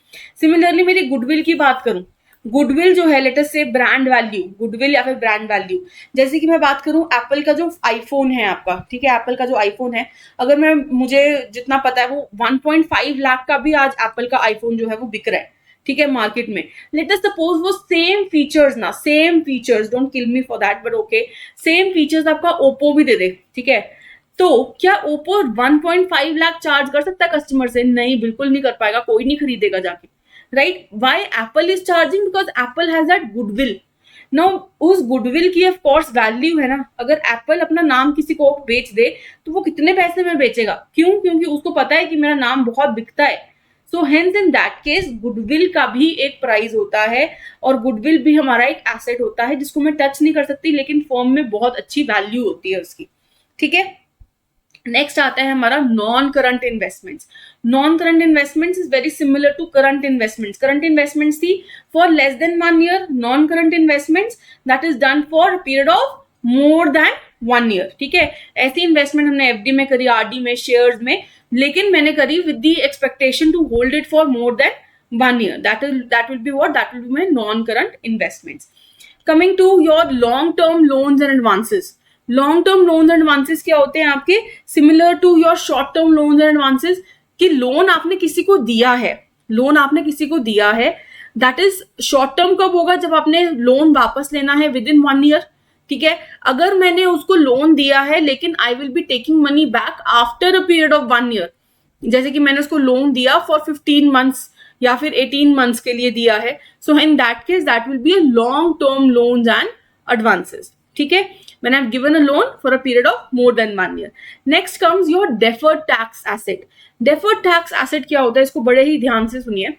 सिमिलरली मेरी गुडविल की बात करूं, गुडविल जो है, लेट अस से ब्रांड वैल्यू, गुडविल या फिर ब्रांड वैल्यू, जैसे कि मैं बात करूं एप्पल का जो आईफोन है आपका, ठीक है, एप्पल का जो आईफोन है, अगर मुझे जितना पता है वो 1.5 लाख का भी आज एप्पल का आईफोन जो है वो बिक रहा है, ठीक है, मार्केट में। लेट अस सपोज वो same features, don't kill me for that, but okay, same features आपका ओप्पो भी दे दे, ठीक है, तो क्या ओप्पो 1.5 लाख चार्ज कर सकता है कस्टमर से? नहीं, बिल्कुल नहीं कर पाएगा, कोई नहीं खरीदेगा जाके, right. Why Apple is charging? Because Apple has that goodwill. Now उस गुडविल की ऑफ कोर्स वैल्यू है ना. अगर एप्पल अपना नाम किसी को बेच दे तो वो कितने पैसे में बेचेगा? क्यों? क्योंकि उसको पता है कि मेरा नाम बहुत बिकता है. So hence in that case goodwill का भी एक प्राइस होता है, और गुडविल भी हमारा एक एसेट होता है जिसको मैं टच नहीं कर सकती, लेकिन फर्म में बहुत अच्छी वैल्यू होती है उसकी. ठीक है. नेक्स्ट आता है हमारा non current investments. Non current investments is very similar to current investments. Current investments थी for less than 1 year. Non current investments that is done for period of more than 1 year. ठीक है. ऐसी investment हमने FD में करी, RD में, shares में, लेकिन मैंने करी with the expectation to hold it for more than 1 year. that will be what? That will be my non current investments. Coming to your long term loans and advances. Long term loans and advances क्या होते हैं आपके? Similar to your short term loans and advances. कि loan आपने किसी को दिया है, लोन आपने किसी को दिया है, दैट इज शॉर्ट टर्म. कब होगा? जब आपने लोन वापस लेना है विद इन 1 ईयर. ठीक है. अगर मैंने उसको लोन दिया है लेकिन I will be taking money back after a period of 1 year, जैसे कि मैंने उसको लोन दिया फॉर 15 मंथ्स या फिर 18 मंथ्स के लिए दिया है, so in that case that will be a long term loans and advances. ठीक है. When I've given a loan for a period of more than 1 year. Next comes your deferred tax asset. Deferred tax asset क्या होता है? इसको बड़े ही ध्यान से सुनिए.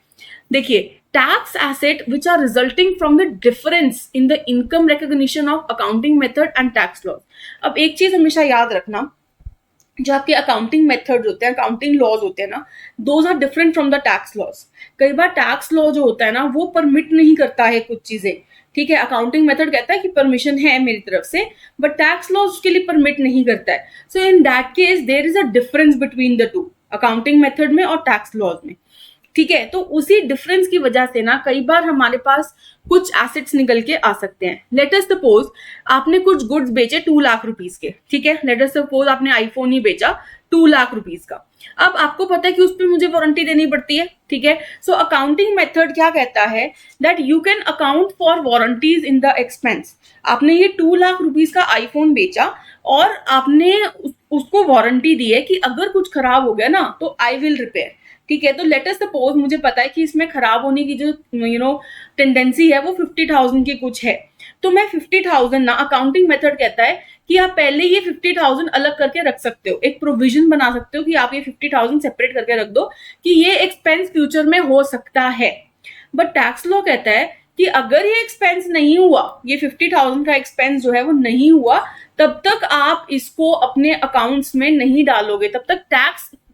देखिए, tax asset which are resulting from the difference in the income recognition of accounting method and tax laws. अब एक चीज हमेशा याद रखना, जो आपके अकाउंटिंग मेथड होते हैं, अकाउंटिंग लॉज होते हैं ना, those are different from the tax laws. कई बार टैक्स लॉ जो होता है ना वो परमिट नहीं करता है कुछ चीजें. ठीक है. अकाउंटिंग मेथड कहता है कि परमिशन है मेरी तरफ से, बट टैक्स लॉ उसके लिए परमिट नहीं करता है. So in that case there is a difference between the two, accounting method में और टैक्स लॉज में. ठीक है. तो उसी डिफरेंस की वजह से ना कई बार हमारे पास कुछ एसेट्स निकल के आ सकते हैं. लेट अस सपोज आपने कुछ गुड्स बेचे 2 लाख रुपीज के. ठीक है. लेट अस सपोज आपने आईफोन ही बेचा 2 लाख रुपीज का. अब आपको पता है कि उस पर मुझे वारंटी देनी पड़ती है. ठीक है. सो अकाउंटिंग मेथड क्या कहता है? That you can account for warranties in the expense. आपने ये 2 लाख रुपीज का आईफोन बेचा और आपने उसको वारंटी दी है कि अगर कुछ खराब हो गया ना तो आई विल रिपेयर. ठीक है. तो लेट अस सपोज मुझे पता है कि इसमें खराब होने की जो टेंडेंसी है वो 50,000 की कुछ है, तो मैं 50,000 ना, अकाउंटिंग मेथड कहता है कि आप पहले ये 50,000 अलग करके रख सकते हो, एक प्रोविजन बना सकते हो कि आप ये 50,000 सेपरेट करके रख दो कि ये एक्सपेंस फ्यूचर में हो सकता है. बट टैक्स लॉ कहता है कि अगर ये एक्सपेंस नहीं हुआ, ये 50,000 का एक्सपेंस जो है वो नहीं हुआ, तब तक आप इसको अपने अकाउंट्स में नहीं डालोगे, तब तक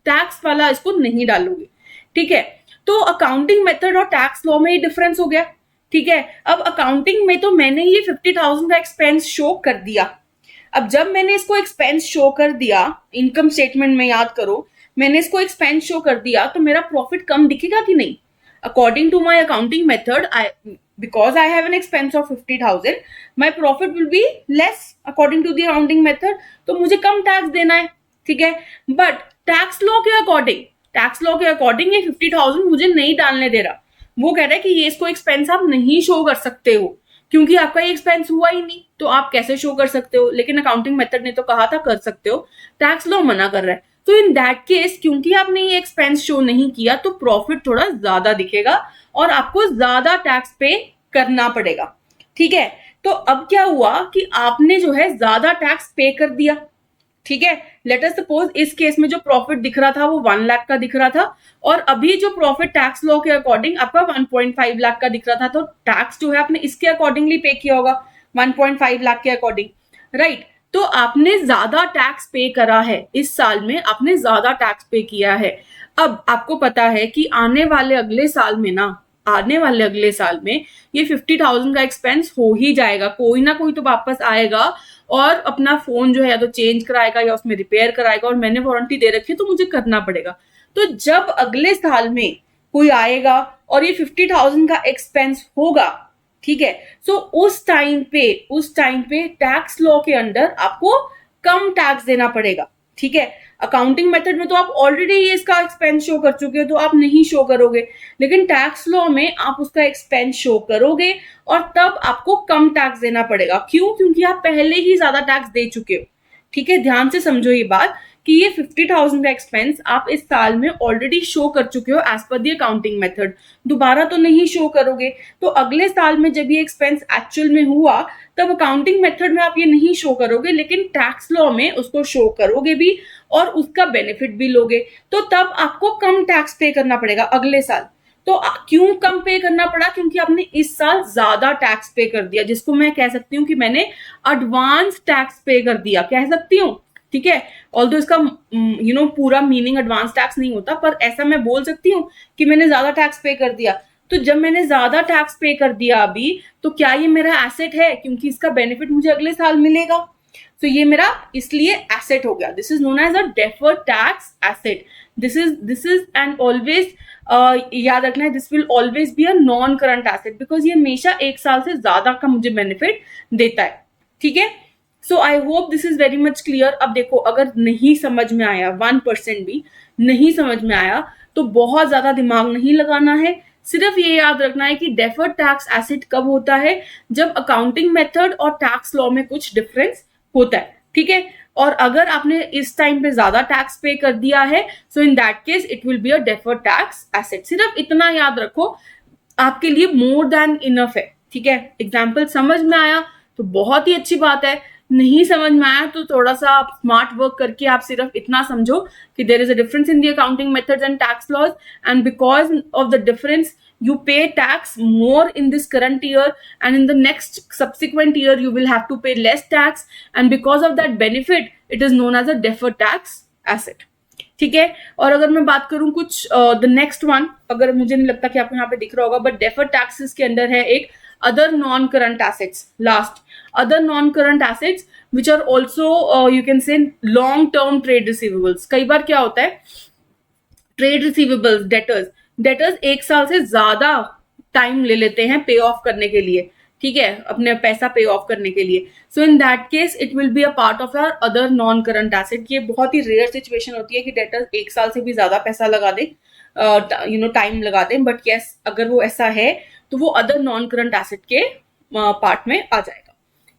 टैक्स वाला इसको नहीं डालोगे. ठीक है. तो अकाउंटिंग मेथड और टैक्स लॉ में ये डिफरेंस हो गया. ठीक है. अब अकाउंटिंग में तो मैंने ये 50,000 का एक्सपेंस शो कर दिया. अब जब मैंने इसको एक्सपेंस शो कर दिया, इनकम स्टेटमेंट में याद करो, मैंने इसको एक्सपेंस शो कर दिया, तो मेरा प्रॉफिट कम दिखेगा कि नहीं? According to my accounting method, because I have an expense of 50,000, my profit will be less according to the accounting method. तो मुझे कम टैक्स देना है. ठीक है. बट टैक्स लॉ के अकॉर्डिंग ये 50,000 मुझे नहीं डालने दे रहा. वो कह रहा है कि ये इसको एक्सपेंस आप नहीं शो कर सकते हो क्योंकि आपका ये एक्सपेंस हुआ ही नहीं, तो आप कैसे शो कर सकते हो? लेकिन अकाउंटिंग मेथड ने तो कहा था कर सकते हो, टैक्स लॉ मना कर रहा है. तो इन दैट केस क्योंकि आपने ये एक्सपेंस शो नहीं किया तो प्रॉफिट थोड़ा ज्यादा दिखेगा और आपको ज्यादा टैक्स पे करना पड़ेगा. ठीक है. तो अब क्या हुआ कि आपने जो है ज्यादा टैक्स पे कर दिया. ठीक है. लेट अस सपोज इस केस में जो प्रॉफिट दिख रहा था वो 1 लाख का दिख रहा था, और अभी जो प्रॉफिट टैक्स लॉ के अकॉर्डिंग आपका 1.5 लाख का दिख रहा था, तो टैक्स जो है आपने इसके अकॉर्डिंगली पे किया होगा 1.5 लाख के अकॉर्डिंग. राइट. तो आपने ज्यादा टैक्स पे करा है, इस साल में आपने ज्यादा टैक्स पे किया है. अब आपको पता है कि आने वाले अगले साल में ये 50,000 का एक्सपेंस हो ही जाएगा, कोई ना कोई तो वापस आएगा और अपना फोन जो है या तो चेंज कराएगा या उसमें रिपेयर कराएगा, और मैंने वारंटी दे रखी है तो मुझे करना पड़ेगा. तो जब अगले साल में कोई आएगा और ये 50,000 का एक्सपेंस होगा, ठीक है, सो उस टाइम पे टैक्स लॉ के अंडर आपको कम टैक्स देना पड़ेगा. ठीक है. अकाउंटिंग मेथड में तो आप ऑलरेडी ये इसका एक्सपेंस शो कर चुके हो तो आप नहीं शो करोगे, लेकिन टैक्स लॉ में आप उसका एक्सपेंस शो करोगे और तब आपको कम टैक्स देना पड़ेगा. क्यों? क्योंकि आप पहले ही ज्यादा टैक्स दे चुके हो. ठीक है. ध्यान से समझो ये बात कि ये 50,000 का एक्सपेंस आप इस साल में ऑलरेडी शो कर चुके हो एज पर दी अकाउंटिंग मेथड, दोबारा तो नहीं शो करोगे। तो अगले साल में जब ये एक्सपेंस एक्चुअल में हुआ तब अकाउंटिंग मेथड में आप ये नहीं शो करोगे, लेकिन टैक्स लॉ में उसको शो करोगे भी और उसका बेनिफिट भी लोगे। तो तब आपको कम टैक्स पे करना पड़ेगा अगले साल। तो क्यों कम पे करना पड़ा? क्योंकि आपने इस साल ज्यादा टैक्स पे कर दिया, जिसको मैं कह सकती हूँ कि मैंने एडवांस टैक्स पे कर दिया, कह सकती हूँ। ठीक है, ऑल्दो इसका पूरा मीनिंग एडवांस टैक्स नहीं होता, पर ऐसा मैं बोल सकती हूँ कि मैंने ज्यादा टैक्स पे कर दिया। तो जब मैंने ज्यादा टैक्स पे कर दिया अभी, तो क्या ये मेरा एसेट है? क्योंकि इसका बेनिफिट मुझे अगले साल मिलेगा। तो ये मेरा इसलिए एसेट हो गया। This is known as a deferred tax asset. This is and always याद रखना है, this will always be a non current asset, because ये हमेशा एक साल से ज्यादा का मुझे बेनिफिट देता है। ठीक है, so I hope this is very much clear. अब देखो, अगर नहीं समझ में आया, 1% भी नहीं समझ में आया, तो बहुत ज्यादा दिमाग नहीं लगाना है। सिर्फ ये याद रखना है कि डेफर्ड टैक्स एसेट कब होता है? जब अकाउंटिंग मेथड और टैक्स लॉ में कुछ डिफरेंस होता है। ठीक है, और अगर आपने इस टाइम पे ज्यादा टैक्स पे कर दिया है, so in that case it will be a deferred tax asset. सिर्फ इतना याद रखो, आपके लिए मोर देन इनफ है। ठीक है, एग्जाम्पल समझ में आया तो बहुत ही अच्छी बात है, नहीं समझ में आया तो थोड़ा सा आप स्मार्ट वर्क करके आप सिर्फ इतना समझो कि there is a difference in the accounting methods and tax laws, and because of the difference you pay tax more in this current year, and in the next subsequent year you will have to pay less tax, and because of that benefit it is known as a deferred tax asset. ठीक है, और अगर मैं बात करूं कुछ the next one, अगर मुझे नहीं लगता कि आपको यहाँ पे दिख रहा होगा, बट डेफर्ड टैक्सेस के अंदर है एक other non current assets, last other non current assets which are also you can say long term trade receivables. कई बार क्या होता है, ट्रेड रिसीवेबल्स, डेटर्स एक साल से ज्यादा टाइम ले लेते हैं पे ऑफ करने के लिए। ठीक है, अपने पैसा पे ऑफ करने के लिए। So in that case it will be a part of our other non current asset. ये बहुत ही रेयर सिचुएशन होती है कि डेटर्स एक साल से भी ज्यादा पैसा लगा दे, टाइम लगा दे, बट यस अगर वो ऐसा है तो वो अदर नॉन करंट एसेट के पार्ट में आ जाएगा।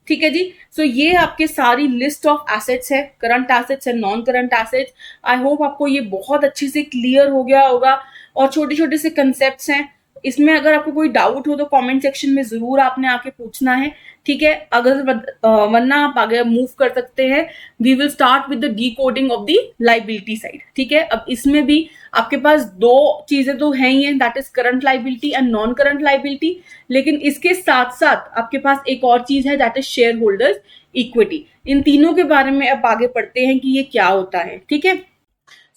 ठीक है जी, सो ये आपके सारी लिस्ट ऑफ एसेट्स है, करंट एसेट्स है, non current assets. I hope आपको ये बहुत अच्छे से क्लियर हो गया होगा, और छोटे छोटे से कंसेप्ट्स हैं इसमें। अगर आपको कोई डाउट हो तो कमेंट सेक्शन में जरूर आपने आके पूछना है। ठीक है, अगर वरना आप आगे मूव कर सकते हैं। We will start with the decoding of the liability side. ठीक है, अब इसमें भी आपके पास दो चीजें तो हैं ही हैं, that is current liability and non current liability, लेकिन इसके साथ साथ आपके पास एक और चीज है, that is share holders equity. इन तीनों के बारे में अब आगे पढ़ते हैं कि ये क्या होता है। ठीक है,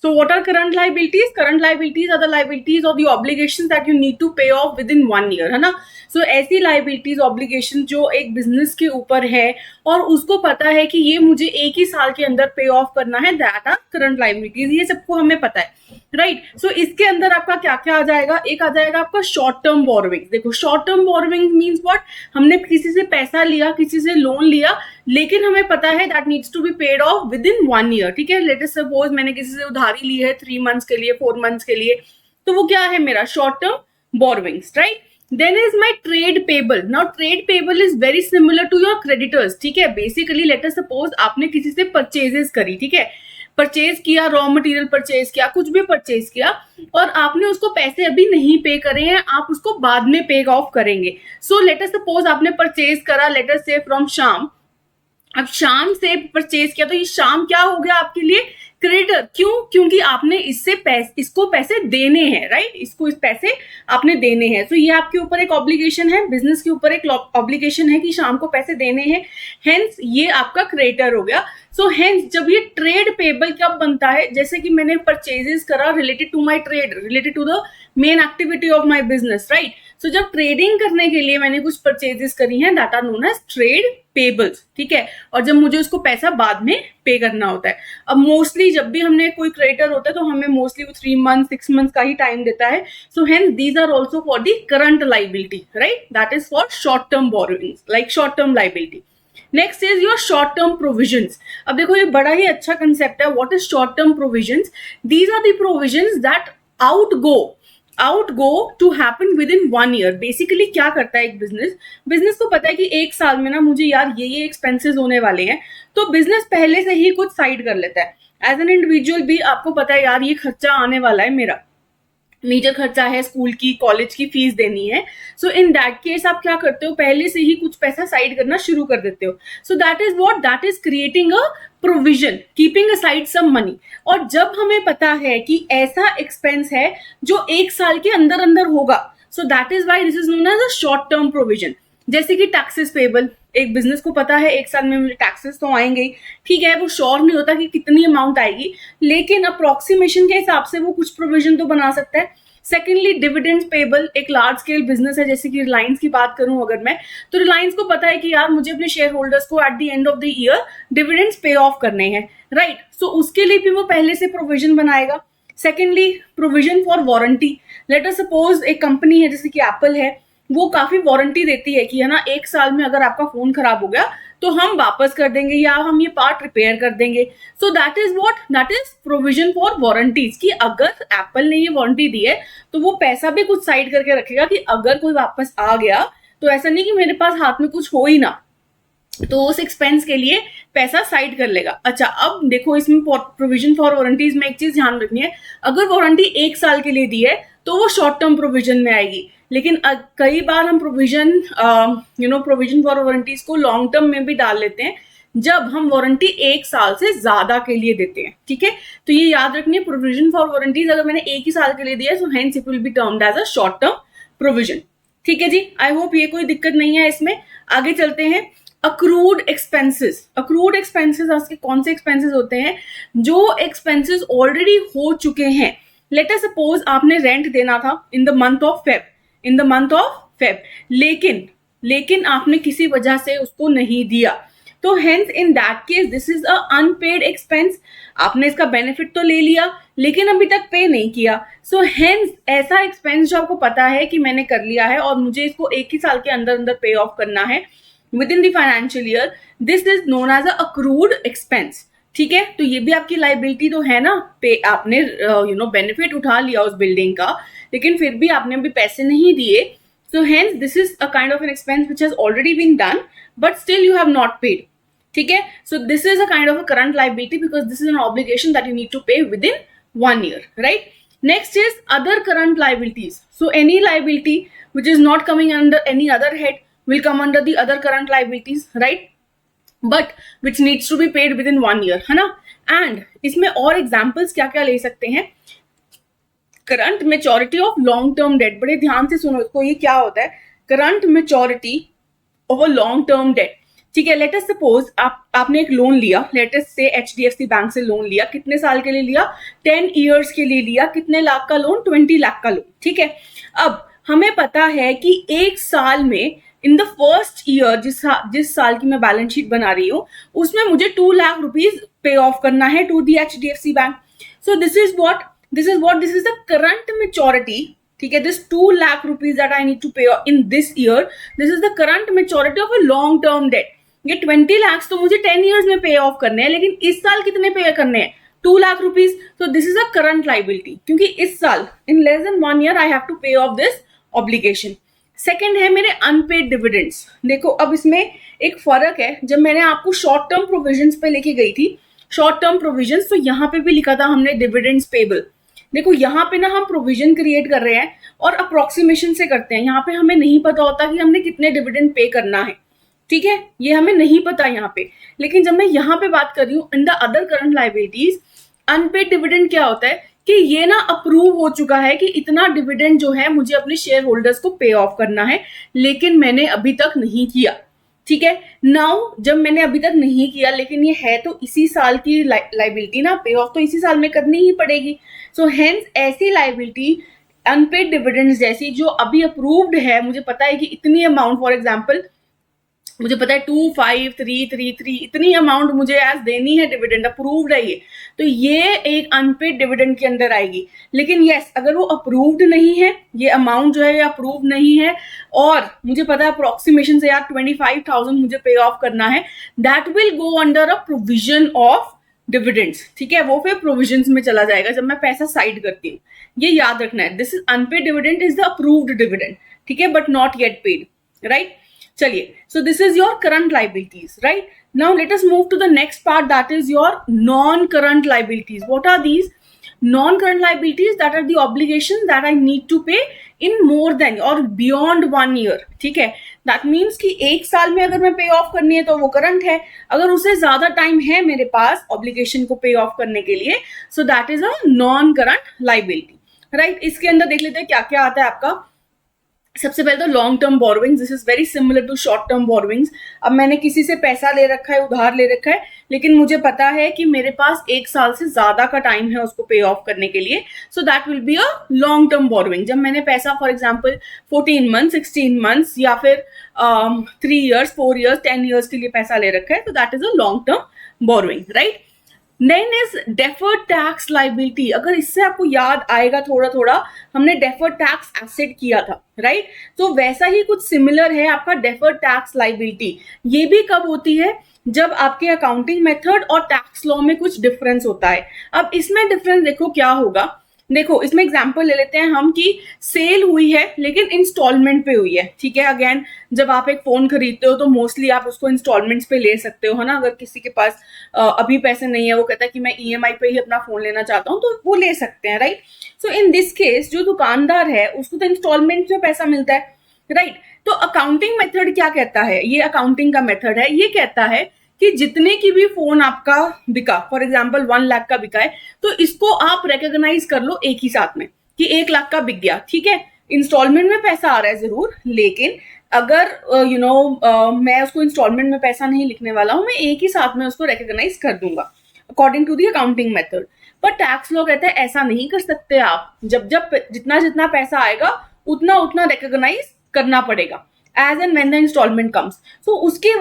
so what are current liabilities? Current liabilities are the liabilities or the obligations that you need to pay off within 1 year, है ना। so ऐसी liabilities, obligation जो एक बिजनेस के ऊपर है और उसको पता है कि ये मुझे एक ही साल के अंदर पे ऑफ करना है, that are current liabilities। ये सबको हमें पता है, राइट। सो इसके अंदर आपका क्या क्या आ जाएगा? एक आ जाएगा आपका शॉर्ट टर्म बोरोविंग। देखो, short term borrowing means what? हमने किसी से पैसा लिया, किसी से लोन लिया, लेकिन हमें पता है that needs to be paid off within 1 year. ठीक है, लेट अस सपोज मैंने किसी से उधारी ली है 3 मंथ्स के लिए, 4 मंथ्स के लिए, तो वो क्या है मेरा short term borrowings, right. Then is my trade payable. Now trade payable is very similar to your creditors. ठीक है, बेसिकली लेट अस सपोज आपने किसी से परचेजेस करी, ठीक है, परचेज किया, रॉ मटेरियल परचेज किया, कुछ भी परचेज किया, और आपने उसको पैसे अभी नहीं पे करे हैं, आप उसको बाद में पे ऑफ करेंगे। सो लेट अस सपोज आपने परचेज करा, लेट अस से फ्रॉम शाम। अब शाम से परचेज किया, तो ये शाम क्या हो गया आपके लिए? क्रेडिटर। क्यों? क्योंकि आपने इसको पैसे देने हैं, राइट। इसको इस पैसे आपने देने हैं। तो ये आपके ऊपर एक ऑब्लिगेशन है, बिजनेस के ऊपर एक ऑब्लिगेशन है कि शाम को पैसे देने हैं, हेंस ये आपका क्रेडिटर हो गया। सो हेंस जब ये ट्रेड पेबल कब बनता है? जैसे कि मैंने परचेजेस करा related to my trade, related to the main activity of my business, right. So जब ट्रेडिंग करने के लिए मैंने कुछ परचेजेस करी हैं, that are known as trade payables. ठीक है, और जब मुझे उसको पैसा बाद में पे करना होता है। अब मोस्टली जब भी हमने कोई क्रेडिटर होता है तो हमें मोस्टली 3 मंथ 6 मंथ का ही टाइम देता है। So hence these are also for the current liability, right, that is for short term borrowings, like short term liability. Next is your short term provisions. अब देखो, ये बड़ा ही अच्छा कंसेप्ट है। What is short term provisions? These are the provisions that out go out go to happen within 1 year. Basically क्या करता है एक बिजनेस, बिजनेस को पता है कि एक साल में ना मुझे यार ये एक्सपेंसेस होने वाले हैं, तो बिजनेस पहले से ही कुछ साइड कर लेता है। एज एन इंडिविजुअल भी आपको पता है यार ये खर्चा आने वाला है, मेरा मेजर खर्चा है, स्कूल की कॉलेज की फीस देनी है। सो इन दैट केस आप क्या करते हो, पहले से ही कुछ पैसा साइड करना शुरू कर देते हो। So that is what, that is creating a provision, keeping aside some money. और जब हमें पता है कि ऐसा एक्सपेंस है जो एक साल के अंदर अंदर होगा, so that is why this is known as a short term provision. जैसे कि टैक्सेस पेबल, एक बिजनेस को पता है एक साल में मुझे टैक्सेस तो आएंगे ही, ठीक है, वो श्योर नहीं होता कि कितनी अमाउंट आएगी, लेकिन अप्रोक्सीमेशन के हिसाब से वो कुछ प्रोविजन तो बना सकता है। सेकेंडली डिविडेंड पेबल, एक लार्ज स्केल बिजनेस है, जैसे कि रिलायंस की बात करूं अगर मैं, तो रिलायंस को पता है कि यार मुझे अपने शेयर होल्डर्स को eight the end of the year dividends पे ऑफ करने हैं, राइट। सो उसके लिए भी वो पहले से प्रोविजन बनाएगा। Secondly provision for warranty, late us suppose एक कंपनी है जैसे कि एप्पल है, वो काफी वारंटी देती है कि है ना, एक साल में अगर आपका फोन खराब हो गया तो हम वापस कर देंगे या हम ये पार्ट रिपेयर कर देंगे। सो that is what, that is provision for warranties, कि अगर एप्पल ने ये वारंटी दी है तो वो पैसा भी कुछ साइड करके रखेगा कि अगर कोई वापस आ गया तो ऐसा नहीं कि मेरे पास हाथ में कुछ हो ही ना, तो उस एक्सपेंस के लिए पैसा साइड कर लेगा। अच्छा, अब देखो इसमें प्रोविजन फॉर वारंटीज में एक चीज ध्यान रखनी है, अगर वारंटी एक साल के लिए दी है तो वो शॉर्ट टर्म प्रोविजन में आएगी, लेकिन कई बार हम प्रोविजन प्रोविजन फॉर वारंटीज को लॉन्ग टर्म में भी डाल लेते हैं जब हम वारंटी एक साल से ज्यादा के लिए देते हैं, ठीक है। तो ये याद रखनी है, प्रोविजन फॉर वारंटीज अगर मैंने एक ही साल के लिए दिया है, so hence it will be termed as a short term provision, ठीक है जी। आई होप ये कोई दिक्कत नहीं है इसमें। आगे चलते हैं, अक्रूड एक्सपेंसेस। अक्रूड एक्सपेंसेस आपके कौन से एक्सपेंसेस होते हैं, जो एक्सपेंसेस ऑलरेडी हो चुके हैं। लेट अस सपोज आपने रेंट देना था in the month of Feb, लेकिन आपने किसी वजह से उसको नहीं दिया, तो hence in that case this is a unpaid expense. आपने इसका बेनिफिट तो ले लिया लेकिन अभी तक पे नहीं किया, सो हेंस ऐसा एक्सपेंस जो आपको पता है कि मैंने कर लिया है और मुझे इसको एक ही साल के अंदर अंदर पे ऑफ करना है within the financial year, this is known as a accrued expense, ठीक है। तो ये भी आपकी लाइबिलिटी तो है ना, पे आपने बेनिफिट उठा लिया उस बिल्डिंग का, लेकिन फिर भी आपने अभी पैसे नहीं दिए, so hence this is a kind of an expense which has already been done but still you have not paid, ठीक है। so this is a kind of a current liability because this is an obligation that you need to pay within 1 year, right? Next is other current liabilities. So any liability which is not coming under any other head will come under the other current liabilities, right? but which needs to be paid within 1 year, है ना। and इसमें और examples क्या क्या ले सकते हैं, current maturity of long term date, बड़े ध्यान से सुनो इसको, ये क्या होता है, current maturity of a long term date, ठीक है। लेट अस सपोज आपने एक लोन लिया, लेट अस से एचडीएफसी बैंक से लोन लिया, कितने साल के लिए लिया, 10 ईयर्स के लिए लिया, कितने लाख का लोन, 20 लाख का लोन, ठीक है। अब हमें पता है कि एक साल में इन द फर्स्ट ईयर, जिस साल की मैं बैलेंस शीट बना रही हूँ, उसमें मुझे 2 लाख रुपीज पे ऑफ करना है to the HDFC bank. So this is the current maturity, ठीक है। This 2 lakh rupees that I need to pay in this year, this is the current maturity of a long term debt. ये 20 लाख तो मुझे 10 years में पे of करने हैं, लेकिन इस साल कितने पे करने हैं, 2 लाख रुपीज। तो this is a current liability, क्योंकि इस साल in less than 1 year I have to pay off this obligation. Second है मेरे अनपेड डिविडेंड्स। देखो अब इसमें एक फर्क है, जब मैंने आपको शॉर्ट टर्म प्रोविजंस पे लेके गई थी, शॉर्ट टर्म प्रोविजंस, तो यहाँ पे भी लिखा था हमने डिविडेंड्स पेबल। देखो यहाँ पे ना हम प्रोविजन क्रिएट कर रहे हैं और अप्रोक्सीमेशन से करते हैं, यहाँ पे हमें नहीं पता होता कि हमने कितने डिविडेंड पे करना है, ठीक है, ये हमें नहीं पता यहाँ पे। लेकिन जब मैं यहाँ पे बात कर रही हूँ in the other current liabilities, unpaid dividend क्या होता है कि ये ना अप्रूव हो चुका है कि इतना डिविडेंड जो है मुझे अपने शेयर होल्डर्स को पे ऑफ करना है, लेकिन मैंने अभी तक नहीं किया, ठीक है। नाउ जब मैंने अभी तक नहीं किया, लेकिन ये है तो इसी साल की लाइबिलिटी ना, पे ऑफ तो इसी साल में करनी ही पड़ेगी। सो हेंस ऐसी लाइबिलिटी अनपेड डिविडेंड्स जैसी जो अभी अप्रूव्ड है, मुझे पता है कि इतनी अमाउंट, फॉर एग्जांपल मुझे पता है 25333 इतनी अमाउंट मुझे एज देनी है, डिविडेंड अप्रूव्ड है ये, तो ये एक अनपेड डिविडेंड के अंदर आएगी। लेकिन यस, अगर वो अप्रूव्ड नहीं है, ये अमाउंट जो है ये अप्रूव नहीं है, और मुझे पता है अप्रोक्सीमेशन से यार 25,000 मुझे पे ऑफ करना है, that will go under a provision of dividends, ठीक है, वो फिर प्रोविजंस में चला जाएगा जब मैं पैसा साइड करती हूँ। ये याद रखना है, this is unpaid dividend is the approved dividend, ठीक है, but not yet paid, right. चलिए, so this is your current liabilities, right. Now let us move to the next part, that is your non current liabilities. What are these? Non-current liabilities, that are the obligations that I need to pay in more than or beyond 1 year, ठीक है। That means कि एक साल में अगर मैं पे of करनी है तो वो करंट है, अगर उससे ज्यादा टाइम है मेरे पास ऑब्लिगेशन को पे ऑफ करने के लिए, सो that is a non current liability, right. इसके अंदर देख लेते हैं क्या क्या आता है आपका। सबसे पहले तो long term borrowings, this is very similar to short term borrowings. अब मैंने किसी से पैसा ले रखा है, उधार ले रखा है, लेकिन मुझे पता है कि मेरे पास एक साल से ज्यादा का टाइम है उसको पे ऑफ करने के लिए, सो that will be a long term borrowing. जब मैंने पैसा फॉर एग्जाम्पल 14 मंथ्स, 16 मंथ्स या फिर 3 years, 4 years, 10 years के लिए पैसा ले रखा है, तो that is a long term borrowing, right. Then is deferred tax liability. अगर इससे आपको याद आएगा थोड़ा थोड़ा, हमने डेफर्ड टैक्स एसेट किया था, राइट। तो वैसा ही कुछ सिमिलर है आपका डेफर्ड टैक्स लाइबिलिटी। ये भी कब होती है? जब आपके अकाउंटिंग मेथड और टैक्स लॉ में कुछ डिफरेंस होता है। अब इसमें डिफरेंस देखो क्या होगा। देखो, इसमें एग्जांपल ले लेते हैं हम कि सेल हुई है लेकिन इंस्टॉलमेंट पे हुई है, ठीक है। अगेन, जब आप एक फोन खरीदते हो तो मोस्टली आप उसको इंस्टॉलमेंट्स पे ले सकते हो, है ना। अगर किसी के पास अभी पैसे नहीं है, वो कहता है कि मैं ईएमआई पे ही अपना फोन लेना चाहता हूँ, तो वो ले सकते हैं, right. So in this case जो दुकानदार है उसको तो इंस्टॉलमेंट में पैसा मिलता है, राइट। तो अकाउंटिंग मेथड क्या कहता है? ये अकाउंटिंग का मेथड है, ये कहता है कि जितने की भी फोन आपका बिका, फॉर एग्जाम्पल 1 लाख का बिका है, तो इसको आप रिकॉग्नाइज कर लो एक ही साथ में कि 1 लाख का बिक गया, ठीक है। इंस्टॉलमेंट में पैसा आ रहा है जरूर, लेकिन अगर मैं उसको इंस्टॉलमेंट में पैसा नहीं लिखने वाला हूं, मैं एक ही साथ में उसको रिकॉग्नाइज कर दूंगा according to the accounting method. पर टैक्स लॉ कहता है ऐसा नहीं कर सकते आप। जब जब जितना जितना पैसा आएगा उतना उतना रिकॉग्नाइज करना पड़ेगा as and when the instalment comes. So उसकी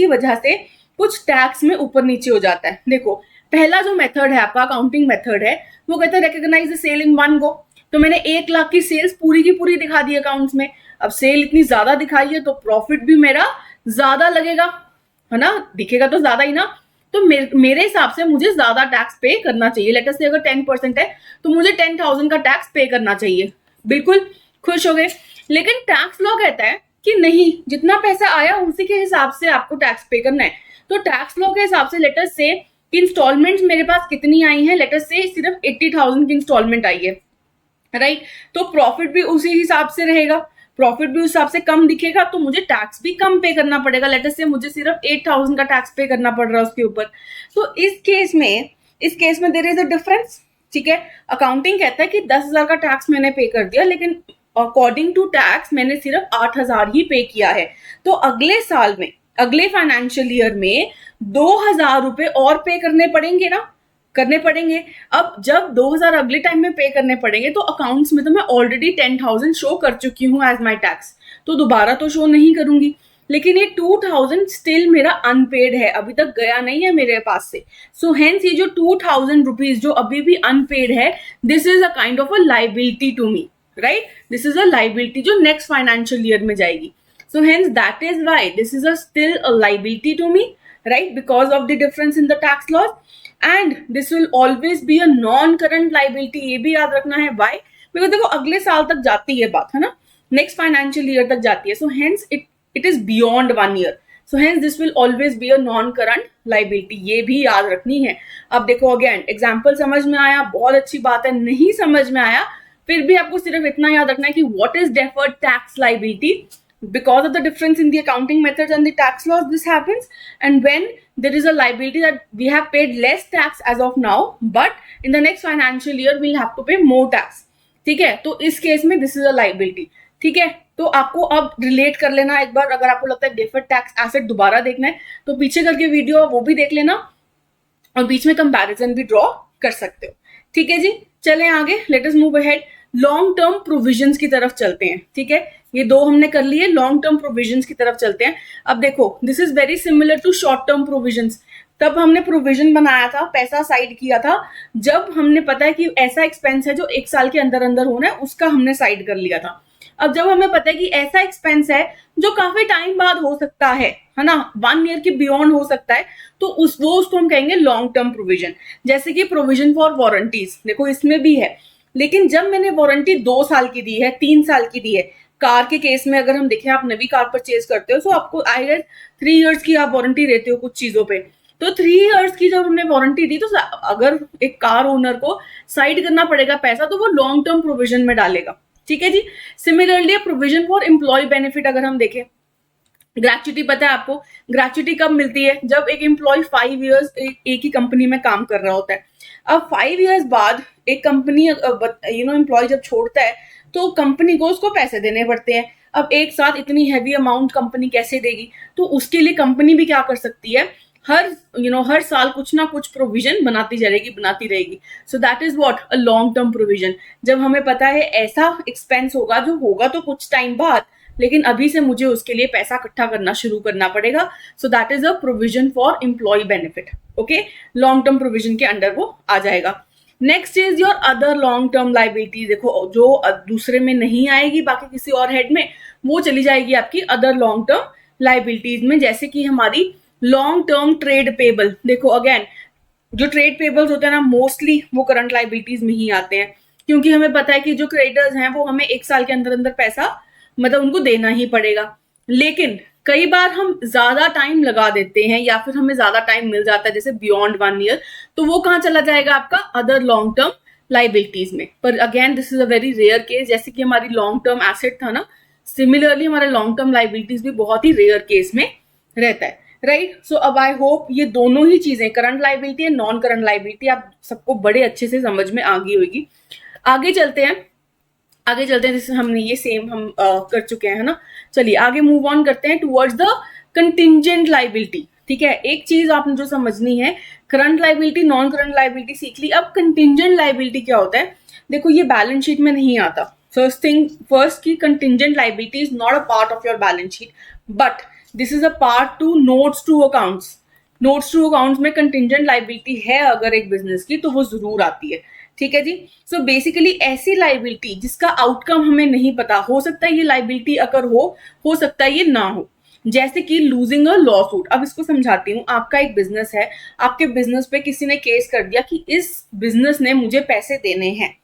वजह से कुछ टैक्स में ऊपर नीचे हो जाता है। देखो, पहला जो मेथड है आपका अकाउंटिंग मेथड है, वो कहता है recognize the sale in one go. तो मैंने 1 लाख की सेल्स पूरी की पूरी दिखा दी अकाउंट्स में। अब सेल इतनी ज्यादा दिखाई है तो प्रॉफिट भी मेरा ज्यादा लगेगा, है ना, दिखेगा तो ज्यादा ही ना। तो मेरे हिसाब से मुझे ज्यादा टैक्स पे करना चाहिए। लेट अस से अगर 10% है तो मुझे 10,000 का टैक्स पे करना चाहिए। बिल्कुल खुश हो गए। लेकिन टैक्स लॉ कहता है कि नहीं, जितना पैसा आया उसी के हिसाब से आपको टैक्स पे करना है। तो टैक्स लॉ के हिसाब से लेट अस से इंस्टॉलमेंट्स मेरे पास कितनी आई हैं, लेट अस से सिर्फ 80,000 की इंस्टॉलमेंट आई है, राइट। तो प्रॉफिट भी उसी हिसाब से रहेगा, प्रॉफिट भी उस हिसाब से कम दिखेगा, तो मुझे टैक्स भी कम पे करना पड़ेगा। लेट अस से मुझे सिर्फ 8,000 का टैक्स पे करना पड़ रहा है उसके ऊपर। तो इस केस में देयर इज अ डिफरेंस, ठीक है। अकाउंटिंग कहता है कि 10,000 का टैक्स मैंने पे कर दिया, लेकिन अकॉर्डिंग टू टैक्स मैंने सिर्फ 8,000 ही पे किया है। तो अगले साल में, अगले फाइनेंशियल ईयर में 2,000 रुपए और पे करने पड़ेंगे ना, करने पड़ेंगे। अब जब 2,000 अगले टाइम में पे करने पड़ेंगे तो अकाउंट्स में तो मैं ऑलरेडी 10,000 शो कर चुकी हूँ एज माई टैक्स, तो दोबारा तो शो नहीं करूंगी। लेकिन ये 2,000 स्टिल मेरा अनपेड है, अभी तक गया नहीं है मेरे पास से। सो हेंस ये जो 2,000 रुपीज जो अभी भी अनपेड है, this is a kind of a liability to me, right. This is a liability जो नेक्स्ट फाइनेंशियल ईयर में जाएगी। So hence that is why this is still a liability to me, right, because of the difference in the tax laws. And this will always be a non current liability. ये भी याद रखना है, Y, because देखो अगले साल तक जाती है बात, है ना, नेक्स्ट फाइनेंशियल ईयर तक जाती है। So hence it is beyond 1 year। So hence this will always be a non current liability. ये भी याद रखनी है। अब देखो अगेन एग्जाम्पल समझ में आया, बहुत अच्छी बात है। नहीं समझ में आया फिर भी आपको सिर्फ इतना याद रखना है कि what is deferred tax liability. Because of the difference in the accounting methods and the tax laws, this happens. And when there is a liability that we have paid less tax as of now, but in the next financial year we'll have to pay more tax, ठीक है। तो इस case में this is a liability, ठीक है। तो आपको अब रिलेट कर लेना एक बार। अगर आपको लगता है डेफर्ड टैक्स एसेट दोबारा देखना है तो पीछे करके वीडियो वो भी देख लेना और बीच में कंपैरिजन भी ड्रॉ कर सकते हो, ठीक है जी। चलें आगे, late us move ahead. Long term provisions की तरफ चलते हैं, ठीक है। ये दो हमने कर लिए, लॉन्ग टर्म प्रोविजंस की तरफ चलते हैं। अब देखो this is very similar to short term provisions. तब हमने प्रोविजन बनाया था, पैसा साइड किया था जब हमने पता है कि ऐसा एक्सपेंस है जो 1 साल के अंदर अंदर होना है, उसका हमने साइड कर लिया था। अब जब हमें पता है कि ऐसा एक्सपेंस है जो काफी टाइम बाद हो सकता है, है ना, 1 ईयर के बियॉन्ड हो सकता है, तो उसको हम कहेंगे लॉन्ग टर्म प्रोविजन। जैसे कि प्रोविजन फॉर वारंटीज, देखो इसमें भी है, लेकिन जब मैंने वारंटी 2 साल की दी है, 3 साल की दी है, कार के केस में अगर हम देखें, आप नवी कार परचेज करते हो तो आपको आई गेस 3 ईयर्स की आप वारंटी देते हो कुछ चीजों पे। तो 3 ईयर्स की जब हमने वारंटी दी, तो अगर एक कार ओनर को साइड करना पड़ेगा पैसा, तो वो लॉन्ग टर्म प्रोविजन में डालेगा। ठीक है जी। Similarly provision for employ benefit अगर हम देखें, ग्रेचुटी पता है आपको, ग्रेचुटी कब मिलती है? जब एक एम्प्लॉय 5 ईयर्स एक ही कंपनी में काम कर रहा होता है। अब 5 ईयर्स बाद एक कंपनी एम्प्लॉय जब छोड़ता है, तो कंपनी को उसको पैसे देने पड़ते हैं। अब एक साथ इतनी हैवी अमाउंट कंपनी कैसे देगी? तो उसके लिए कंपनी भी क्या कर सकती है, हर साल कुछ ना कुछ प्रोविजन बनाती रहेगी। सो that is what a long term provision. जब हमें पता है ऐसा एक्सपेंस होगा जो होगा तो कुछ टाइम बाद, लेकिन अभी से मुझे उसके लिए पैसा इकट्ठा करना शुरू करना पड़ेगा। So that is a provision for employ benefit. Okay, long term provision के अंडर वो आ जाएगा। Next is your other long term liability. देखो जो दूसरे में नहीं आएगी, बाकी किसी और हेड में, वो चली जाएगी आपकी अदर लॉन्ग टर्म लाइबिलिटीज में। जैसे कि हमारी लॉन्ग टर्म ट्रेड पेबल। देखो अगेन, जो ट्रेड पेबल्स होते हैं ना, मोस्टली वो करंट लाइबिलिटीज में ही आते हैं, क्योंकि हमें पता है कि जो क्रेडिटर्स हैं वो हमें 1 साल के अंदर अंदर पैसा मतलब उनको देना ही पड़ेगा। लेकिन कई बार हम ज्यादा टाइम लगा देते हैं, या फिर हमें ज्यादा टाइम मिल जाता है, जैसे बियॉन्ड 1 ईयर, तो वो कहाँ चला जाएगा आपका अदर लॉन्ग टर्म लाइबिलिटीज में। पर again this is a very rare case. जैसे कि हमारी लॉन्ग टर्म एसेट था ना, सिमिलरली हमारे लॉन्ग टर्म लाइबिलिटीज भी बहुत ही रेयर केस में रहता है, राइट। सो अब आई होप ये दोनों ही चीजें, current liability and non current liability, आप सबको बड़े अच्छे से समझ में आ गई होगी। आगे चलते हैं जैसे हमने ये सेम हम कर चुके हैं, है ना। चलिए आगे मूव ऑन करते हैं टुवर्ड्स द कंटिंजेंट लाइबिलिटी। ठीक है, एक चीज आपने जो समझनी है, current liability non current liability सीख ली, अब कंटिंजेंट लाइबिलिटी क्या होता है? देखो ये बैलेंस शीट में नहीं आता। फर्स्ट की contingent liability is not a part of your balance sheet, but this is a part to notes to accounts. Notes to accounts में कंटिंजेंट लाइबिलिटी है अगर एक बिजनेस की, तो वो जरूर आती है। ठीक है जी। सो बेसिकली ऐसी लाइबिलिटी जिसका आउटकम हमें नहीं पता, हो सकता है ये लाइबिलिटी अगर हो सकता है ये ना हो, जैसे कि लूजिंग अ लॉ सूट। अब इसको समझाती हूँ। आपका एक बिजनेस है, आपके बिजनेस पे किसी ने केस कर दिया कि इस बिजनेस ने मुझे पैसे देने हैं।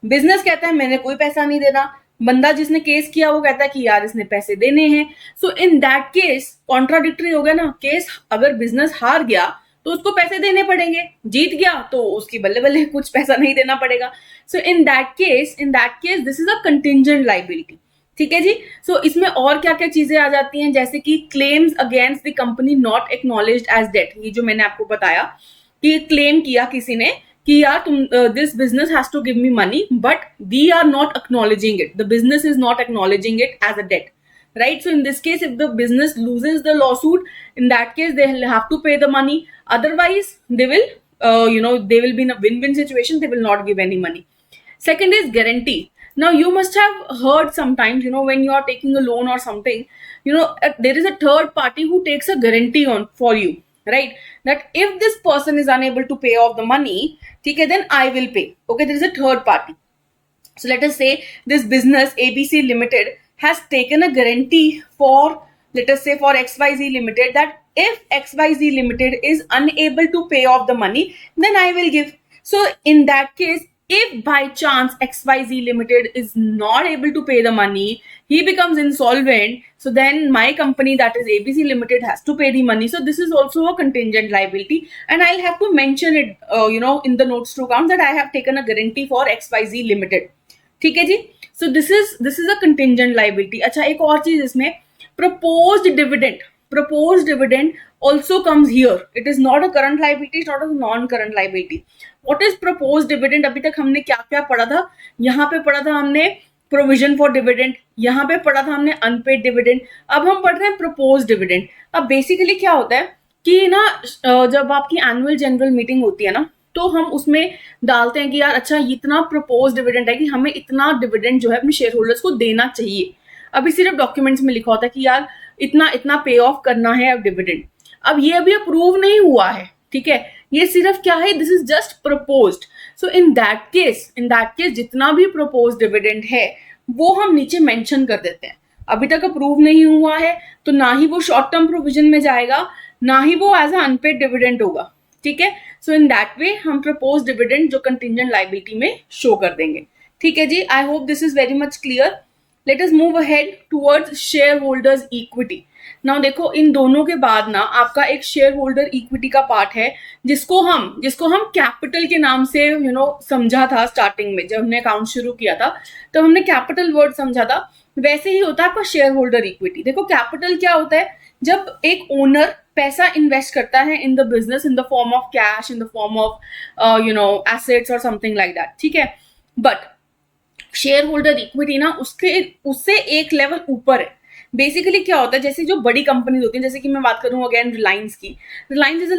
बिजनेस कहता है मैंने कोई पैसा नहीं देना, बंदा जिसने केस किया वो कहता है कि यार इसने पैसे देने हैं। सो इन दैट केस कॉन्ट्राडिक्टरी हो गया ना केस। अगर बिजनेस हार गया तो उसको पैसे देने पड़ेंगे, जीत गया तो उसकी बल्ले बल्ले कुछ पैसा नहीं देना पड़ेगा। So in that case this is a contingent liability. ठीक है जी। सो इसमें और क्या क्या चीजें आ जाती हैं, जैसे कि claims against the company not acknowledged as debt. ये जो मैंने आपको बताया कि क्लेम किया किसी ने कि यार तुम this business has to give me money, but we are not acknowledging it, the business is not acknowledging it as a debt, right? So in this case, if the business loses the lawsuit, in that case they will have to pay the money. Otherwise they will they will be in a win-win situation, they will not give any money. Second is guarantee. Now you must have heard sometimes, when you are taking a loan or something, there is a third party who takes a guarantee on for you, right? That if this person is unable to pay off the money, okay, then I will pay. Okay, there is a third party. So let us say this business ABC Limited has taken a guarantee for, let us say for XYZ Limited, that if XYZ Limited is unable to pay off the money, then I will give. So in that case, if by chance XYZ Limited is not able to pay the money, he becomes insolvent, so then my company, that is ABC Limited, has to pay the money. So this is also a contingent liability, and I'll have to mention it in the notes to account that I have taken a guarantee for XYZ Limited. ठीक है जी। So this is a contingent liability. अच्छा, एक और चीज इसमें, proposed dividend also comes here. It is not a current liability, it's not a non-current liability. What is proposed dividend? अभी तक हमने क्या क्या पढ़ा था? यहाँ पे पढ़ा था हमने प्रोविजन फॉर डिविडेंड, यहाँ पे पढ़ा था हमने अनपेड डिविडेंड, अब हम पढ़ रहे हैं प्रपोज डिविडेंड। अब बेसिकली क्या होता है कि ना, जब आपकी एनुअल जनरल मीटिंग होती है ना, तो हम उसमें डालते हैं कि यार अच्छा इतना प्रपोज डिविडेंड है कि हमें इतना डिविडेंड जो है अपने शेयर होल्डर्स को देना चाहिए। अभी सिर्फ डॉक्यूमेंट्स में लिखा होता है कि यार इतना इतना पे ऑफ करना है अब डिविडेंड। अब ये अभी अप्रूव नहीं हुआ है, ठीक है, ये सिर्फ क्या है, this is just proposed. So in that case जितना भी प्रपोज डिविडेंड है वो हम नीचे मेंशन कर देते हैं। अभी तक अप्रूव नहीं हुआ है, तो ना ही वो शॉर्ट टर्म प्रोविजन में जाएगा, ना ही वो एज अ अनपेड डिविडेंड होगा, ठीक है। सो इन दैट वे हम प्रपोज डिविडेंड जो कंटिंजेंट लायबिलिटी में शो कर देंगे, ठीक है जी। I hope this is very much clear. Let us move ahead towards share holders equity. Now देखो, इन दोनों के बाद ना आपका एक शेयर होल्डर इक्विटी का पार्ट है, जिसको हम कैपिटल के नाम से समझा था स्टार्टिंग में, जब हमने अकाउंट शुरू किया था तो हमने कैपिटल वर्ड समझा था। वैसे ही होता है आपका शेयर होल्डर इक्विटी। देखो कैपिटल क्या होता है, जब एक ओनर पैसा इन्वेस्ट करता है इन the business in the form of cash, in the form of assets और समथिंग लाइक दैट, ठीक है। बट शेयर होल्डर इक्विटी ना उससे एक लेवल ऊपर है। बेसिकली क्या होता है, जैसे जो बड़ी कंपनीज होती हैं, जैसे कि मैं बात करूं अगेन रिलायंस की, Reliance is a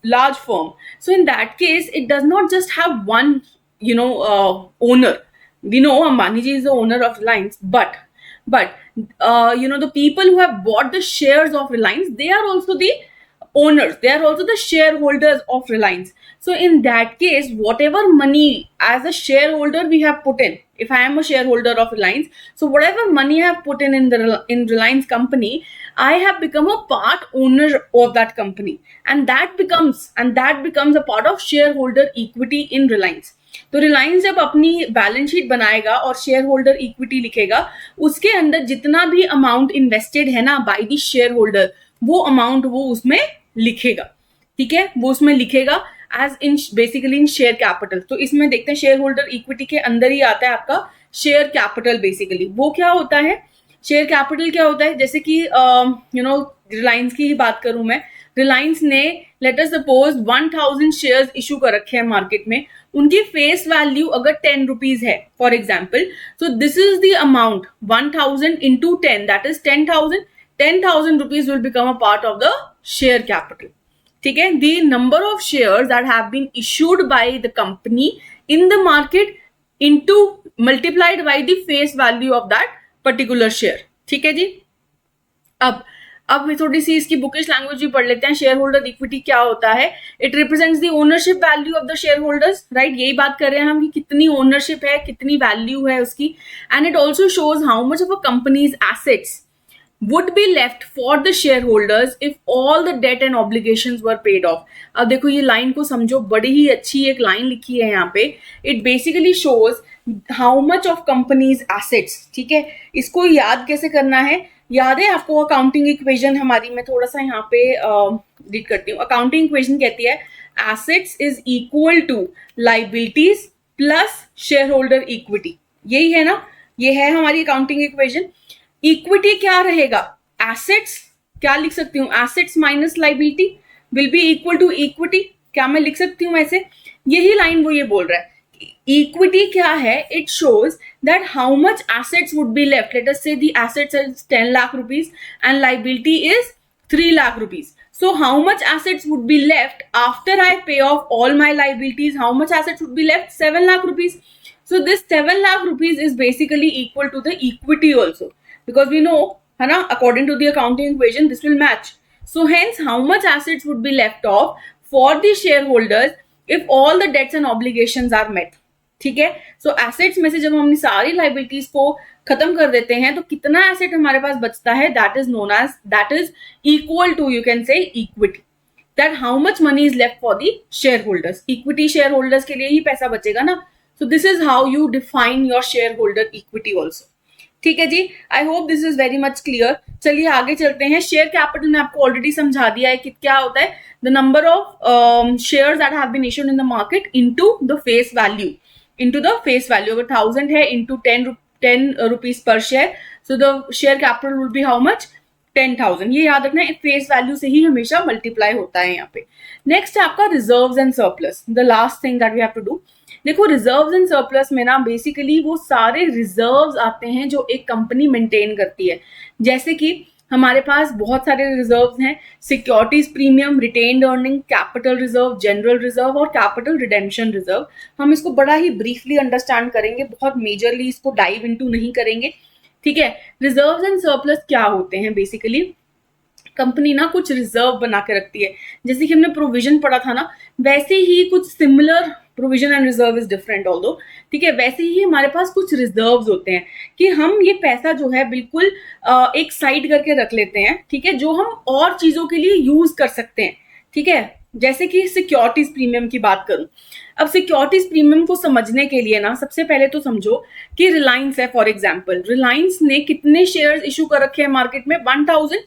large firm. So in that case it does not just have one owner. We know Ambani ji is the owner of Reliance, but the people who have bought the shares of Reliance, they are also the owners, they are also the shareholders of Reliance. So in that case, whatever money as a shareholder we have put in, if I am a shareholder of Reliance, so whatever money I have put in in Reliance company, I have become a part owner of that company, and that becomes a part of shareholder equity in Reliance. तो रिलायंस जब अपनी balance sheet बनाएगा और share holder equity लिखेगा, उसके अंदर जितना भी अमाउंट इन्वेस्टेड है ना बाय द शेयर होल्डर, वो अमाउंट वो उसमें लिखेगा, ठीक है। वो उसमें लिखेगा as in basically in share capital. तो इसमें देखते हैं शेयर होल्डर इक्विटी के अंदर ही आता है आपका शेयर कैपिटल। बेसिकली वो क्या होता है, शेयर कैपिटल क्या होता है, जैसे कि रिलायंस की ही बात करूं मैं, रिलायंस ने late us suppose 1000 shares issue कर रखे हैं मार्केट में, उनकी फेस वैल्यू अगर 10 रुपीज है for example, so this is the amount 1000 into 10, that is 10,000। 10,000 rupees will become a part of the share capital, ठीक है। The number of shares that have been issued by the company in the market into multiplied by the face value of that particular share, ठीक है जी। अब थोड़ी सी इसकी bookish language भी पढ़ लेते हैं। शेयर होल्डर इक्विटी क्या होता है, it represents the ownership value of the share holders, right. यही बात कर रहे हैं हम कि कितनी ओनरशिप है, कितनी वैल्यू है उसकी। And it also shows how much of a companies assets would be left for the shareholders if all the debt and obligations were paid off. अब देखो ये लाइन को समझो, बड़ी ही अच्छी एक लाइन लिखी है यहाँ पे। It basically shows how much of companies assets, ठीक है। इसको याद कैसे करना है, याद है आपको अकाउंटिंग इक्वेशन हमारी, मैं थोड़ा सा यहाँ पे रीड करती हूँ। अकाउंटिंग इक्वेशन कहती है assets is equal to liabilities plus share holder equity. यही है ना, ये है हमारी अकाउंटिंग इक्वेशन। इक्विटी क्या रहेगा, एसेट्स, क्या लिख सकती हूँ, assets minus liability will be equal to equity. क्या मैं लिख सकती हूँ ऐसे, यही लाइन वो ये बोल रहा है। इक्विटी क्या है, it shows that how much assets would be left. Let us say the assets is 10 lakh rupees and liability is 3 lakh rupees. So how much assets would be left after I pay off all my liabilities? How much assets would be left? 7 lakh rupees. So this 7 lakh rupees is basically equal to the equity also, because we know, है ना, according to the accounting equation, this will match. So hence, how much assets would be left off for the shareholders if all the debts and obligations are met? ठीक है। So assets में से जब हम अपनी सारी लाइबिलिटीज को खत्म कर देते हैं तो कितना एसेट हमारे पास बचता है, that is equal to, you can say, equity. That how much money is left for the share holders. Equity share holders के लिए ही पैसा बचेगा ना। So this is how you define your share holder equity also, ठीक है जी। I hope this is very much clear. चलिए आगे चलते हैं। शेयर कैपिटल में आपको ऑलरेडी समझा दिया है कि क्या होता है, the number of shares that have been issued in the market into the face value, into the face value. अगर 1000 है into 10 rupees per share, so the share capital will be how much, 10,000. ये याद रखना है, face value से ही हमेशा multiply होता है यहाँ पे। नेक्स्ट है आपका reserves and surplus, the last thing that we have to do. देखो रिजर्व्स एंड सरप्लस में ना बेसिकली वो सारे रिजर्व्स आते हैं जो एक कंपनी मेंटेन करती है। जैसे कि हमारे पास बहुत सारे रिजर्व्स हैं, securities premium, retained earning, capital reserve, general reserve और कैपिटल रिडेम्पशन रिजर्व। हम इसको बड़ा ही ब्रीफली अंडरस्टैंड करेंगे, बहुत मेजरली इसको डाइव इनटू नहीं करेंगे, ठीक है। रिजर्व्स एंड सरप्लस क्या होते हैं, बेसिकली कंपनी ना कुछ रिजर्व बना के रखती है। जैसे कि हमने प्रोविजन पढ़ा था ना, वैसे ही कुछ similar provision and reserve is different although, ठीक है। वैसे ही हमारे पास कुछ रिजर्व्स होते हैं कि हम ये पैसा जो है बिल्कुल एक साइड करके रख लेते हैं, ठीक है, जो हम और चीजों के लिए यूज कर सकते हैं, ठीक है। जैसे कि सिक्योरिटीज प्रीमियम की बात करूं, अब सिक्योरिटीज प्रीमियम को समझने के लिए ना सबसे पहले तो समझो कि रिलायंस है, फॉर एग्जांपल रिलायंस ने कितने शेयर्स इशू कर रखे हैं मार्केट में, 1000,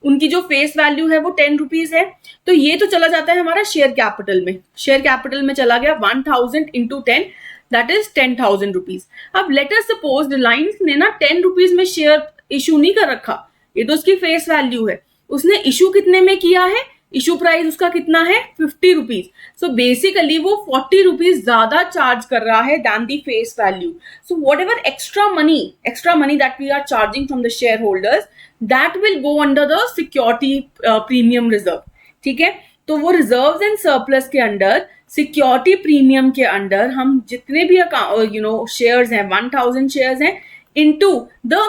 उनकी जो फेस वैल्यू है वो 10 रुपीज है, तो ये तो चला जाता है हमारा शेयर कैपिटल में, शेयर कैपिटल में चला गया 1000 इंटू 10, दैट इज 10,000 रुपीज। अब लेट अस सपोज रिलायंस ने ना 10 रुपीज में शेयर इशू नहीं कर रखा, ये तो उसकी फेस वैल्यू है, उसने इशू कितने में किया है, इशू प्राइस उसका कितना है 50 रुपीज, सो बेसिकली वो 40 रुपीज ज्यादा चार्ज कर रहा है than the face value. So whatever extra money that we are charging from the shareholders, that will go under the security premium reserve, ठीक है। तो वो रिजर्व्स एंड सरप्लस के अंडर, सिक्योरिटी प्रीमियम के under हम जितने भी shares हैं, 1000 शेयर्स हैं, into the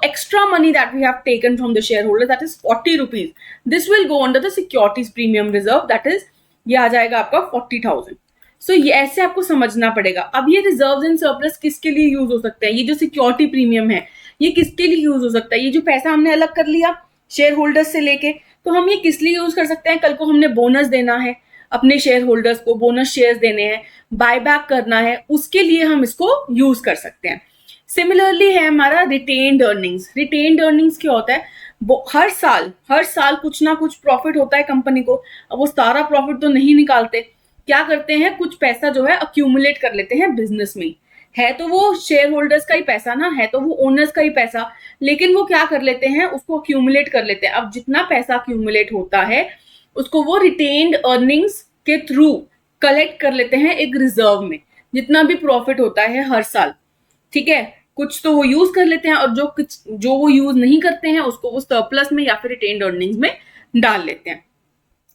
extra money that we have taken from the shareholder, that is 40 rupees, this will go under the securities premium reserve, that is ये आ जाएगा आपका 40,000। सो ये ऐसे आपको समझना पड़ेगा। अब ये रिजर्व्स एंड सरप्लस किसके लिए यूज हो सकता है, ये जो सिक्योरिटी प्रीमियम है ये किसके लिए यूज हो सकता है, ये जो पैसा हमने अलग कर लिया शेयर होल्डर्स से लेके, तो हम ये किस लिए यूज कर सकते हैं, कल को हमने बोनस देना है अपने शेयर होल्डर्स को, बोनस शेयर्स देने हैं, बायबैक करना है, उसके लिए हम इसको यूज कर सकते हैं। सिमिलरली है हमारा रिटेन्ड अर्निंग्स। रिटेन्ड अर्निंग्स क्या होता है, हर साल कुछ ना कुछ प्रॉफिट होता है कंपनी को, अब वो सारा प्रॉफिट तो नहीं निकालते, क्या करते हैं कुछ पैसा जो है अक्यूमुलेट कर लेते हैं बिजनेस में, है तो वो शेयर होल्डर्स का ही पैसा ना, है तो वो ओनर्स का ही पैसा, लेकिन वो क्या कर लेते हैं उसको अक्यूमुलेट कर लेते हैं। अब जितना पैसा अक्यूमुलेट होता है उसको वो रिटेन्ड अर्निंग्स के थ्रू कलेक्ट कर लेते हैं एक रिजर्व में, जितना भी प्रॉफिट होता है हर साल, ठीक है। कुछ तो वो यूज कर लेते हैं और जो वो यूज नहीं करते हैं उसको वो सरप्लस में या फिर रिटेन्ड अर्निंग्स में डाल लेते हैं,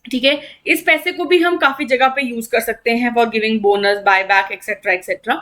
ठीक है। इस पैसे को भी हम काफी जगह पे यूज कर सकते हैं for giving bonus, buyback etcetera etcetera.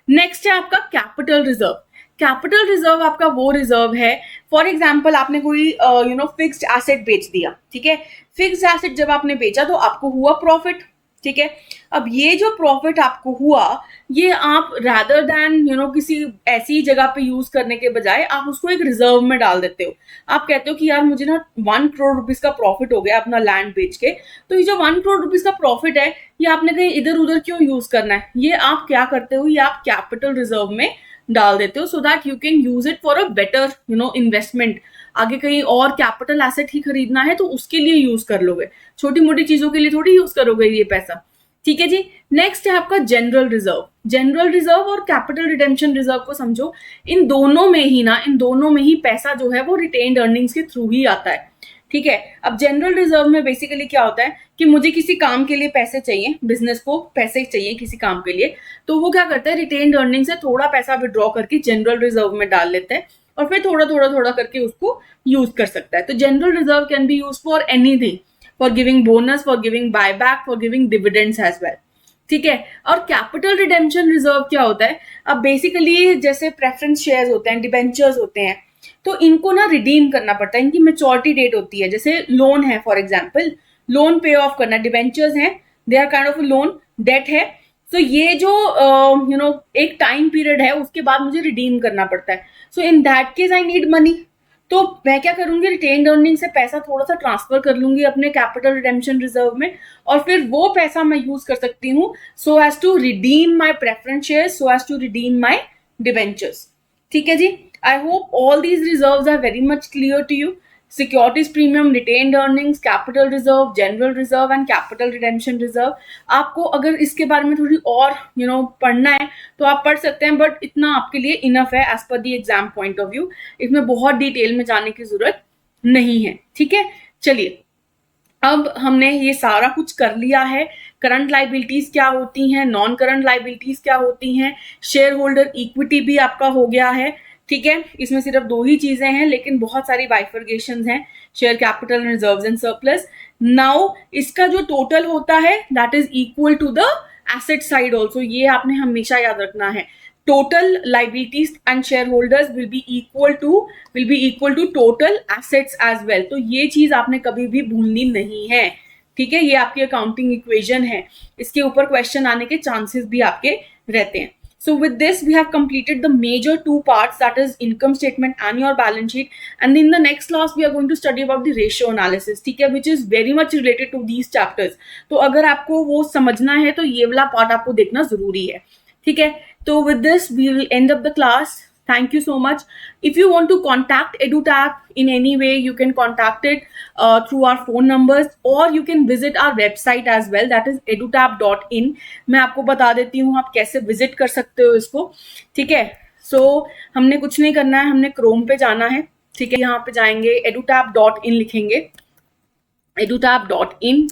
Next है आपका कैपिटल रिजर्व। कैपिटल रिजर्व आपका वो रिजर्व है, फॉर एग्जाम्पल आपने कोई फिक्स्ड एसेट बेच दिया, ठीक है। फिक्स्ड एसेट जब आपने बेचा तो आपको हुआ प्रॉफिट, ठीक है। अब ये जो प्रॉफिट आपको हुआ ये आप रादर देन किसी ऐसी जगह पे यूज करने के बजाय आप उसको एक रिजर्व में डाल देते हो। आप कहते हो कि यार मुझे ना 1 करोड़ रुपीज का प्रॉफिट हो गया अपना लैंड बेच के, तो ये जो 1 करोड़ रुपीज का प्रॉफिट है ये आपने कहीं इधर उधर क्यों यूज करना है, ये आप क्या करते हो, ये आप कैपिटल रिजर्व में डाल देते हो, so that you can use it for a better investment. आगे कहीं और कैपिटल एसेट ही खरीदना है तो उसके लिए यूज कर लोगे, छोटी मोटी चीजों के लिए थोड़ी यूज करोगे ये पैसा, ठीक है जी। नेक्स्ट है आपका जनरल रिजर्व। जनरल रिजर्व और कैपिटल रिडेम्पशन रिजर्व को समझो, इन दोनों में ही पैसा जो है वो रिटेन्ड अर्निंग्स के थ्रू ही आता है, ठीक है। अब जनरल रिजर्व में बेसिकली क्या होता है कि मुझे किसी काम के लिए पैसे चाहिए, बिजनेस को पैसे चाहिए किसी काम के लिए, तो वो क्या करता है रिटेन्ड अर्निंग से थोड़ा पैसा विड्रॉ करके जनरल रिजर्व में डाल लेता है और फिर थोड़ा करके उसको यूज कर सकता है। तो general reserve can be use for anything, for giving bonus, for giving buyback, for giving dividends as well, ठीक है। और कैपिटल रिडेम्पशन रिजर्व क्या होता है, अब बेसिकली जैसे प्रेफरेंस शेयर्स होते हैं, डिबेंचर्स होते हैं, तो इनको ना रिडीम करना पड़ता है, इनकी मेच्योरिटी डेट होती है, जैसे लोन है for example, loan pay off करना, डिबेंचर्स हैं they are kind of loan, debt है, तो ये जो एक टाइम पीरियड है उसके बाद मुझे रिडीम करना पड़ता है, so in that case I need money, तो मैं क्या करूंगी रिटेन्ड अर्निंग से पैसा थोड़ा सा ट्रांसफर कर लूंगी अपने कैपिटल रिडेम्पशन रिजर्व में और फिर वो पैसा मैं यूज कर सकती हूँ so as to redeem my preference shares, so as to redeem my debentures, ठीक है जी। I hope all these reserves are very much clear to you. Securities premium, retained earnings, capital reserve, general reserve and capital redemption reserve. आपको अगर इसके बारे में थोड़ी और पढ़ना है तो आप पढ़ सकते हैं, बट इतना आपके लिए इनफ है as per the exam point of view, इसमें बहुत डिटेल में जाने की जरूरत नहीं है, ठीक है। चलिए अब हमने ये सारा कुछ कर लिया है, करंट लाइबिलिटीज क्या होती हैं, नॉन करंट लाइबिलिटीज क्या होती हैं, शेयर होल्डर इक्विटी भी आपका हो गया है, ठीक है। इसमें सिर्फ 2 ही चीजें हैं लेकिन बहुत सारी बाइफर्गेशंस हैं, share capital, reserves and surplus. Now इसका जो टोटल होता है that is equal to the asset side also, ये आपने हमेशा याद रखना है। Total liabilities and share holders will be equal to total assets as well, तो ये चीज आपने कभी भी भूलनी नहीं है, ठीक है, ये आपकी अकाउंटिंग इक्वेशन है, इसके ऊपर क्वेश्चन आने के चांसेस भी आपके रहते हैं. So with this, we have completed the major two parts, that is income statement and your balance sheet. And in the next class, we are going to study about the ratio analysis, ठीक है, which is very much related to these chapters. तो अगर आपको वो समझना है तो ये वाला पार्ट आपको देखना जरूरी है. ठीक है, तो with this, we will end up the class. Thank you so much. If you want to contact EduTap in any way, you can contact it through our phone numbers, or you can visit our website as well, that is edutap.in. मैं आपको बता देती हूँ आप कैसे visit कर सकते हो इसको. ठीक है, सो हमने कुछ नहीं करना है, हमने क्रोम पे जाना है. ठीक है, यहाँ पे जाएंगे, edutap.in लिखेंगे, edutap.in.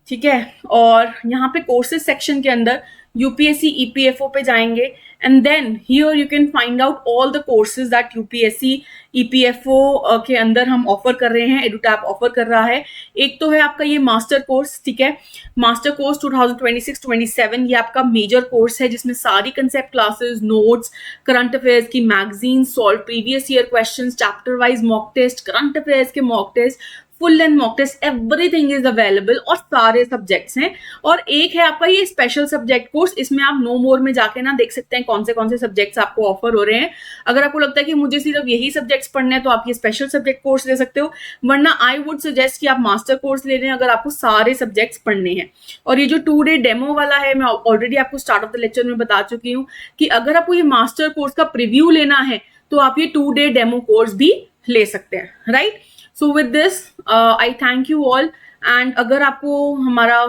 ठीक है, और यहाँ पे कोर्सेज सेक्शन के अंदर यूपीएससी ईपीएफओ पे जाएंगे, and then here you can find out all the courses that UPSC EPFO के अंदर हम ऑफर कर रहे हैं, एडुटैप ऑफर कर रहा है. एक तो है आपका ये मास्टर कोर्स. ठीक है, मास्टर कोर्स 2026-27 ये आपका मेजर कोर्स है, जिसमें सारी concept classes, notes, current affairs की magazine, solve previous year questions, chapter wise mock test, current affairs के mock test, full length mock test, everything is available, और सारे सब्जेक्ट्स हैं. और एक है आपका ये स्पेशल सब्जेक्ट कोर्स, इसमें आप नो मोर में जाके ना देख सकते हैं कौन से सब्जेक्ट्स आपको ऑफर हो रहे हैं. अगर आपको लगता है कि मुझे सिर्फ यही सब्जेक्ट्स पढ़ने हैं तो आप ये स्पेशल सब्जेक्ट कोर्स ले सकते हो, वरना आई वुड सजेस्ट कि आप मास्टर कोर्स ले लें अगर आपको सारे सब्जेक्ट्स पढ़ने हैं. और ये जो 2 डे डेमो वाला है, मैं ऑलरेडी आपको स्टार्ट ऑफ द लेक्चर में बता चुकी हूँ कि अगर आपको ये मास्टर कोर्स का प्रीव्यू लेना है तो आप ये 2 डे डेमो कोर्स भी ले सकते हैं. Right, so with this I thank you all. And अगर आपको हमारा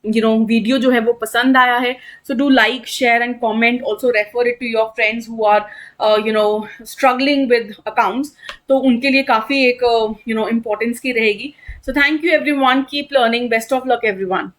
वीडियो जो है वो पसंद आया है, so do like, share and comment, also refer it to your friends who are struggling with accounts, तो उनके लिए काफी एक इम्पोर्टेंस की रहेगी. So thank you everyone, keep learning, best of luck everyone.